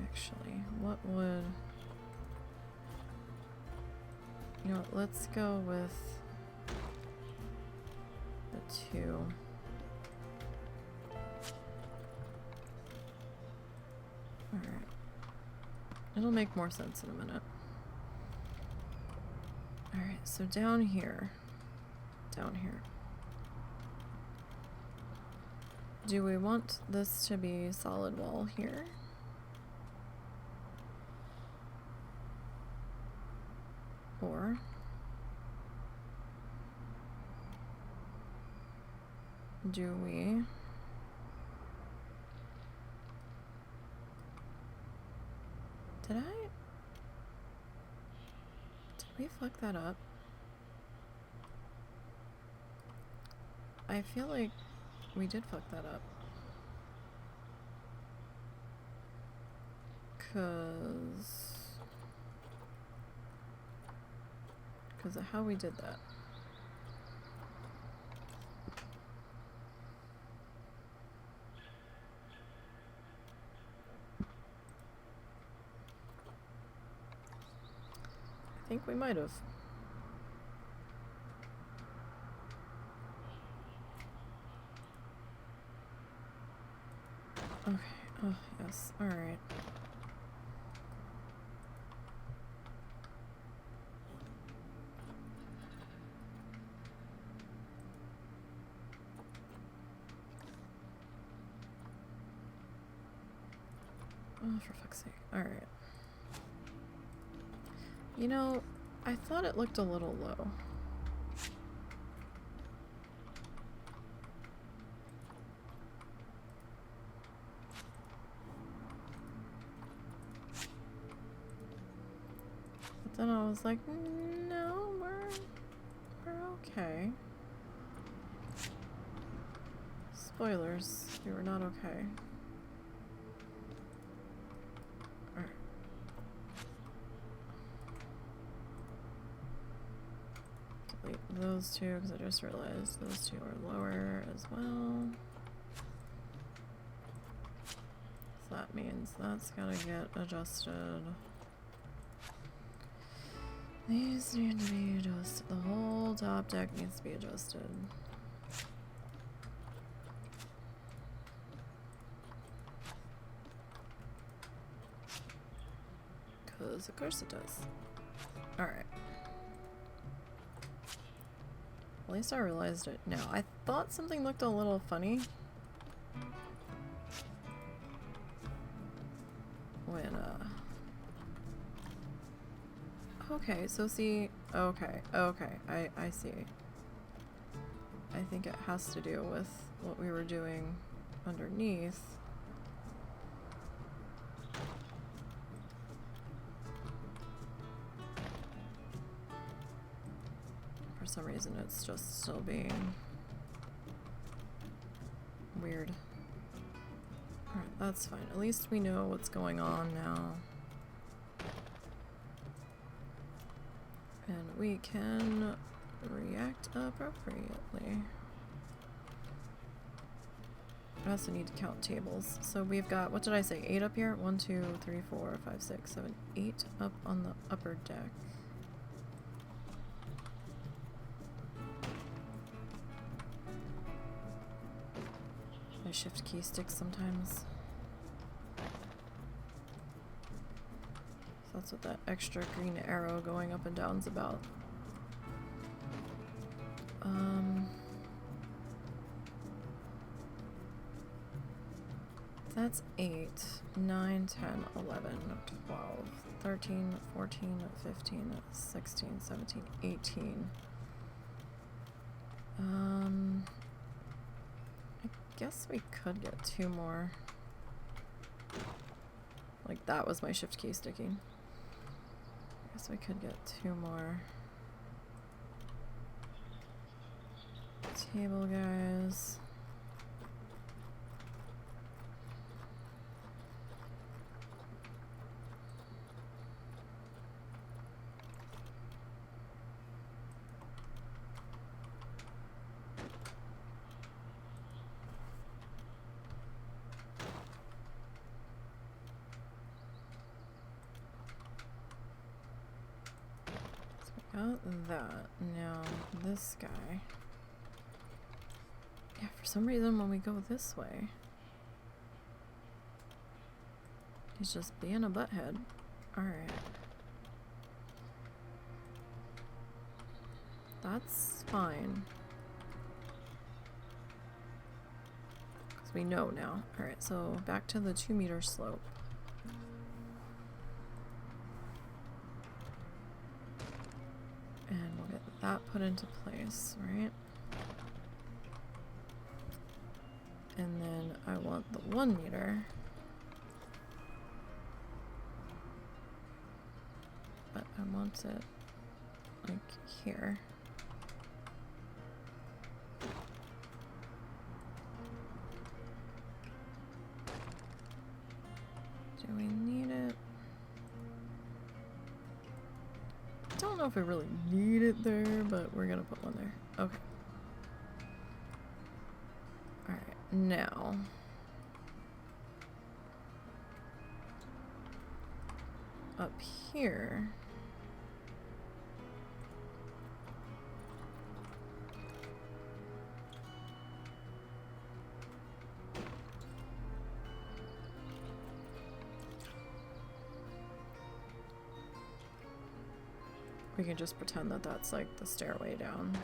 Actually, what would... You know what, let's go with the 2. Alright. It'll make more sense in a minute. Alright, so down here. down here. Do we want this to be solid wall here? Or do we did we fuck that up? I feel like we did fuck that up. Because of how we did that. I think we might have. Okay. Oh, yes. All right. Oh, for fuck's sake. All right. You know, I thought it looked a little low. But then I was like, no, we're okay. Spoilers, we were not okay. Alright. Delete those two, because I just realized those two are lower as well. So that means that's gotta get adjusted. These need to be adjusted. The whole top deck needs to be adjusted. Because of course it does. Alright. At least I realized it now. I thought something looked a little funny when, okay, so see, okay, I see. I think it has to do with what we were doing underneath. For some reason it's just still being weird. Alright, that's fine. At least we know what's going on now. And we can react appropriately. I also need to count tables. So we've got, what did I say, 8 up here? 1, 2, 3, 4, 5, 6, 7, 8 up on the upper deck. I shift key sticks sometimes. So that's what that extra green arrow going up and down's about. That's 8, 9, 10, 11, 12, 13, 14, 15, 16, 17, 18. I guess we could get 2 more. Like, that was my shift key sticking. I guess we could get 2 more table guys. Got that. Now, this guy. Yeah, for some reason when we go this way, he's just being a butthead. Alright. That's fine. So we know now. Alright, so back to the 2-meter slope. And we'll get that put into place, right? And then I want the 1 meter. But I want it like here. Do we need it? I don't know if we really need it there, but we're gonna put one there. Okay. Alright, now. Up here. We can just pretend that that's like the stairway down.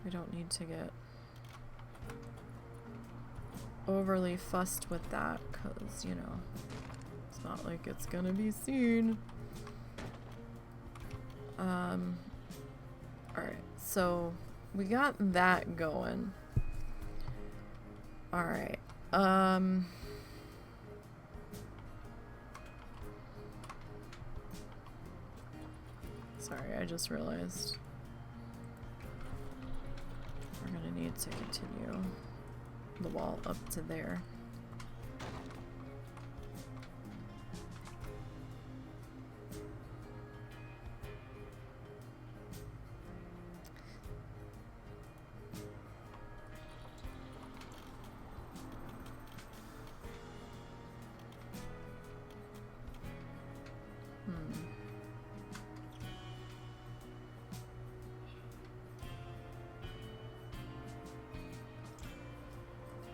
We don't need to get overly fussed with that because, you know, it's not like it's gonna be seen. Alright, so we got that going. Alright, sorry, I just realized we're gonna need to continue the wall up to there.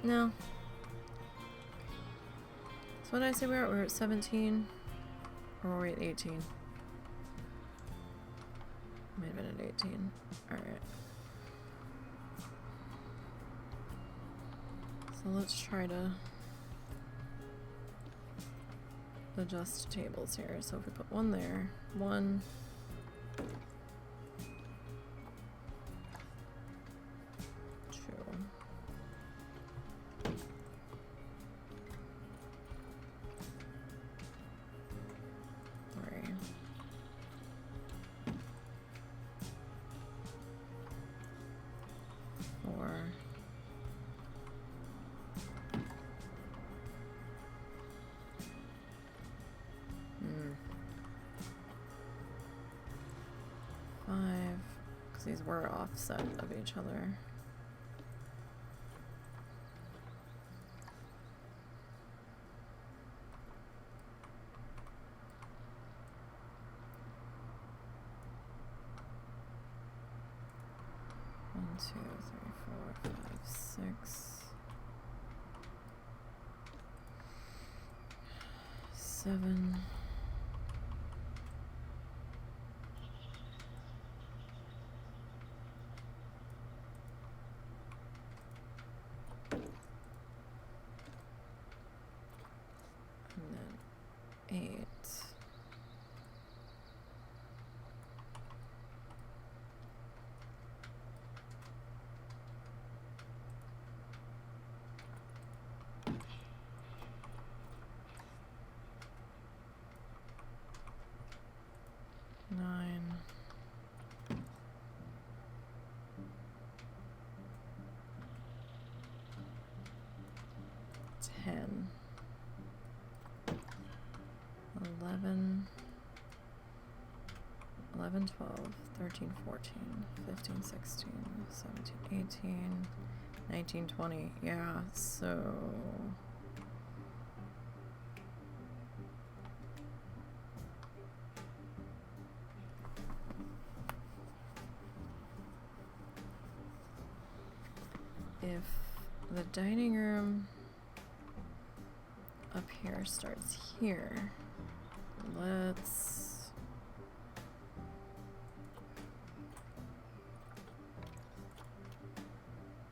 No. So what did I say we were at? We were at 17? Or were we at 18? Might have been at 18. Alright. So let's try to adjust tables here. So if we put one there, 1, 2, 3, 4, 5, because these were offset of each other. One, 2, 3, 4, 5, 6, 7. And then 8. Nine. 10. 11. 11, 12, 13, 14, 15, 16, 17, 18, 19, 20. Yeah, so... if the dining room up here starts here, let's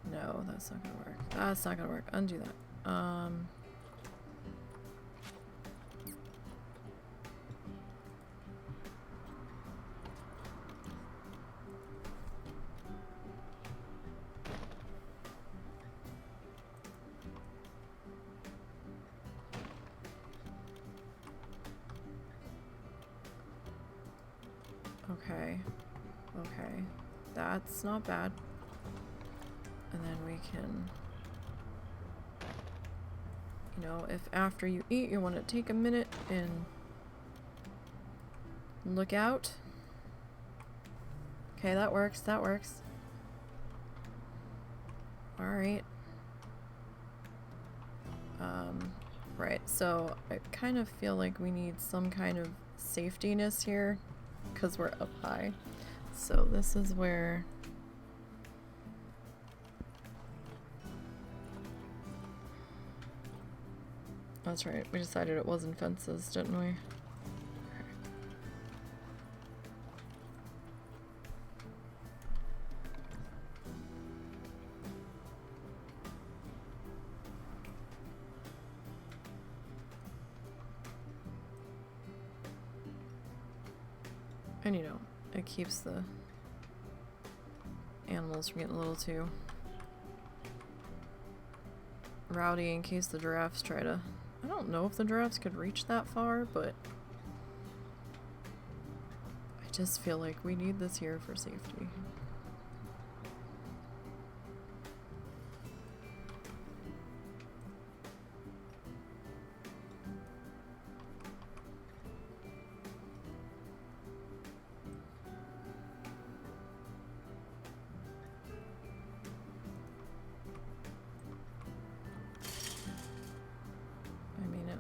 no, No, that's not gonna work. That's not gonna work. Undo that. Okay. Okay. That's not bad. And then we can, you know, if after you eat you want to take a minute and look out. Okay, that works. That works. Alright. Right, so I kind of feel like we need some kind of safetiness here because we're up high. So this is where that's right, we decided it wasn't fences, didn't we? And you know, it keeps the animals from getting a little too rowdy in case the giraffes try to... I don't know if the giraffes could reach that far, but I just feel like we need this here for safety.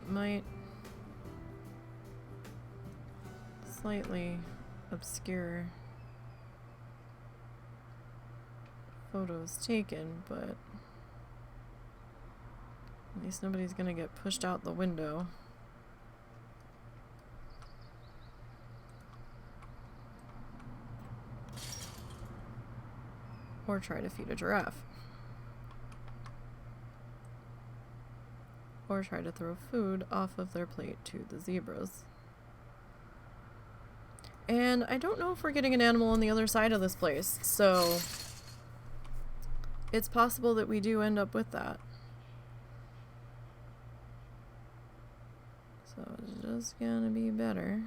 Might slightly obscure photos taken, but at least nobody's gonna get pushed out the window. Or try to feed a giraffe. Or try to throw food off of their plate to the zebras. And I don't know if we're getting an animal on the other side of this place, so it's possible that we do end up with that. So it's just gonna be better.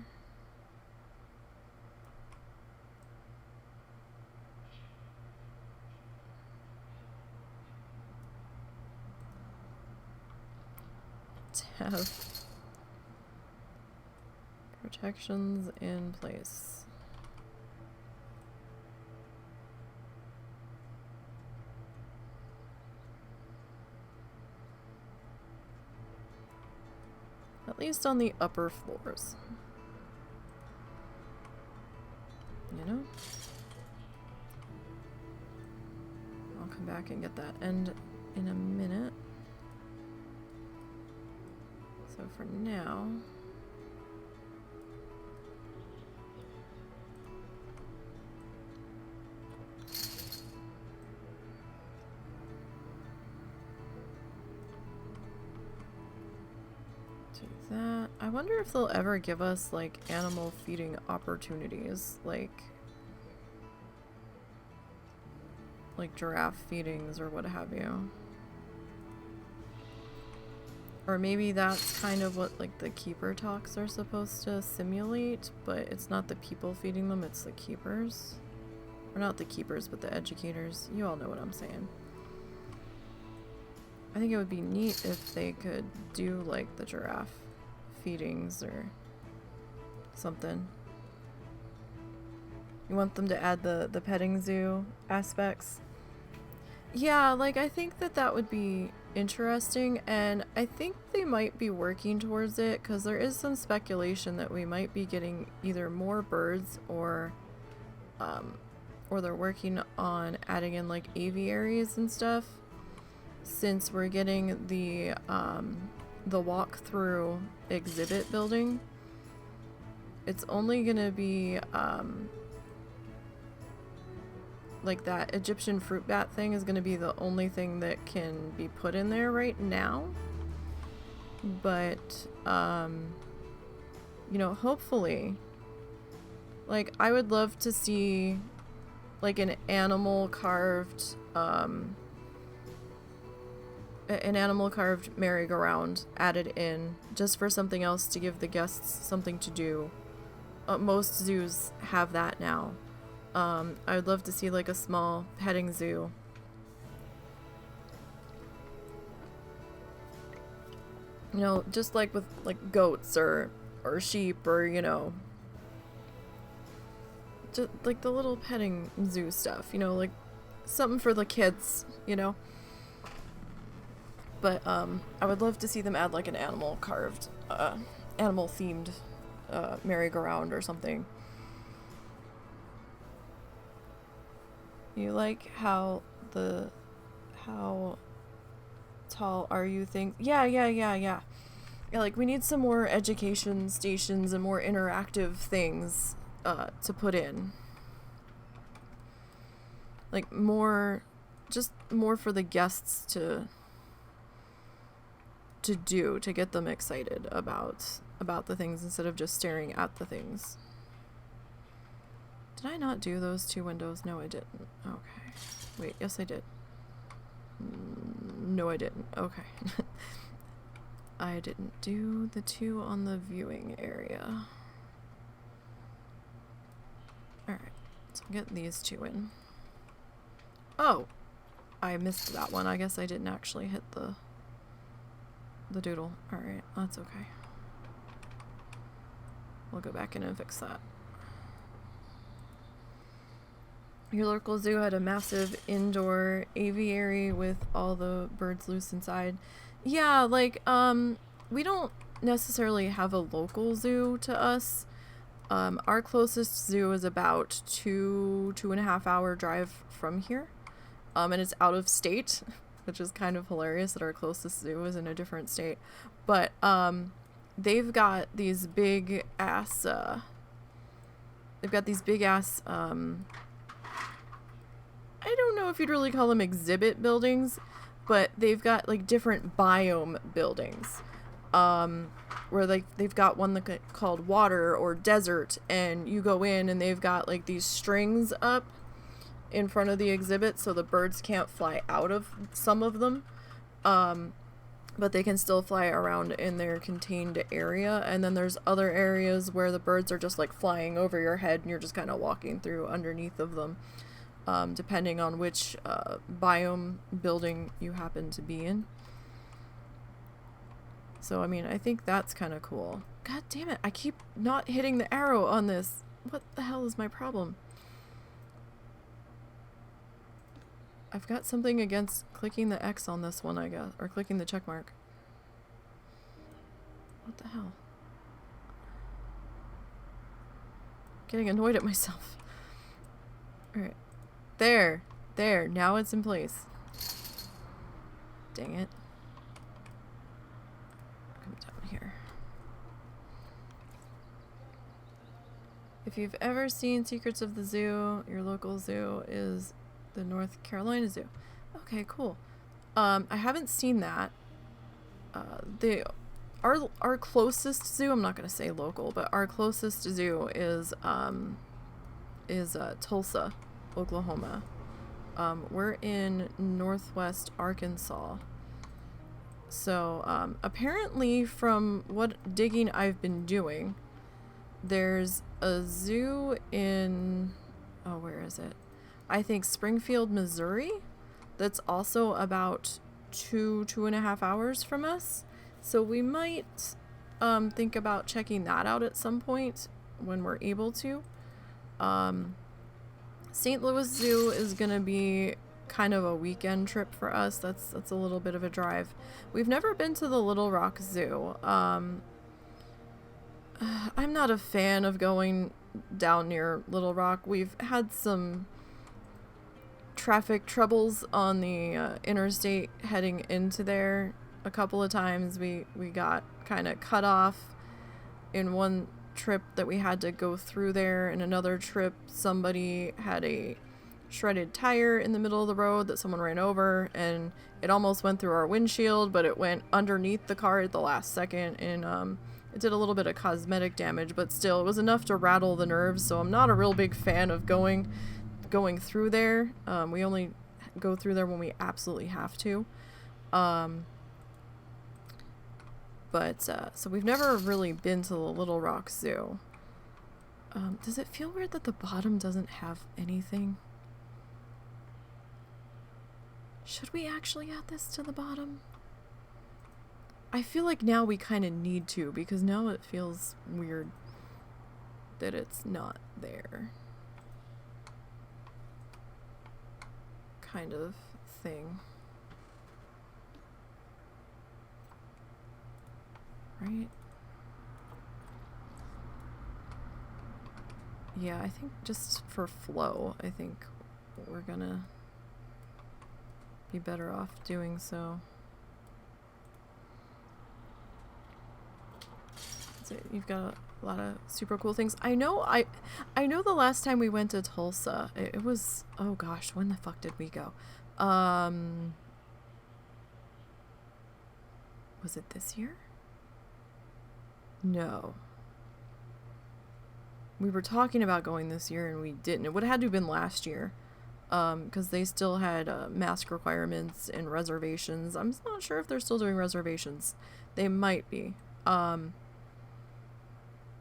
Have protections in place. At least on the upper floors. You know? I'll come back and get that end in a minute. So for now, do that. I wonder if they'll ever give us like animal feeding opportunities, like giraffe feedings or what have you. Or maybe that's kind of what like the keeper talks are supposed to simulate, but it's not the people feeding them, it's the keepers. Or not the keepers, but the educators. You all know what I'm saying. I think it would be neat if they could do like the giraffe feedings or something. You want them to add the petting zoo aspects? Yeah, like I think that would be interesting, and I think they might be working towards it because there is some speculation that we might be getting either more birds or they're working on adding in like aviaries and stuff, since we're getting the walk-through exhibit building. It's only gonna be like that Egyptian fruit bat thing is going to be the only thing that can be put in there right now. But, you know, hopefully, like, I would love to see, like, an animal carved merry-go-round added in, just for something else to give the guests something to do. Most zoos have that now. I would love to see, like, a small petting zoo. You know, just like with, like, goats or sheep or, you know, just like the little petting zoo stuff, you know, like something for the kids, you know. But I would love to see them add like an animal carved, animal themed merry-go-round or something. You like how tall are you thing? Yeah. Yeah, like we need some more education stations and more interactive things to put in. Like just more for the guests to do, to get them excited about the things instead of just staring at the things. Did I not do those 2 windows? No, I didn't. Okay. Wait, yes I did. No, I didn't. Okay. I didn't do the 2 on the viewing area. Alright, so I'll get these 2 in. Oh! I missed that one. I guess I didn't actually hit the doodle. Alright, that's okay. We'll go back in and fix that. Your local zoo had a massive indoor aviary with all the birds loose inside. Yeah, like, we don't necessarily have a local zoo to us. Our closest zoo is about 2.5 hour drive from here. And it's out of state, which is kind of hilarious that our closest zoo is in a different state. But, they've got these big ass, I don't know if you'd really call them exhibit buildings, but they've got like different biome buildings, where like they've got one called water or desert, and you go in and they've got like these strings up in front of the exhibit so the birds can't fly out of some of them, but they can still fly around in their contained area. And then there's other areas where the birds are just like flying over your head and you're just kind of walking through underneath of them. Depending on which biome building you happen to be in. So, I mean, I think that's kind of cool. God damn it, I keep not hitting the arrow on this. What the hell is my problem? I've got something against clicking the X on this one, I guess. Or clicking the check mark. What the hell? Getting annoyed at myself. Alright. There, now it's in place. Dang it. Come down here. If you've ever seen Secrets of the Zoo, your local zoo is the North Carolina Zoo. Okay, cool. I haven't seen that. Our closest zoo, I'm not gonna say local, but our closest zoo is Tulsa, Oklahoma. We're in northwest Arkansas. So, apparently from what digging I've been doing, there's a zoo in, oh, where is it? I think Springfield, Missouri, that's also about 2.5 hours from us. So we might think about checking that out at some point when we're able to. St. Louis Zoo is going to be kind of a weekend trip for us. That's a little bit of a drive. We've never been to the Little Rock Zoo. I'm not a fan of going down near Little Rock. We've had some traffic troubles on the interstate heading into there a couple of times. We got kind of cut off in one trip that we had to go through there. In another trip, somebody had a shredded tire in the middle of the road that someone ran over, and it almost went through our windshield, but it went underneath the car at the last second, and it did a little bit of cosmetic damage, but still, it was enough to rattle the nerves, so I'm not a real big fan of going through there. We only go through there when we absolutely have to. So we've never really been to the Little Rock Zoo. Does it feel weird that the bottom doesn't have anything? Should we actually add this to the bottom? I feel like now we kind of need to, because now it feels weird that it's not there. Kind of thing. Right? Yeah, I think just for flow, I think we're gonna be better off doing so. So you've got a lot of super cool things. I know the last time we went to Tulsa, it was, oh gosh, when the fuck did we go? Was it this year? No. We were talking about going this year and we didn't. It would have had to have been last year. Because they still had mask requirements and reservations. I'm not sure if they're still doing reservations. They might be.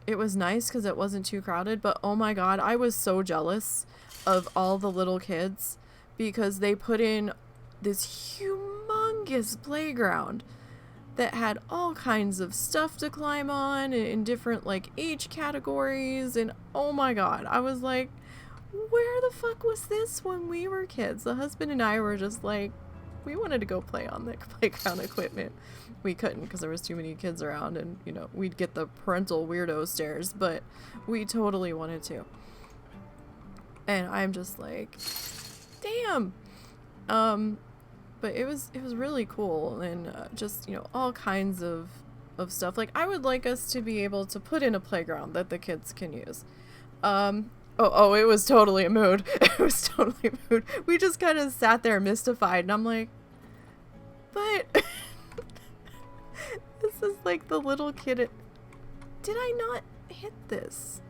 It was nice because it wasn't too crowded, but oh my god, I was so jealous of all the little kids because they put in this humongous playground that had all kinds of stuff to climb on in different like age categories, and oh my god, I was like, where the fuck was this when we were kids? The husband and I were just like, we wanted to go play on the playground equipment. We couldn't because there was too many kids around, and you know, we'd get the parental weirdo stares, but we totally wanted to. And I'm just like, damn. But it was really cool, and just, you know, all kinds of stuff. Like, I would like us to be able to put in a playground that the kids can use. Oh, it was totally a mood. It was totally a mood. We just kind of sat there mystified, and I'm like, but this is like the little kid. Did I not hit this?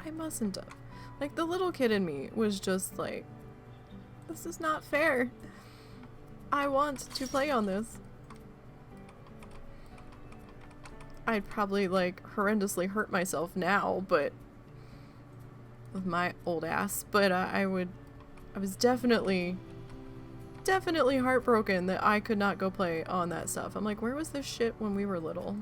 I mustn't have. Like, the little kid in me was just like, this is not fair. I want to play on this. I'd probably like horrendously hurt myself now, but with my old ass, but I was definitely heartbroken that I could not go play on that stuff. I'm like, where was this shit when we were little?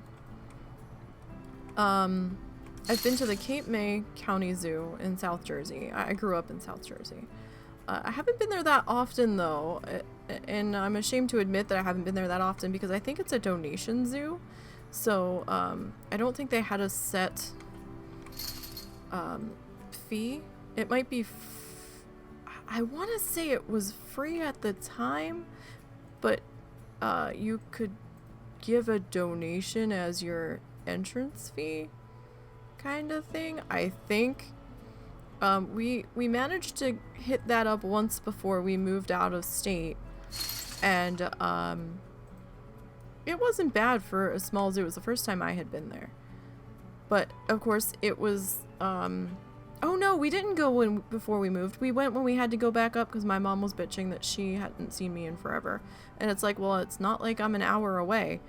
I've been to the Cape May County Zoo in South Jersey. I grew up in South Jersey. I haven't been there that often though, and I'm ashamed to admit that I haven't been there that often because I think it's a donation zoo. So I don't think they had a set fee. It might be I want to say it was free at the time, but you could give a donation as your entrance fee kind of thing, I think. We managed to hit that up once before we moved out of state, and it wasn't bad for a small zoo. It was the first time I had been there, but of course it was oh no, we didn't go before we moved. We went when we had to go back up because my mom was bitching that she hadn't seen me in forever, and it's like, well, it's not like I'm an hour away.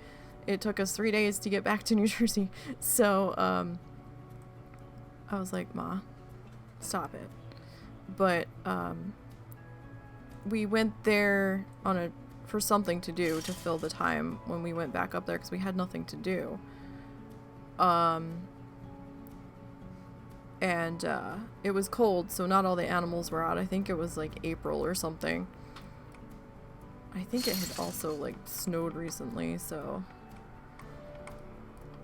It took us 3 days to get back to New Jersey, so I was like, Ma, stop it. But we went there for something to do to fill the time when we went back up there because we had nothing to do. And it was cold, so not all the animals were out. I think it was like April or something. I think it had also like snowed recently, so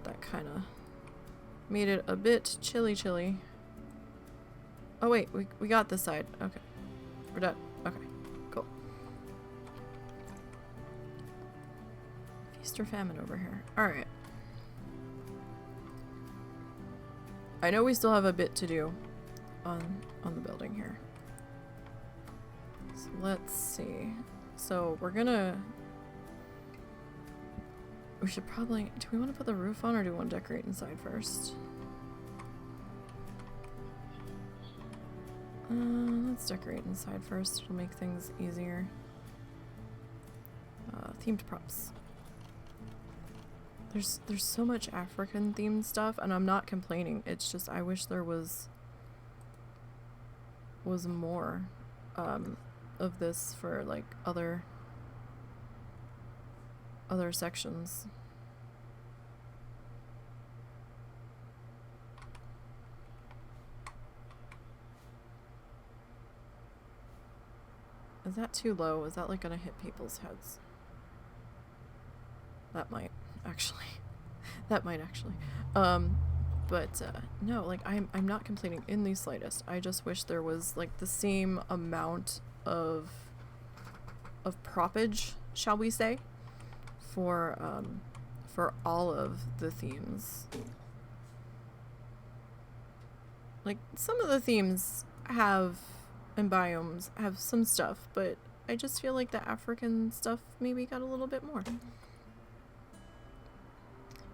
that kind of made it a bit chilly. Oh wait, we got this side. Okay. We're done. Okay. Cool. Feast or famine over here. Alright. I know we still have a bit to do on the building here. So let's see. So we're gonna... We should probably... Do we want to put the roof on or do we want to decorate inside first? Let's decorate inside first. It'll make things easier. Themed props. There's so much African themed stuff, and I'm not complaining. It's just I wish there was more of this for like other sections. Is that too low? Is that like gonna hit people's heads? That might actually. That might actually. But no, like I'm not complaining in the slightest. I just wish there was like the same amount of propage, shall we say, for all of the themes. Like some of the themes have and biomes have some stuff, but I just feel like the African stuff maybe got a little bit more.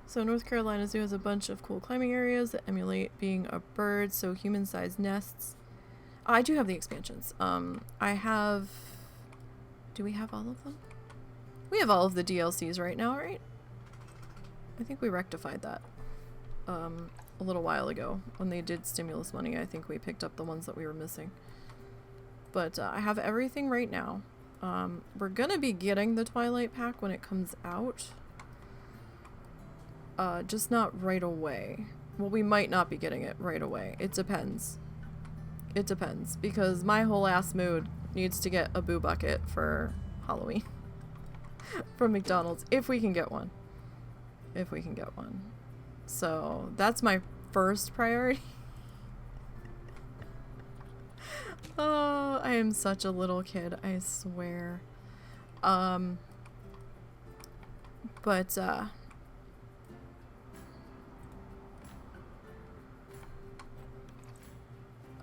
So North Carolina Zoo has a bunch of cool climbing areas that emulate being a bird, so human-sized nests. I do have the expansions. I have... Do we have all of them? We have all of the DLCs right now, right? I think we rectified that a little while ago. When they did stimulus money, I think we picked up the ones that we were missing. But I have everything right now. We're gonna be getting the Twilight Pack when it comes out. Just not right away. Well, we might not be getting it right away. It depends. It depends. Because my whole ass mood needs to get a boo bucket for Halloween. From McDonald's. If we can get one. If we can get one. So, that's my first priority. Oh, I am such a little kid, I swear. But,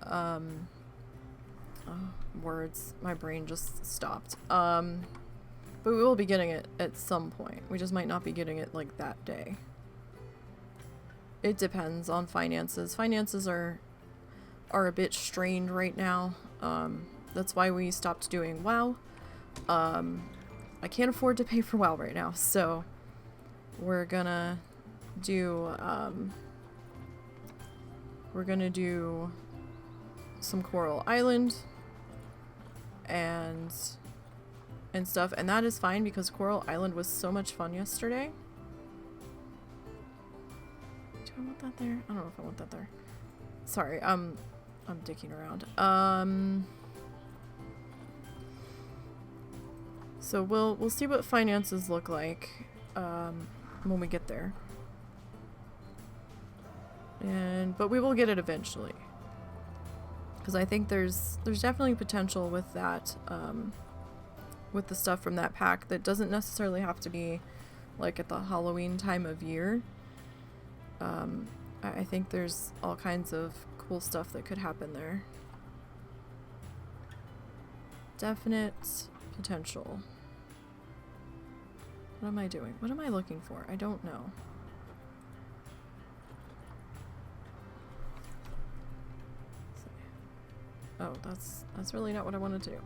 oh, words. My brain just stopped. But we will be getting it at some point. We just might not be getting it, like, that day. It depends on finances. Finances are a bit strained right now. That's why we stopped doing WoW. I can't afford to pay for WoW right now, so we're gonna do some Coral Island and stuff, and that is fine because Coral Island was so much fun yesterday. Do I want that there? I don't know if I want that there. Sorry, I'm dicking around. So we'll see what finances look like when we get there. But we will get it eventually. Because I think there's definitely potential with that, with the stuff from that pack that doesn't necessarily have to be like at the Halloween time of year. I think there's all kinds of cool stuff that could happen there. Definite potential. What am I doing? What am I looking for? I don't know. Oh, that's really not what I wanted to do.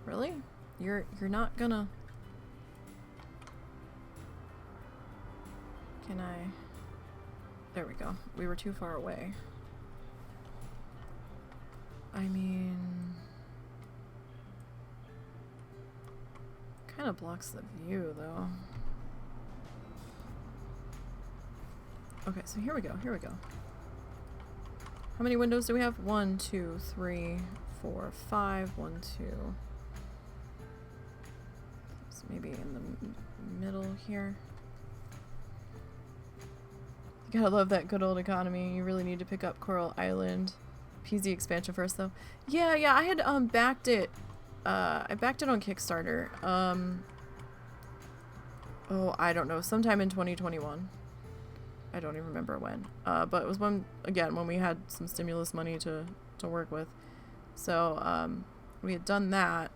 Really? You're not gonna... Can I... There we go. We were too far away. I mean... Kind of blocks the view, though. Okay, so here we go. Here we go. How many windows do we have? 1, 2, 3, 4, 5. 1, 2. So maybe in the middle here. You gotta love that good old economy. You really need to pick up Coral Island. PZ expansion first, though. Yeah, I had backed it. I backed it on Kickstarter. Oh, I don't know. Sometime in 2021. I don't even remember when. But it was when we had some stimulus money to work with. So we had done that,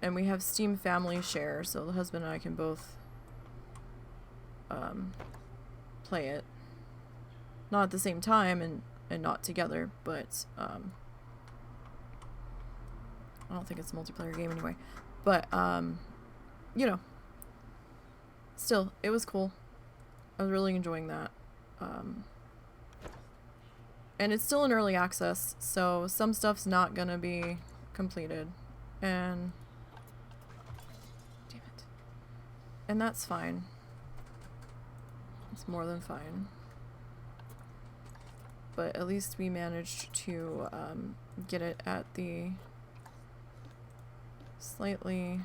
and we have Steam Family Share, so the husband and I can both play it. Not at the same time and not together, but I don't think it's a multiplayer game anyway. But you know, still, it was cool. I was really enjoying that. And it's still in early access, so some stuff's not gonna be completed. And damn it. And that's fine. It's more than fine. But at least we managed to get it at the slightly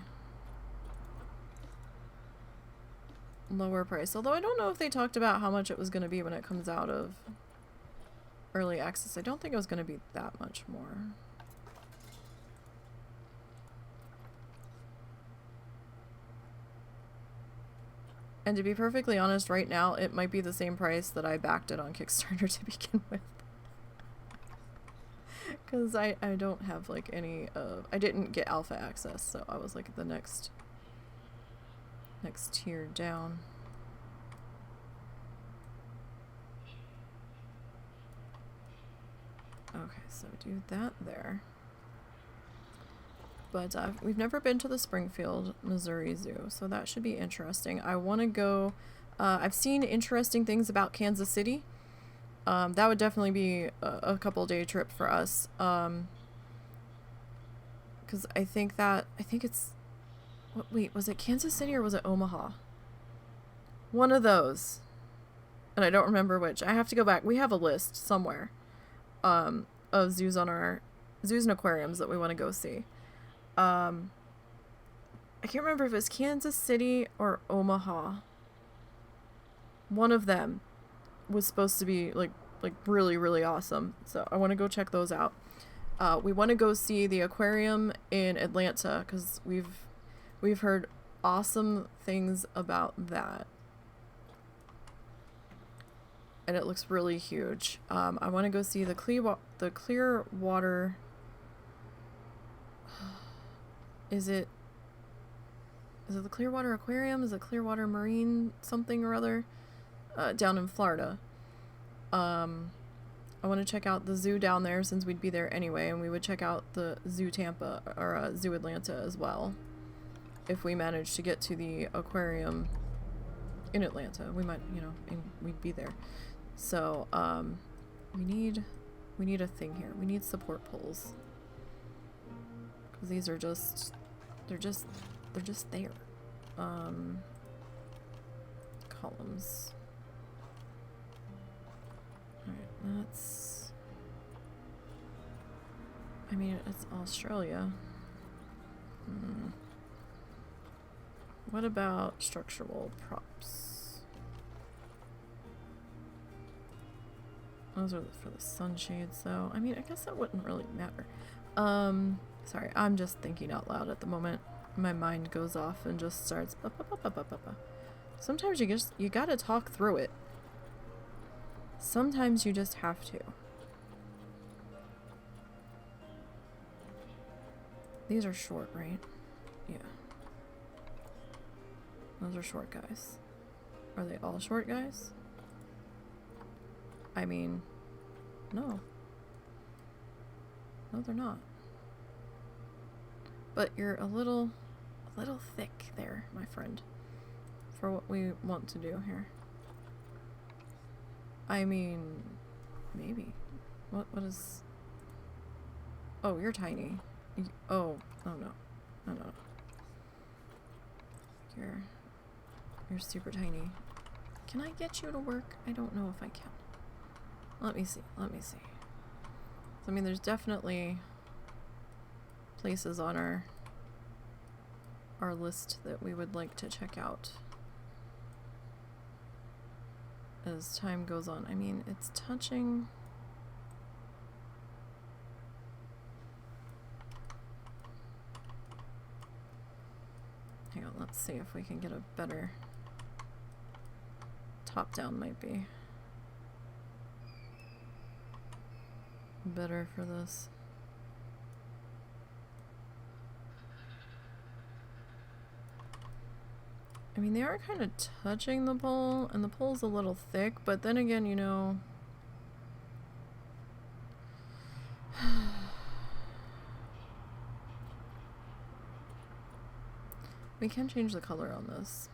lower price. Although I don't know if they talked about how much it was going to be when it comes out of early access. I don't think it was going to be that much more. And to be perfectly honest, right now, it might be the same price that I backed it on Kickstarter to begin with. Because I don't have, like, any, I didn't get alpha access, so I was, like, the next tier down. Okay, so do that there. But we've never been to the Springfield, Missouri Zoo, so that should be interesting. I want to go... I've seen interesting things about Kansas City. That would definitely be a couple-day trip for us. Because I think it's... Wait, was it Kansas City or was it Omaha? One of those. And I don't remember which. I have to go back. We have a list somewhere of zoos and aquariums that we want to go see. I can't remember if it's Kansas City or Omaha. One of them was supposed to be like really, really awesome. So I want to go check those out. We want to go see the aquarium in Atlanta because we've heard awesome things about that. And it looks really huge. I want to go see the clear water. Is it the Clearwater Aquarium? Is it Clearwater Marine something or other? Down in Florida. I want to check out the zoo down there since we'd be there anyway, and we would check out the Zoo Tampa or Zoo Atlanta as well. If we manage to get to the aquarium in Atlanta, we might, and we'd be there. So, we need a thing here. We need support poles. Because these are just, they're just there. Columns. Alright, that's... I mean, it's Australia. What about structural props? Those are for the sunshades, though. I mean, I guess that wouldn't really matter. Sorry, I'm just thinking out loud at the moment. My mind goes off and just starts... Sometimes you gotta talk through it. Sometimes you just have to. These are short, right? Yeah. Those are short guys. Are they all short guys? I mean, no. No, they're not. But you're a little thick there, my friend, for what we want to do here. I mean, maybe. What is... Oh, you're tiny. Oh no. No. You're super tiny. Can I get you to work? I don't know if I can. Let me see. I mean, there's definitely places on our list that we would like to check out as time goes on. I mean, it's touching... Hang on, let's see if we can get a better... Top-down might be better for this. I mean, they are kind of touching the pole, and the pole's a little thick, but then again, you know... we can change the color on this.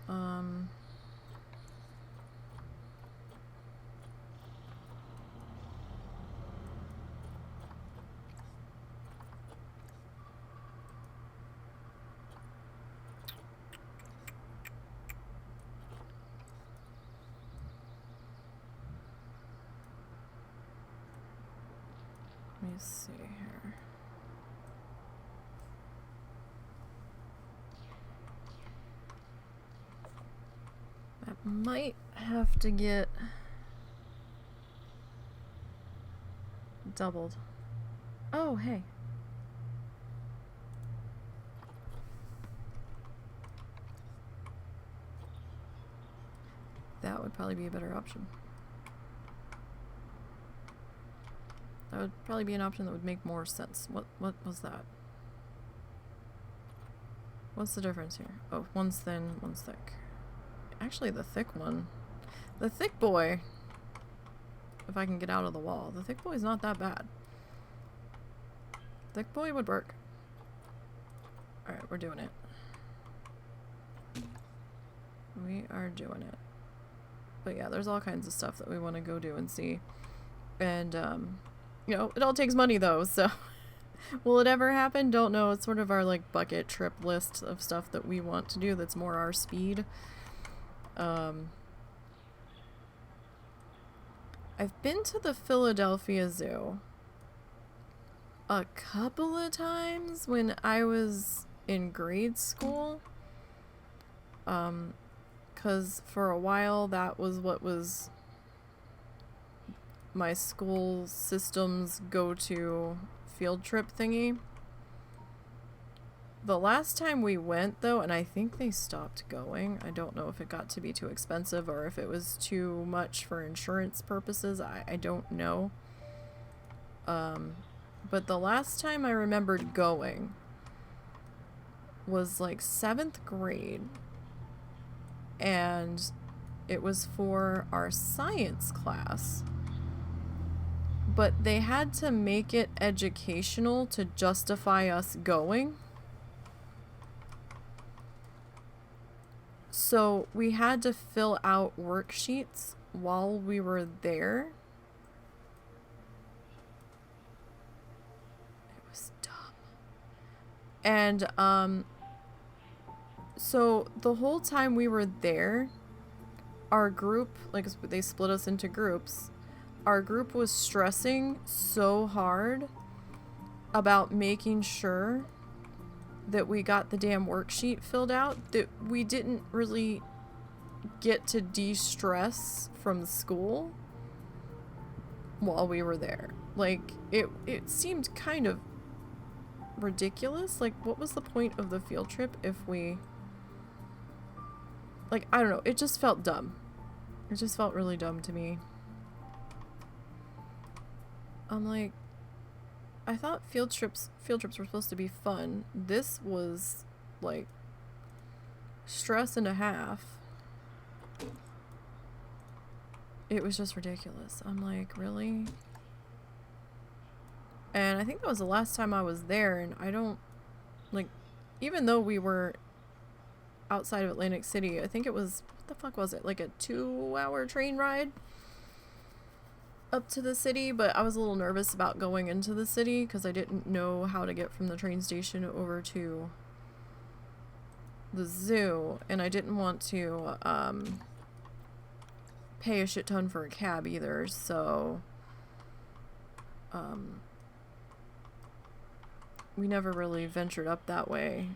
Let me see here. That might have to get doubled. Oh, hey. That would probably be a better option. That would probably be an option that would make more sense. What was that? What's the difference here? Oh, one's thin, one's thick. Actually, the thick one. The thick boy, if I can get out of the wall, the thick boy's not that bad. Thick boy would work. Alright, we're doing it. We are doing it. But yeah, there's all kinds of stuff that we want to go do and see. And, you know, it all takes money though, so will it ever happen? Don't know. It's sort of our like bucket trip list of stuff that we want to do that's more our speed. I've been to the Philadelphia Zoo a couple of times when I was in grade school. 'Cause for a while that was what was my school system's go-to field trip thingy. The last time we went though, and I think they stopped going, I don't know if it got to be too expensive or if it was too much for insurance purposes, I don't know. But the last time I remembered going was like 7th grade, and it was for our science class. But they had to make it educational to justify us going. So we had to fill out worksheets while we were there. It was dumb. And, so the whole time we were there, our group, like they split us into groups, our group was stressing so hard about making sure that we got the damn worksheet filled out that we didn't really get to de-stress from school while we were there. Like, it seemed kind of ridiculous. Like, what was the point of the field trip if we... Like, I don't know. It just felt dumb. It just felt really dumb to me. I'm like, I thought field trips were supposed to be fun. This was like stress and a half. It was just ridiculous. I'm like, really? And I think that was the last time I was there, and I don't like, even though we were outside of Atlantic City, I think it was, what the fuck was it? Like a 2-hour train ride up to the city, but I was a little nervous about going into the city because I didn't know how to get from the train station over to the zoo, and I didn't want to pay a shit ton for a cab either, so we never really ventured up that way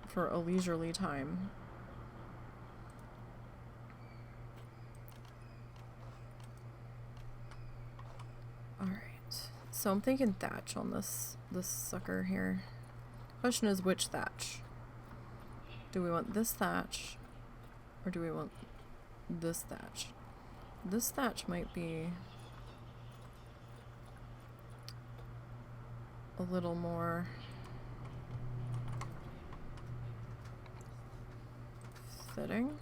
for a leisurely time. Alright, so I'm thinking thatch on this sucker here. Question is, which thatch? Do we want this thatch, or do we want this thatch? This thatch might be a little more fitting.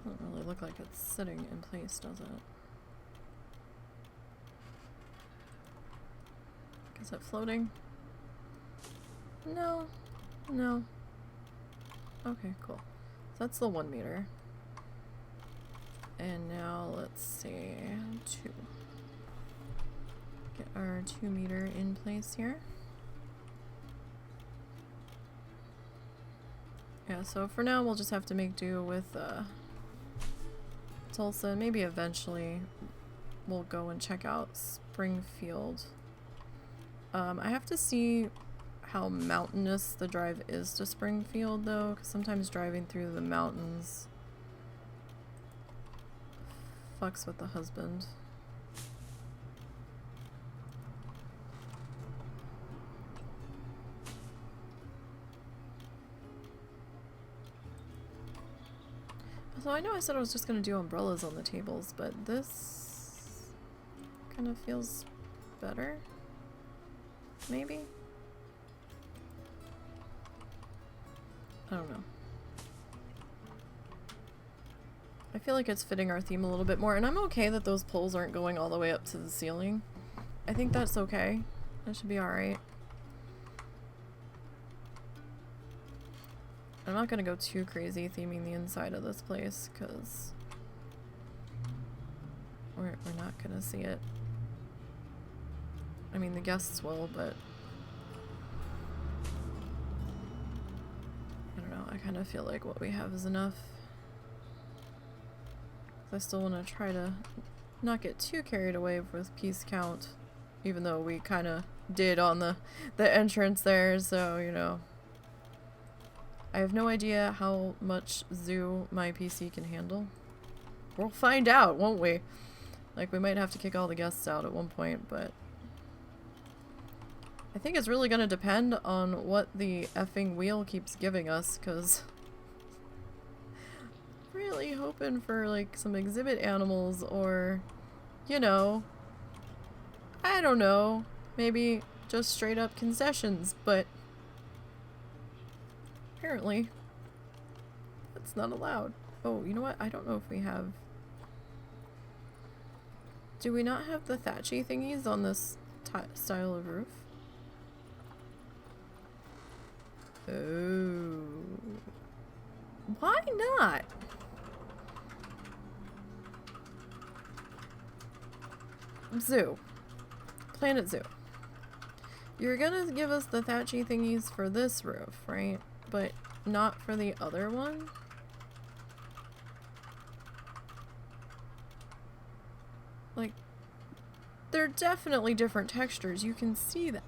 Doesn't really look like it's sitting in place, does it? Is it floating? No. No. Okay, cool. So that's the 1 meter. And now let's see, 2. Get our 2 meter in place here. Yeah, so for now we'll just have to make do with Tulsa. Maybe eventually we'll go and check out Springfield. I have to see how mountainous the drive is to Springfield though, because sometimes driving through the mountains fucks with the husband. So I know I said I was just gonna do umbrellas on the tables, but this kind of feels better. Maybe? I don't know. I feel like it's fitting our theme a little bit more, and I'm okay that those poles aren't going all the way up to the ceiling. I think that's okay. That should be alright. I'm not gonna go too crazy theming the inside of this place, because we're not gonna see it. I mean, the guests will, but I don't know, I kind of feel like what we have is enough. I still want to try to not get too carried away with piece count, even though we kind of did on the entrance there, so, you know. I have no idea how much zoo my PC can handle. We'll find out, won't we? Like, we might have to kick all the guests out at one point, but I think it's really gonna depend on what the effing wheel keeps giving us, because really hoping for, like, some exhibit animals or, you know, I don't know, maybe just straight up concessions, but apparently that's not allowed. Oh, you know what? I don't know if we have... Do we not have the thatchy thingies on this style of roof? Oh. Why not? Zoo. Planet Zoo. You're gonna give us the thatchy thingies for this roof, right? But not for the other one? Like, they're definitely different textures. You can see that.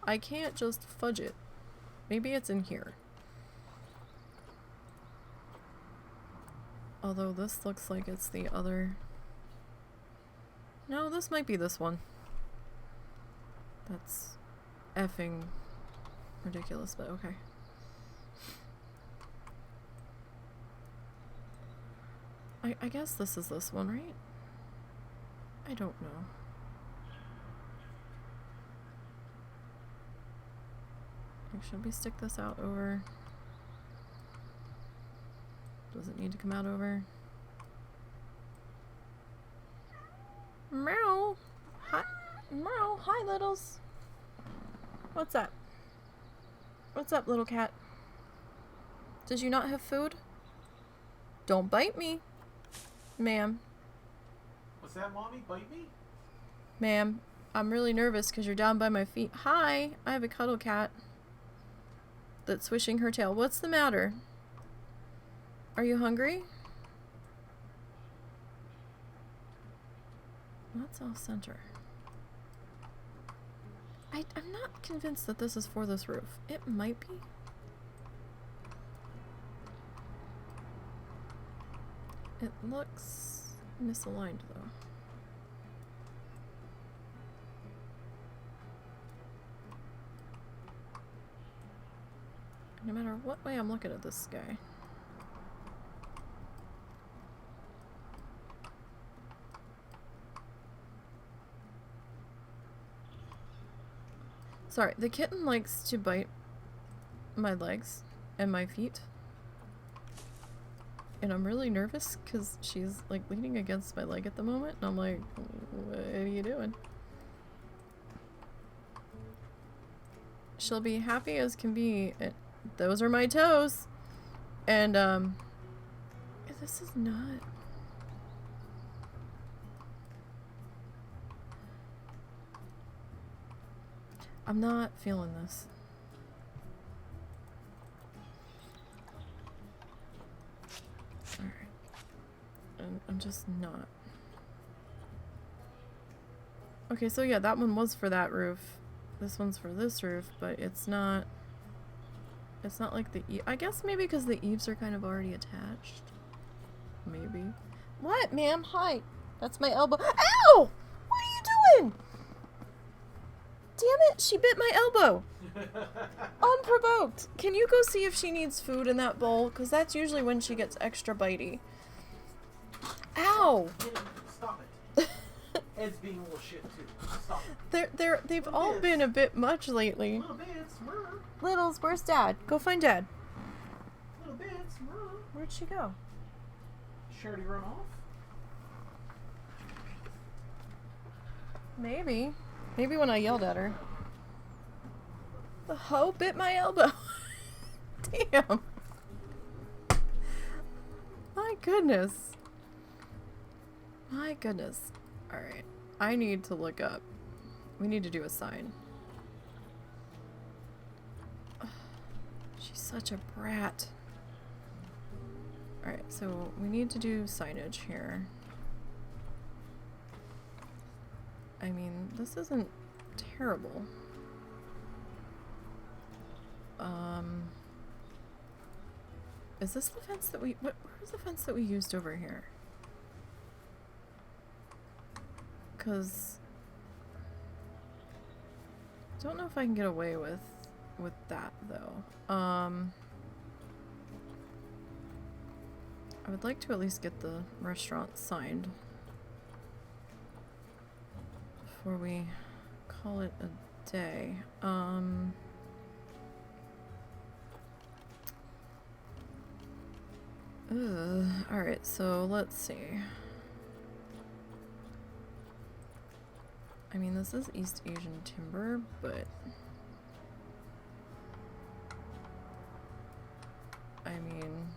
I can't just fudge it. Maybe it's in here. Although this looks like it's the other... No, this might be this one. That's effing ridiculous, but okay. I guess this is this one, right? I don't know. Like, should we stick this out over? Does it need to come out over? Meow! Hi! Meow! Hi, littles! What's up? What's up, little cat? Did you not have food? Don't bite me, ma'am. What's that, Mommy? Bite me? Ma'am, I'm really nervous because you're down by my feet. Hi! I have a cuddle cat that's swishing her tail. What's the matter? Are you hungry? That's off center. I'm not convinced that this is for this roof. It might be. It looks misaligned though. No matter what way I'm looking at this guy. Sorry, the kitten likes to bite my legs and my feet. And I'm really nervous because she's like leaning against my leg at the moment. And I'm like, what are you doing? She'll be happy as can be. Those are my toes. And, this is not... I'm not feeling this. Alright. I'm just not. Okay, so yeah, that one was for that roof. This one's for this roof, but it's not like the I guess maybe because the eaves are kind of already attached. Maybe. What, ma'am? Hi. That's my elbow. Ow! What are you doing? Damn it, she bit my elbow. Unprovoked. Can you go see if she needs food in that bowl? Because that's usually when she gets extra bitey. Ow! Stop it. Ed's being a little shit too. Stop it. They've all been a bit much lately. Little bits, murr. Littles, where's Dad? Go find Dad. Little bits, murr. Where'd she go? Charity run off? Maybe. Maybe when I yelled at her. The hoe bit my elbow. Damn. My goodness. My goodness. Alright. I need to look up. We need to do a sign. She's such a brat. Alright, so we need to do signage here. I mean, this isn't terrible. Is this the fence that where's the fence that we used over here? 'Cause I don't know if I can get away with that though. I would like to at least get the restaurant signed before we call it a day. Alright, so let's see. I mean, this is East Asian timber, but I mean,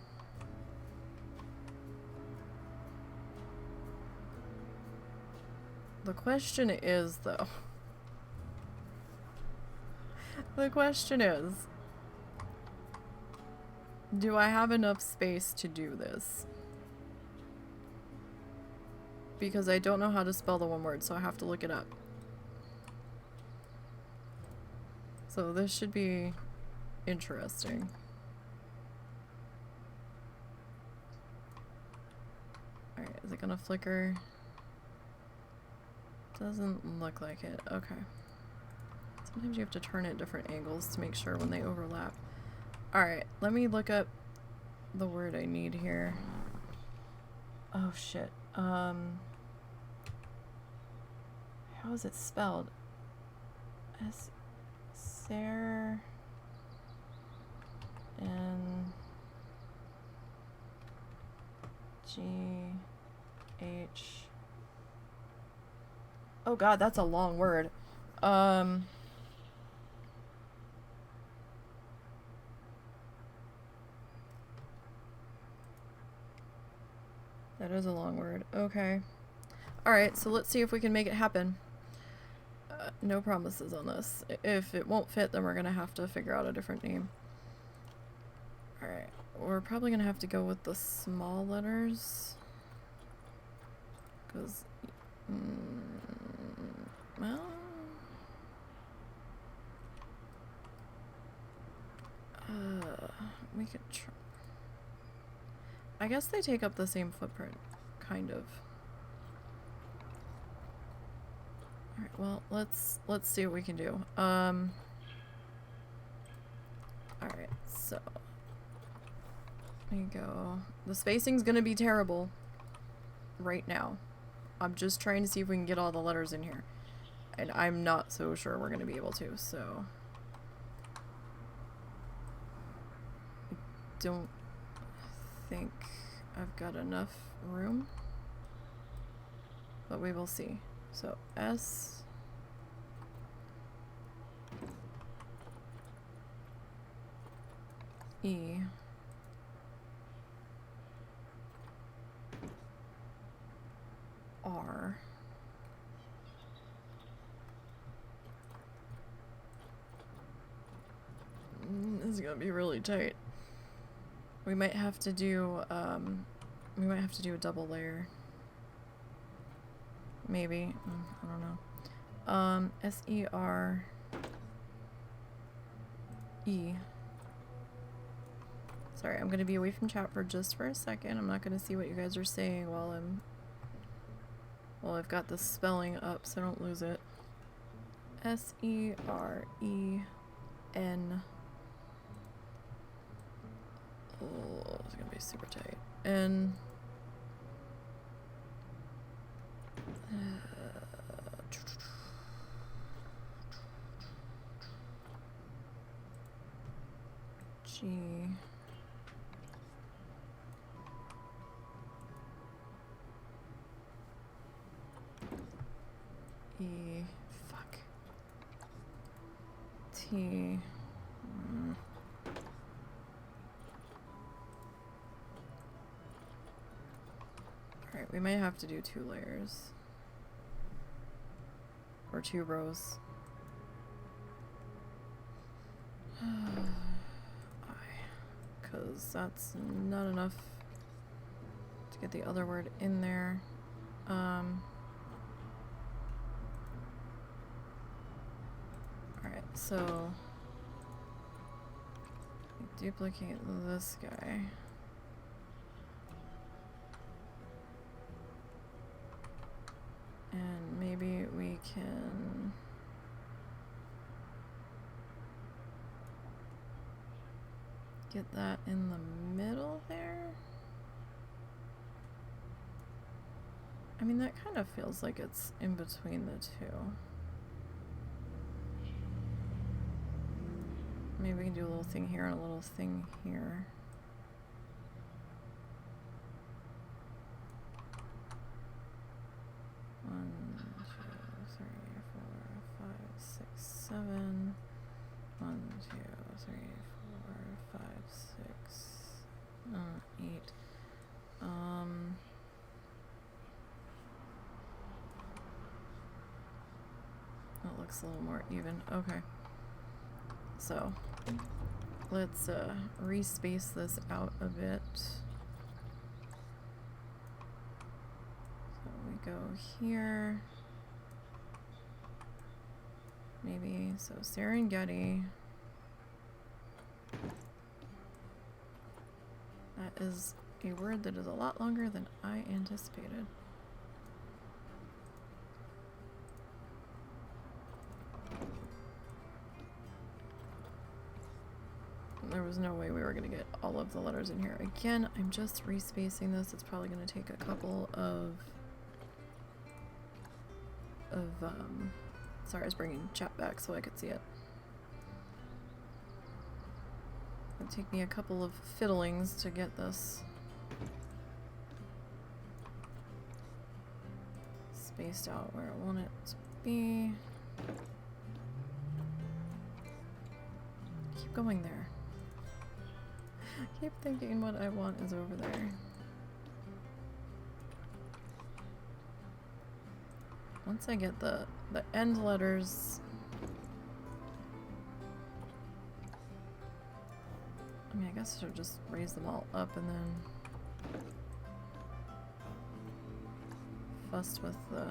the question is, though, the question is, do I have enough space to do this? Because I don't know how to spell the one word, so I have to look it up. So this should be interesting. Alright, is it gonna flicker? Doesn't look like it. Okay. Sometimes you have to turn at different angles to make sure when they overlap. Alright, let me look up the word I need here. Oh shit. How is it spelled? Ser N G H. Oh god, that's a long word. That is a long word. Okay. Alright, so let's see if we can make it happen. No promises on this. If it won't fit, then we're gonna have to figure out a different name. Alright. We're probably gonna have to go with the small letters. Because... well... we could try... I guess they take up the same footprint. Kind of. Alright, well, let's see what we can do. Alright, so... there you go. The spacing's gonna be terrible. Right now. I'm just trying to see if we can get all the letters in here. And I'm not so sure we're gonna be able to, so... I don't think I've got enough room, but we will see. So S E R this is gonna be really tight. We might have to do a double layer. Maybe. I don't know. S-E-R E. Sorry, I'm gonna be away from chat for just for a second. I'm not gonna see what you guys are saying while I've got the spelling up so I don't lose it. S-E-R-E-N. Oh, it's gonna be super tight. N. G. E. Fuck. T. Alright, we might have to do 2 layers. Or 2 rows. Because that's not enough to get the other word in there. Alright, so duplicate this guy. And maybe we can get that in the middle there. I mean, that kind of feels like it's in between the two. Maybe we can do a little thing here and a little thing here. One, 2, 3, 4, 5, 6, 7. 1, 2, 3, 4, 5, 6, 8. That looks a little more even. Okay. So let's respace this out a bit. So we go here. Maybe so Serengeti. That is a word that is a lot longer than I anticipated. There was no way we were going to get all of the letters in here. Again, I'm just respacing this. It's probably going to take a couple of sorry, I was bringing chat back so I could see it. It'll take me a couple of fiddlings to get this spaced out where I want it to be. Keep going there. Keep thinking what I want is over there. Once I get the end letters, I mean, I guess I should just raise them all up and then fuss with the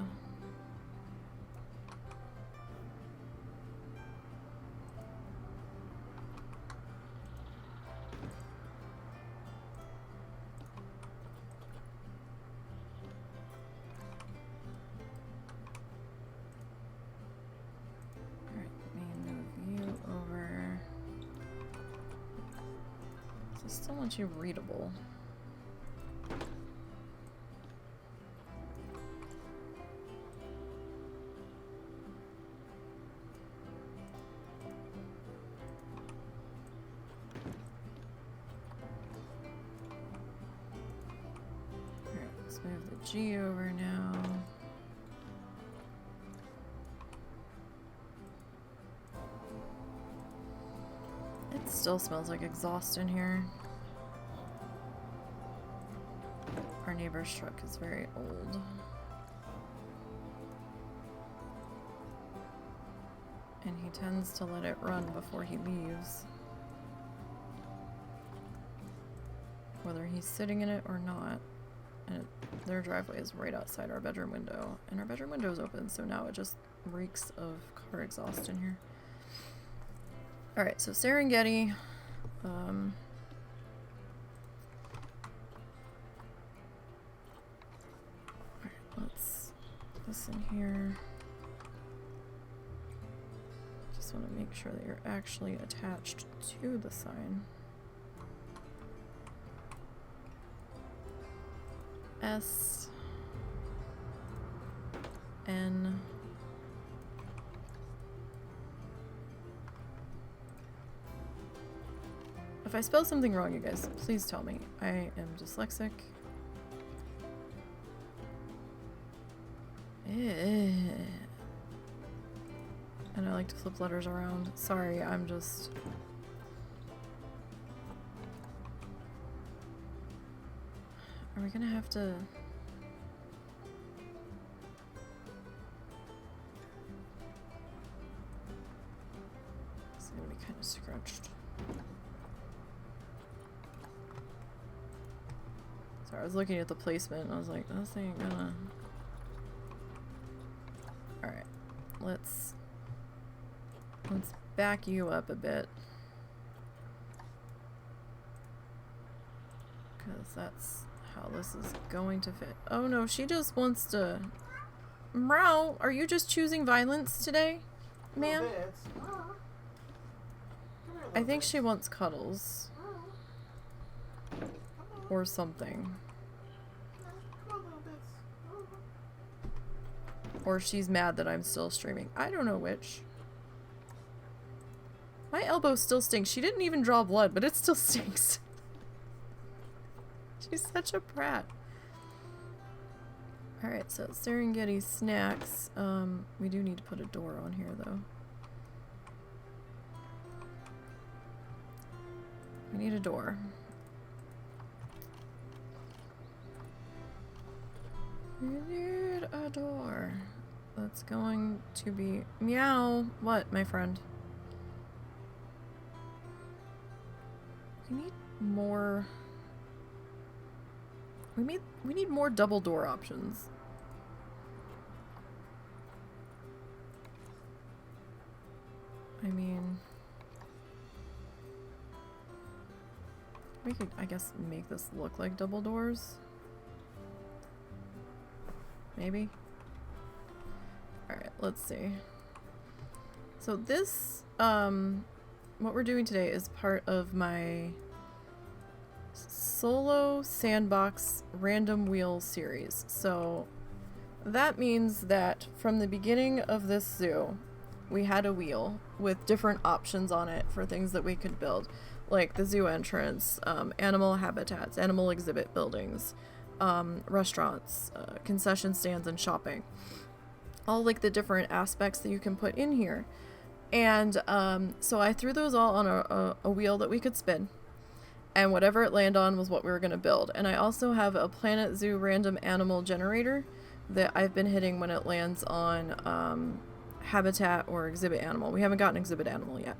you readable. G over now. It still smells like exhaust in here. Our neighbor's truck is very old. And he tends to let it run before he leaves. Whether he's sitting in it or not. And their driveway is right outside our bedroom window. And our bedroom window is open, so now it just reeks of car exhaust in here. Alright, so Serengeti. Alright, let's put this in here. Just want to make sure that you're actually attached to the sign. S N If I spell something wrong, you guys, please tell me. I am dyslexic. And I like to flip letters around. Sorry, I'm just... Are we gonna have to... It's gonna be kind of scrunched. Sorry, I was looking at the placement and I was like, this ain't gonna... Alright, let's back you up a bit. Because that's how this is going to fit. Oh no, she just wants to... Meow, are you just choosing violence today, ma'am? I think she wants cuddles. Or something. Or she's mad that I'm still streaming. I don't know which. My elbow still stinks. She didn't even draw blood, but it still stinks. She's such a brat. Alright, so Serengeti snacks. We do need to put a door on here, though. We need a door. We need a door. That's going to be... Meow! What, my friend? We need more... We need more double door options. I mean... We could, I guess, make this look like double doors. Maybe? Alright, let's see. So this, what we're doing today is part of my solo Sandbox random wheel series. So that means that from the beginning of this zoo, we had a wheel with different options on it for things that we could build. Like the zoo entrance, animal habitats, animal exhibit buildings, restaurants, concession stands, and shopping. All like the different aspects that you can put in here. And so I threw those all on a wheel that we could spin. And whatever it landed on was what we were going to build. And I also have a Planet Zoo random animal generator that I've been hitting when it lands on habitat or exhibit animal. We haven't gotten exhibit animal yet.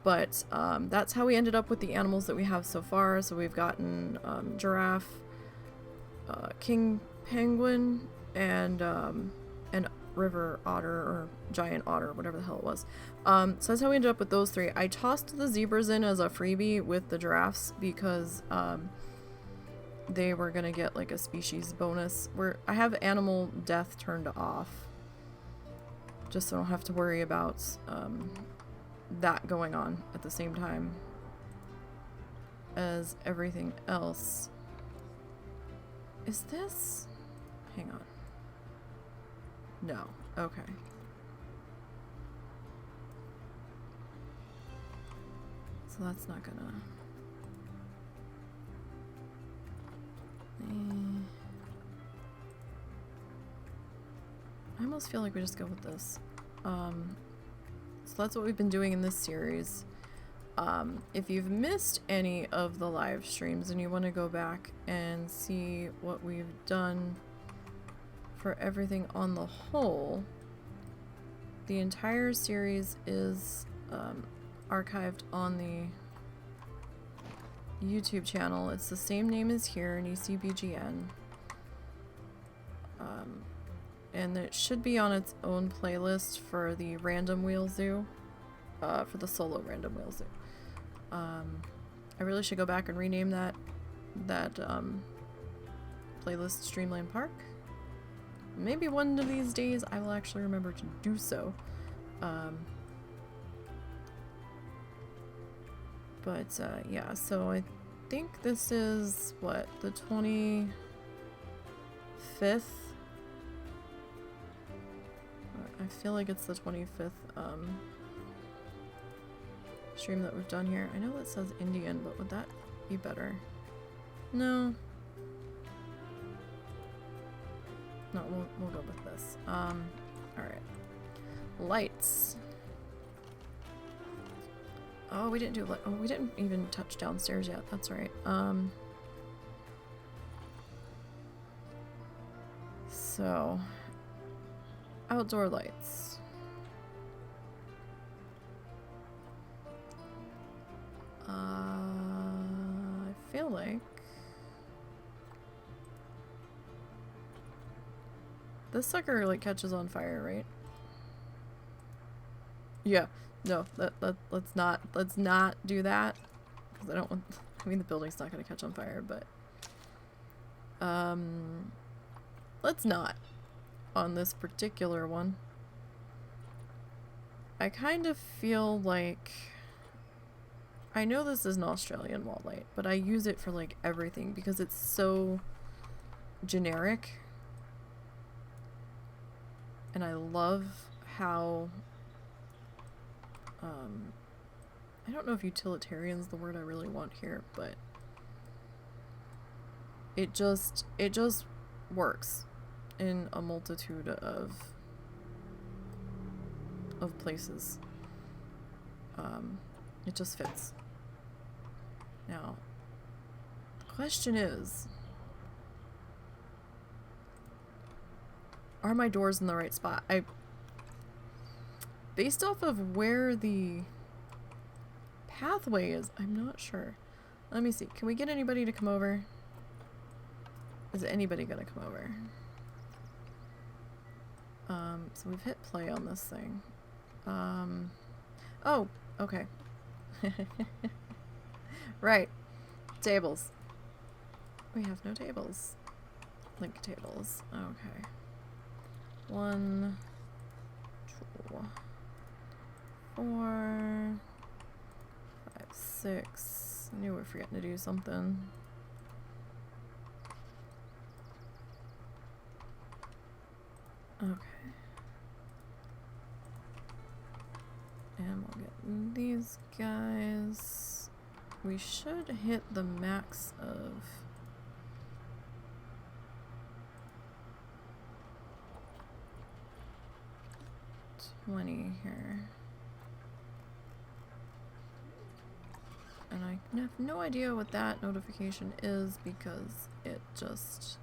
But that's how we ended up with the animals that we have so far. So we've gotten giraffe, king penguin, and river otter or giant otter, whatever the hell it was. So that's how we ended up with those three. I tossed the zebras in as a freebie with the giraffes because they were gonna get like a species bonus. I have animal death turned off, just so I don't have to worry about that going on at the same time as everything else. Is this? Hang on. No. Okay. So that's not gonna... almost feel like we just go with this. So that's what we've been doing in this series. If you've missed any of the live streams and you want to go back and see what we've done for everything on the whole, the entire series is archived on the YouTube channel. It's the same name as here, NiseyBGN. And it should be on its own playlist for the Random Wheel Zoo, for the solo Random Wheel Zoo. I really should go back and rename that playlist Streamland Park. Maybe one of these days I will actually remember to do so. Yeah, so I think this is, what, the 25th? I feel like it's the 25th stream that we've done here. I know it says Indian, but would that be better? No. No, we'll go with this. Alright. Lights. Oh, we didn't do light. Oh, we didn't even touch downstairs yet. That's right. So, outdoor lights. I feel like this sucker like catches on fire, right? Yeah. No, let's not do that, because I don't want, I mean, the building's not gonna catch on fire, but let's not on this particular one. I kind of feel like, I know this is an Australian wall light, but I use it for like everything because it's so generic, and I love how I don't know if utilitarian is the word I really want here, but it just works in a multitude of places. It just fits. Now, the question is, are my doors in the right spot? Based off of where the pathway is, I'm not sure. Let me see. Can we get anybody to come over? Is anybody gonna come over? So we've hit play on this thing. Oh, okay. Right. Tables. We have no tables. Link tables. Okay. 1, 2, 4, 5, 6. I knew we were forgetting to do something. Okay. And we'll get these guys. We should hit the max of 20 here. And I have no idea what that notification is because it just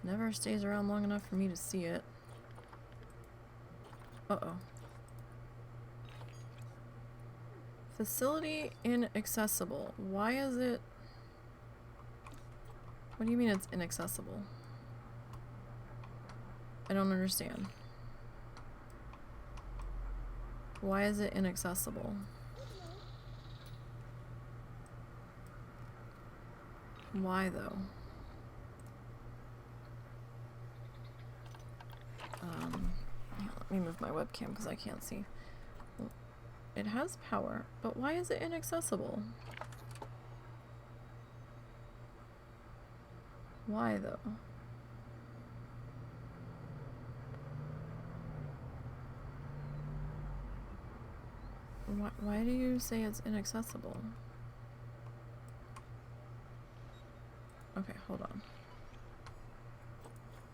never stays around long enough for me to see it. Uh-oh. Facility inaccessible. Why is it... What do you mean it's inaccessible? I don't understand. Why is it inaccessible? Why though? Yeah, let me move my webcam because I can't see. Well, it has power, but why is it inaccessible? Why though? Why do you say it's inaccessible? Okay, hold on.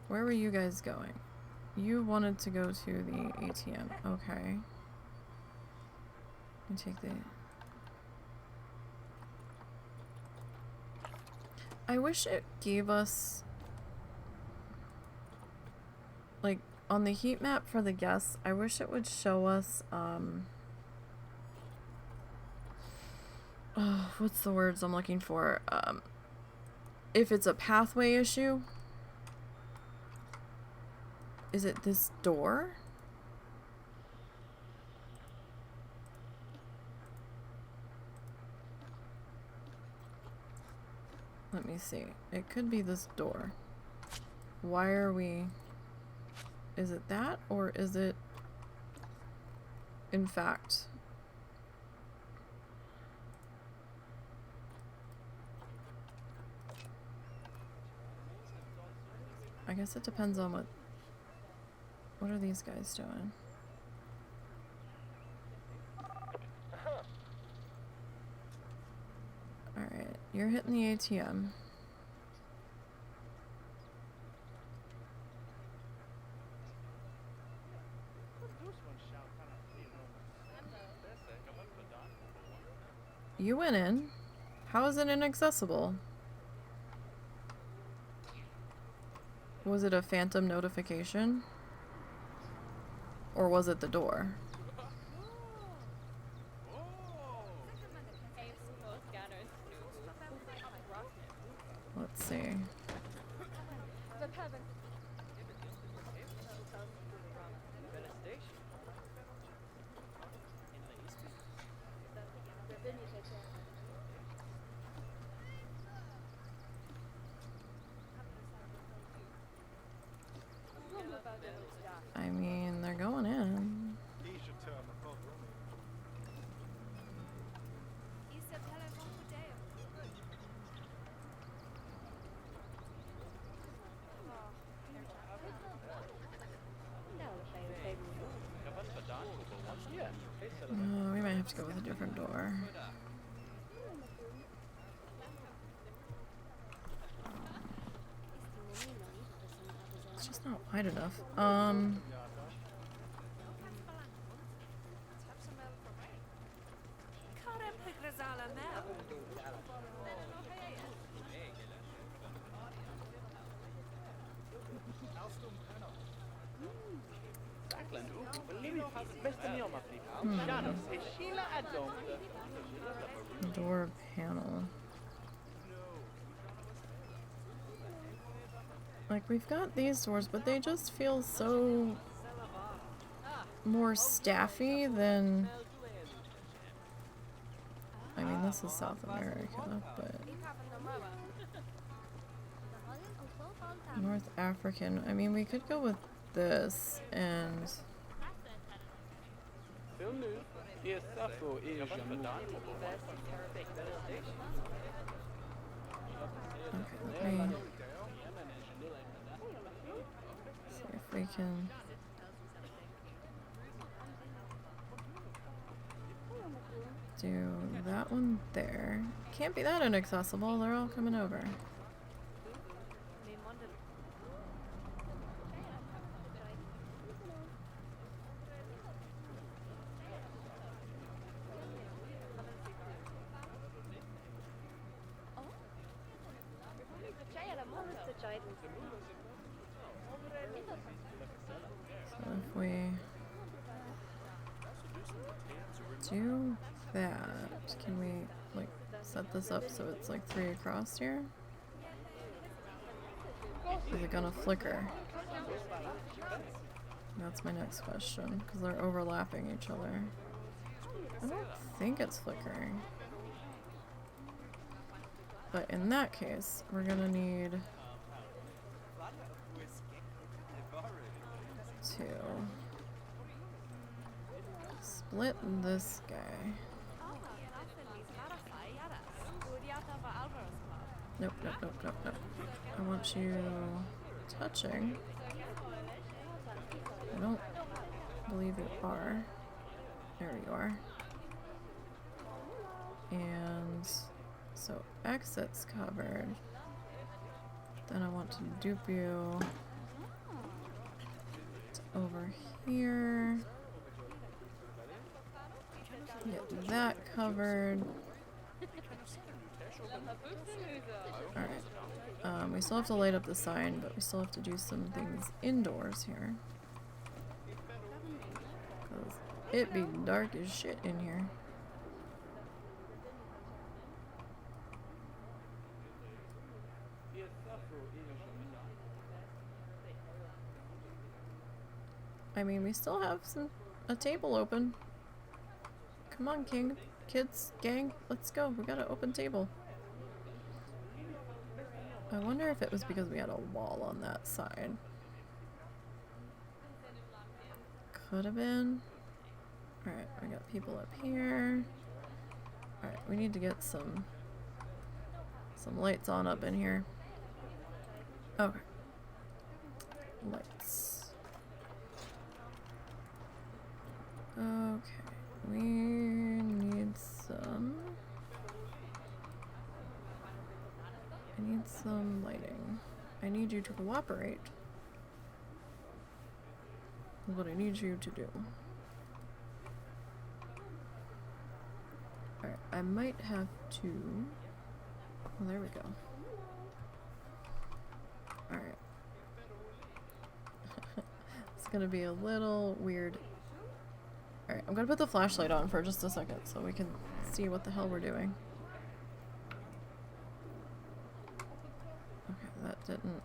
Where were you guys going? You wanted to go to the ATM. Okay. You take the... I wish it gave us... Like, on the heat map for the guests, I wish it would show us, oh, what's the words I'm looking for? If it's a pathway issue. Is it this door? Let me see. It could be this door. Why are we... Is it that, or is it... in fact... I guess it depends on what... What are these guys doing? Alright, you're hitting the ATM. You went in. How is it inaccessible? Was it a phantom notification? Or was it the door? Let's see. I mean, they're going in. Oh, we might have to go with a different door. It's just not wide enough. Door panel. Like, we've got these doors, but they just feel so more staffy than... I mean, this is South America, but... North African. I mean, we could go with this, and... Okay, let me... see if we can... do that one there. Can't be that inaccessible, they're all coming over. So if we do that, can we like set this up so it's like 3 across here? Is it gonna flicker? That's my next question, because they're overlapping each other. I don't think it's flickering. But in that case, we're gonna need to split this guy. Nope, nope, nope, nope, nope. I want you touching. I don't believe you are. There you are. And so exit's covered. Then I want to dupe you over here. Get that covered. Alright. We still have to light up the sign, but we still have to do some things indoors here. Cause it be dark as shit in here. I mean, we still have a table open. Come on, kids, gang, let's go. We got an open table. I wonder if it was because we had a wall on that side. Could have been. Alright, we got people up here. Alright, we need to get some lights on up in here. Okay. Lights. Okay, we need some. I need some lighting. I need you to cooperate with what I need you to do. Alright, I might have to. Oh, there we go. Alright. It's gonna be a little weird. Alright, I'm gonna put the flashlight on for just a second so we can see what the hell we're doing. Okay, that didn't...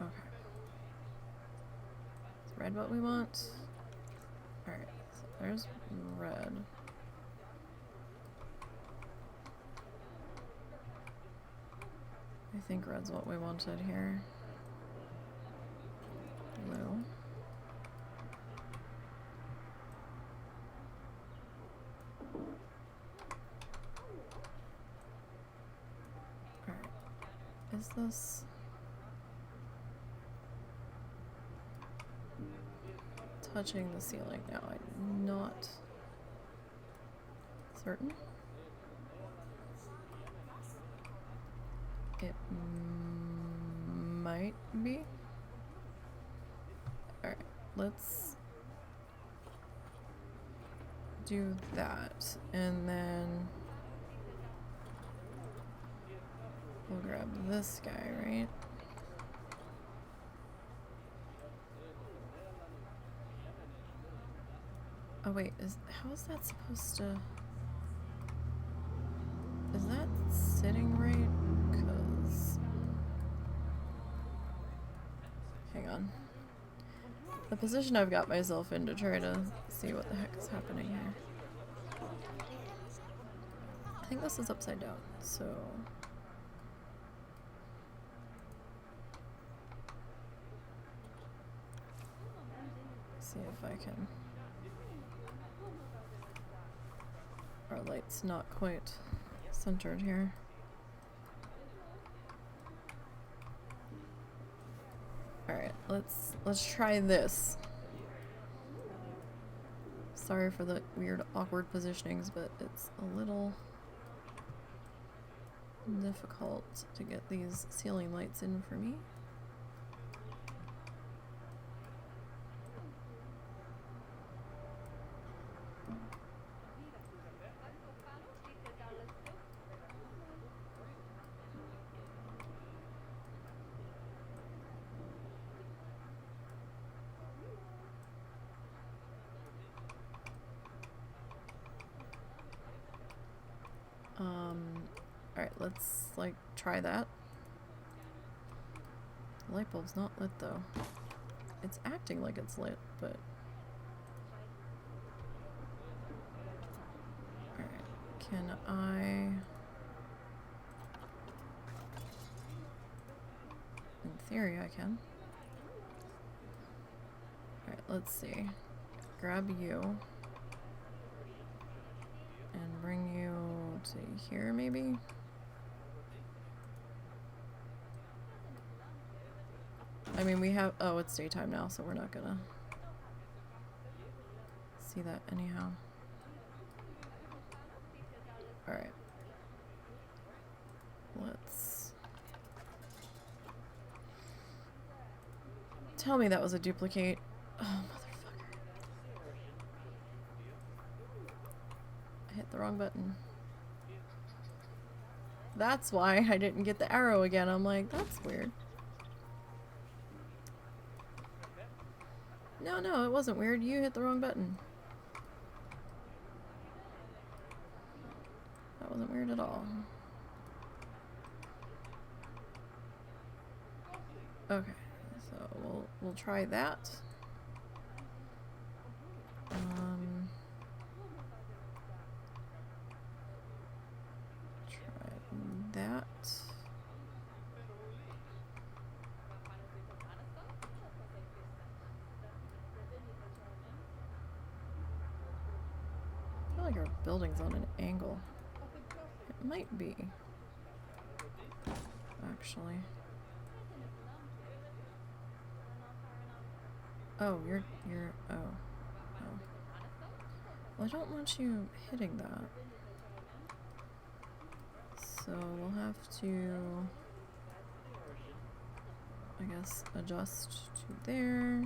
Okay. Is red what we want? Alright, so there's red. I think red's what we wanted here. Blue. Alright. Is this... touching the ceiling now? I'm not certain. It might be. Alright, let's do that. And then we'll grab this guy, right? Oh wait, how is that supposed to... Is that sitting right? Hang on. The position I've got myself in to try to see what the heck is happening here. I think this is upside down, so... see if I can... Our light's not quite centered here. Alright, let's try this. Sorry for the weird, awkward positionings, but it's a little difficult to get these ceiling lights in for me. Alright, let's, like, try that. The light bulb's not lit, though. It's acting like it's lit, but... Alright, can I... In theory, I can. Alright, let's see. Grab you. And bring you to here, maybe? I mean, we have... Oh, it's daytime now, so we're not gonna see that anyhow. Alright. Let's... Tell me that was a duplicate. Oh, motherfucker. I hit the wrong button. That's why I didn't get the arrow again. I'm like, that's weird. No, no, it wasn't weird. You hit the wrong button. That wasn't weird at all. Okay, so we'll try that. Try that. I feel like our building's on an angle. It might be, actually. Oh, you're, oh. Oh. Well, I don't want you hitting that. So we'll have to, I guess, adjust to there.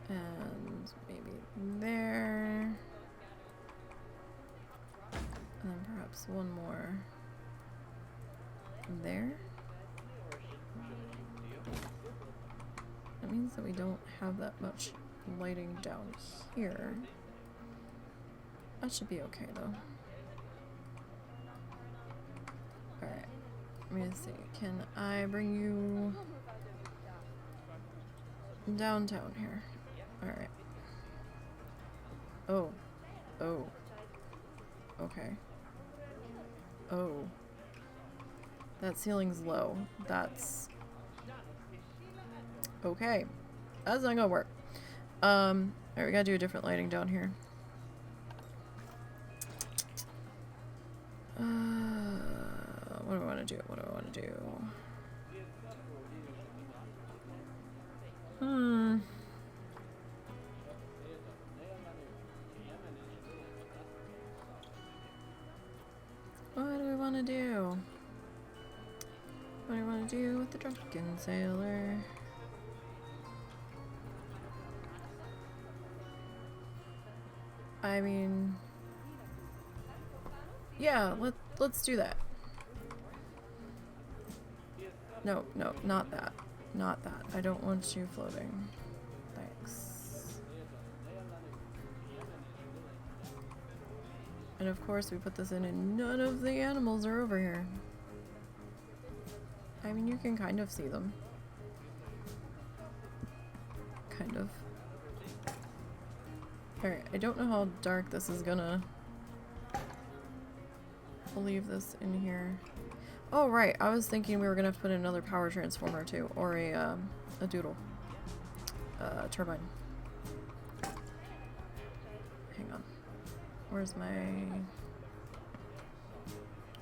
And maybe there. And then perhaps one more there. That means that we don't have that much lighting down here. That should be okay though. Alright. Let me see. Can I bring you downtown here? Alright. Oh. Oh. Okay. Oh. That ceiling's low. That's okay. That's not gonna work. Alright, we gotta do a different lighting down here. What do I want to do? What do I want to do? What do we want to do? What do I want to do with the drunken sailor? I mean, yeah, let's do that. No, no, not that. Not that. I don't want you floating. Thanks. And of course we put this in and none of the animals are over here. I mean, you can kind of see them. Kind of. Alright, I don't know how dark this is gonna... We'll leave this in here. Oh, right. I was thinking we were gonna have to put in another power transformer too, or a doodle. Turbine. Hang on. Where's my...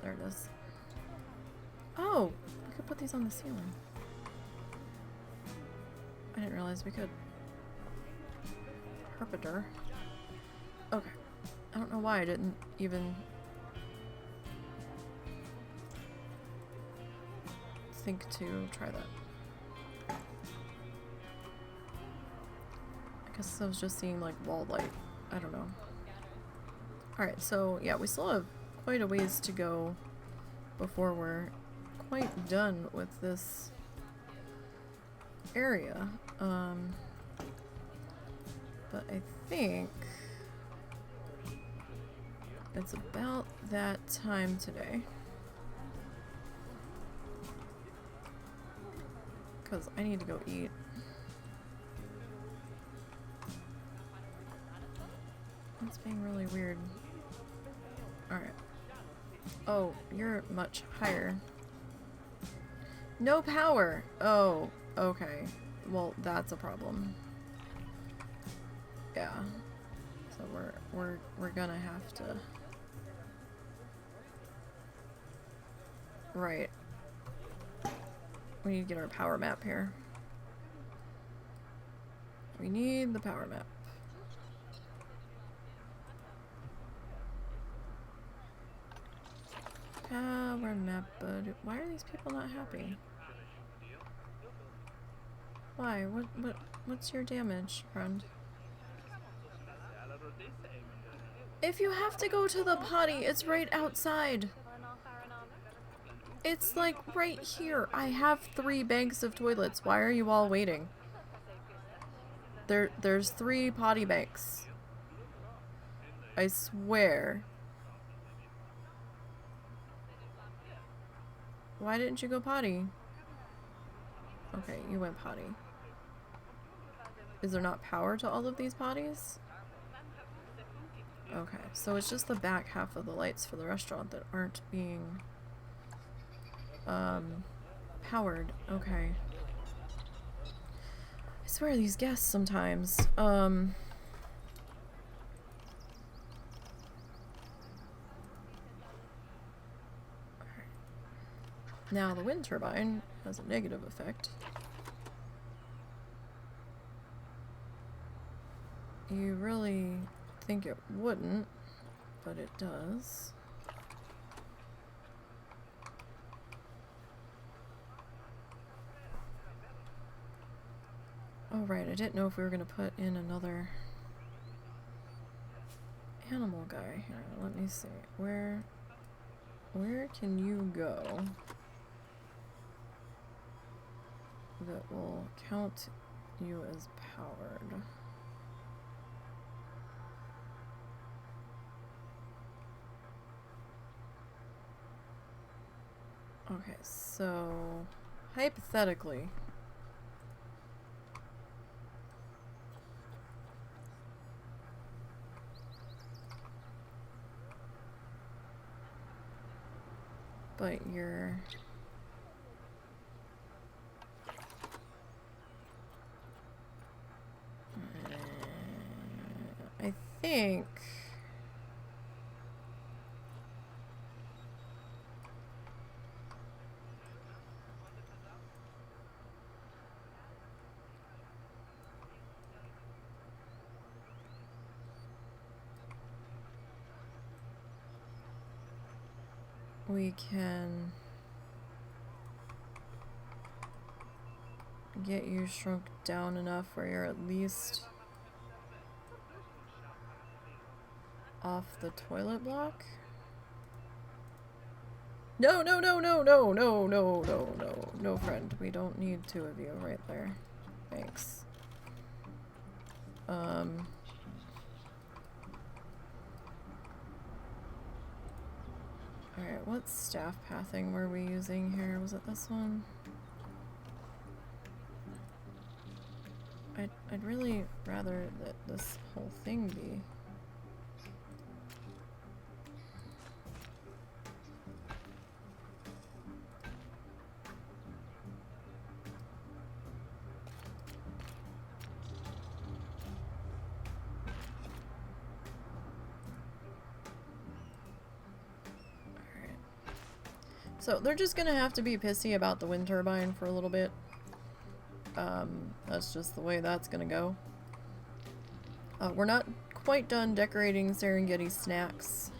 There it is. Oh! We could put these on the ceiling. I didn't realize we could. Herpader. Okay. I don't know why I didn't even think to try that. I guess I was just seeing like wall light. I don't know. Alright, so yeah, we still have quite a ways to go before we're quite done with this area. But I think it's about that time today. Because I need to go eat. That's being really weird. Alright. Oh, you're much higher. No power! Oh, okay. Well, that's a problem. Yeah. So we're gonna have to... Right. We need to get our power map here. We need the power map. Power map, but why are these people not happy? Why? What's your damage, friend? If you have to go to the potty, it's right outside. It's like right here. I have 3 banks of toilets. Why are you all waiting? There's 3 potty banks. I swear. Why didn't you go potty? Okay, you went potty. Is there not power to all of these potties? Okay, so it's just the back half of the lights for the restaurant that aren't being powered. Okay. I swear these guests sometimes. Now the wind turbine has a negative effect. You really think it wouldn't, but it does. Oh right, I didn't know if we were gonna put in another animal guy here. Let me see. Where can you go that will count you as powered? Okay, so hypothetically, but you're I think we can get you shrunk down enough where you're at least off the toilet block. No, no, no, no, no, no, no, no, no, no, friend. We don't need 2 of you right there. Thanks. Alright, what staff pathing were we using here? Was it this one? I'd really rather that this whole thing be. So they're just gonna have to be pissy about the wind turbine for a little bit. That's just the way that's gonna go. We're not quite done decorating Serengeti snacks.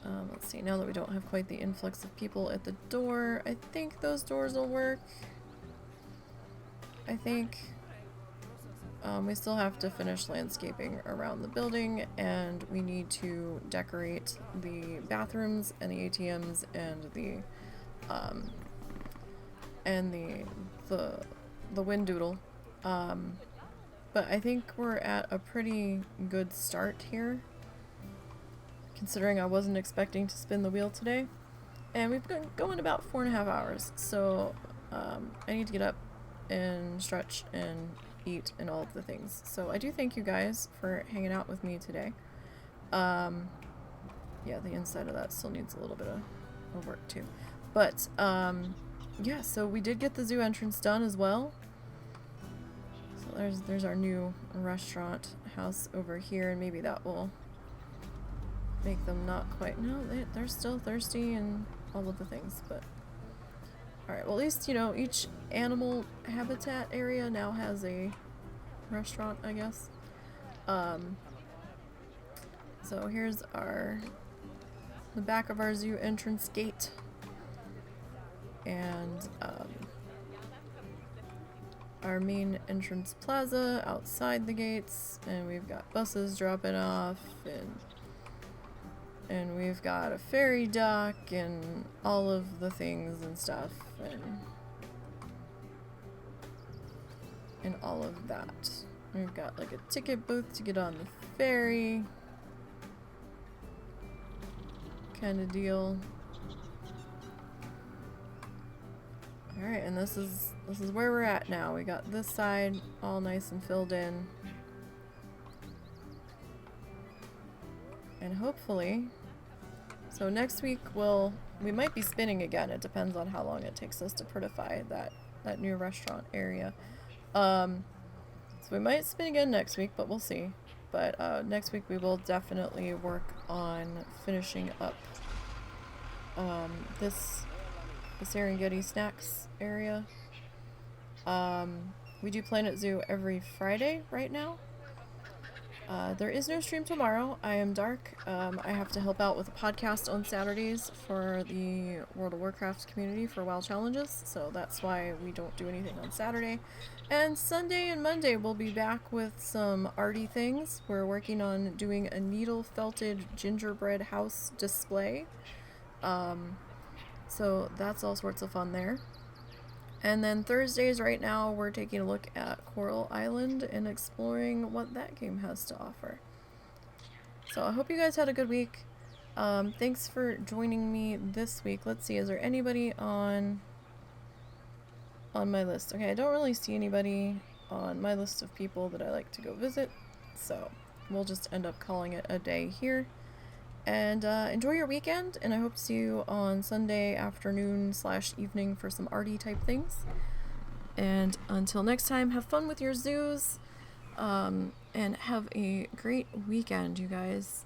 Let's see, now that we don't have quite the influx of people at the door, I think those doors will work. I think we still have to finish landscaping around the building, and we need to decorate the bathrooms and the ATMs and the wind doodle. But I think we're at a pretty good start here, considering I wasn't expecting to spin the wheel today. And we've been going about 4.5 hours, so I need to get up and stretch and eat and all of the things. So I do thank you guys for hanging out with me today. Yeah, the inside of that still needs a little bit of work too. But yeah, so we did get the zoo entrance done as well. So there's our new restaurant house over here, and maybe that will make them not quite. No, they're still thirsty and all of the things, but alright, well at least, you know, each animal habitat area now has a restaurant, I guess. So here's our the back of our zoo entrance gate. And our main entrance plaza outside the gates, and we've got buses dropping off, and we've got a ferry dock and all of the things and stuff, and all of that. We've got like a ticket booth to get on the ferry kind of deal. Alright, and this is where we're at now. We got this side all nice and filled in. And hopefully, so next week we might be spinning again. It depends on how long it takes us to prettify that new restaurant area. So we might spin again next week, but we'll see. But next week we will definitely work on finishing up this Serengeti snacks area. We do Planet Zoo every Friday right now. There is no stream tomorrow. I am dark. I have to help out with a podcast on Saturdays for the World of Warcraft community for WoW challenges, so that's why we don't do anything on Saturday. And Sunday and Monday we'll be back with some arty things. We're working on doing a needle felted gingerbread house display. So that's all sorts of fun there. And then Thursdays right now we're taking a look at Coral Island and exploring what that game has to offer. So I hope you guys had a good week. Thanks for joining me this week. Let's see, is there anybody on my list? Okay, I don't really see anybody on my list of people that I like to go visit, so we'll just end up calling it a day here. And enjoy your weekend, and I hope to see you on Sunday afternoon / evening for some arty type things. And until next time, have fun with your zoos, and have a great weekend, you guys.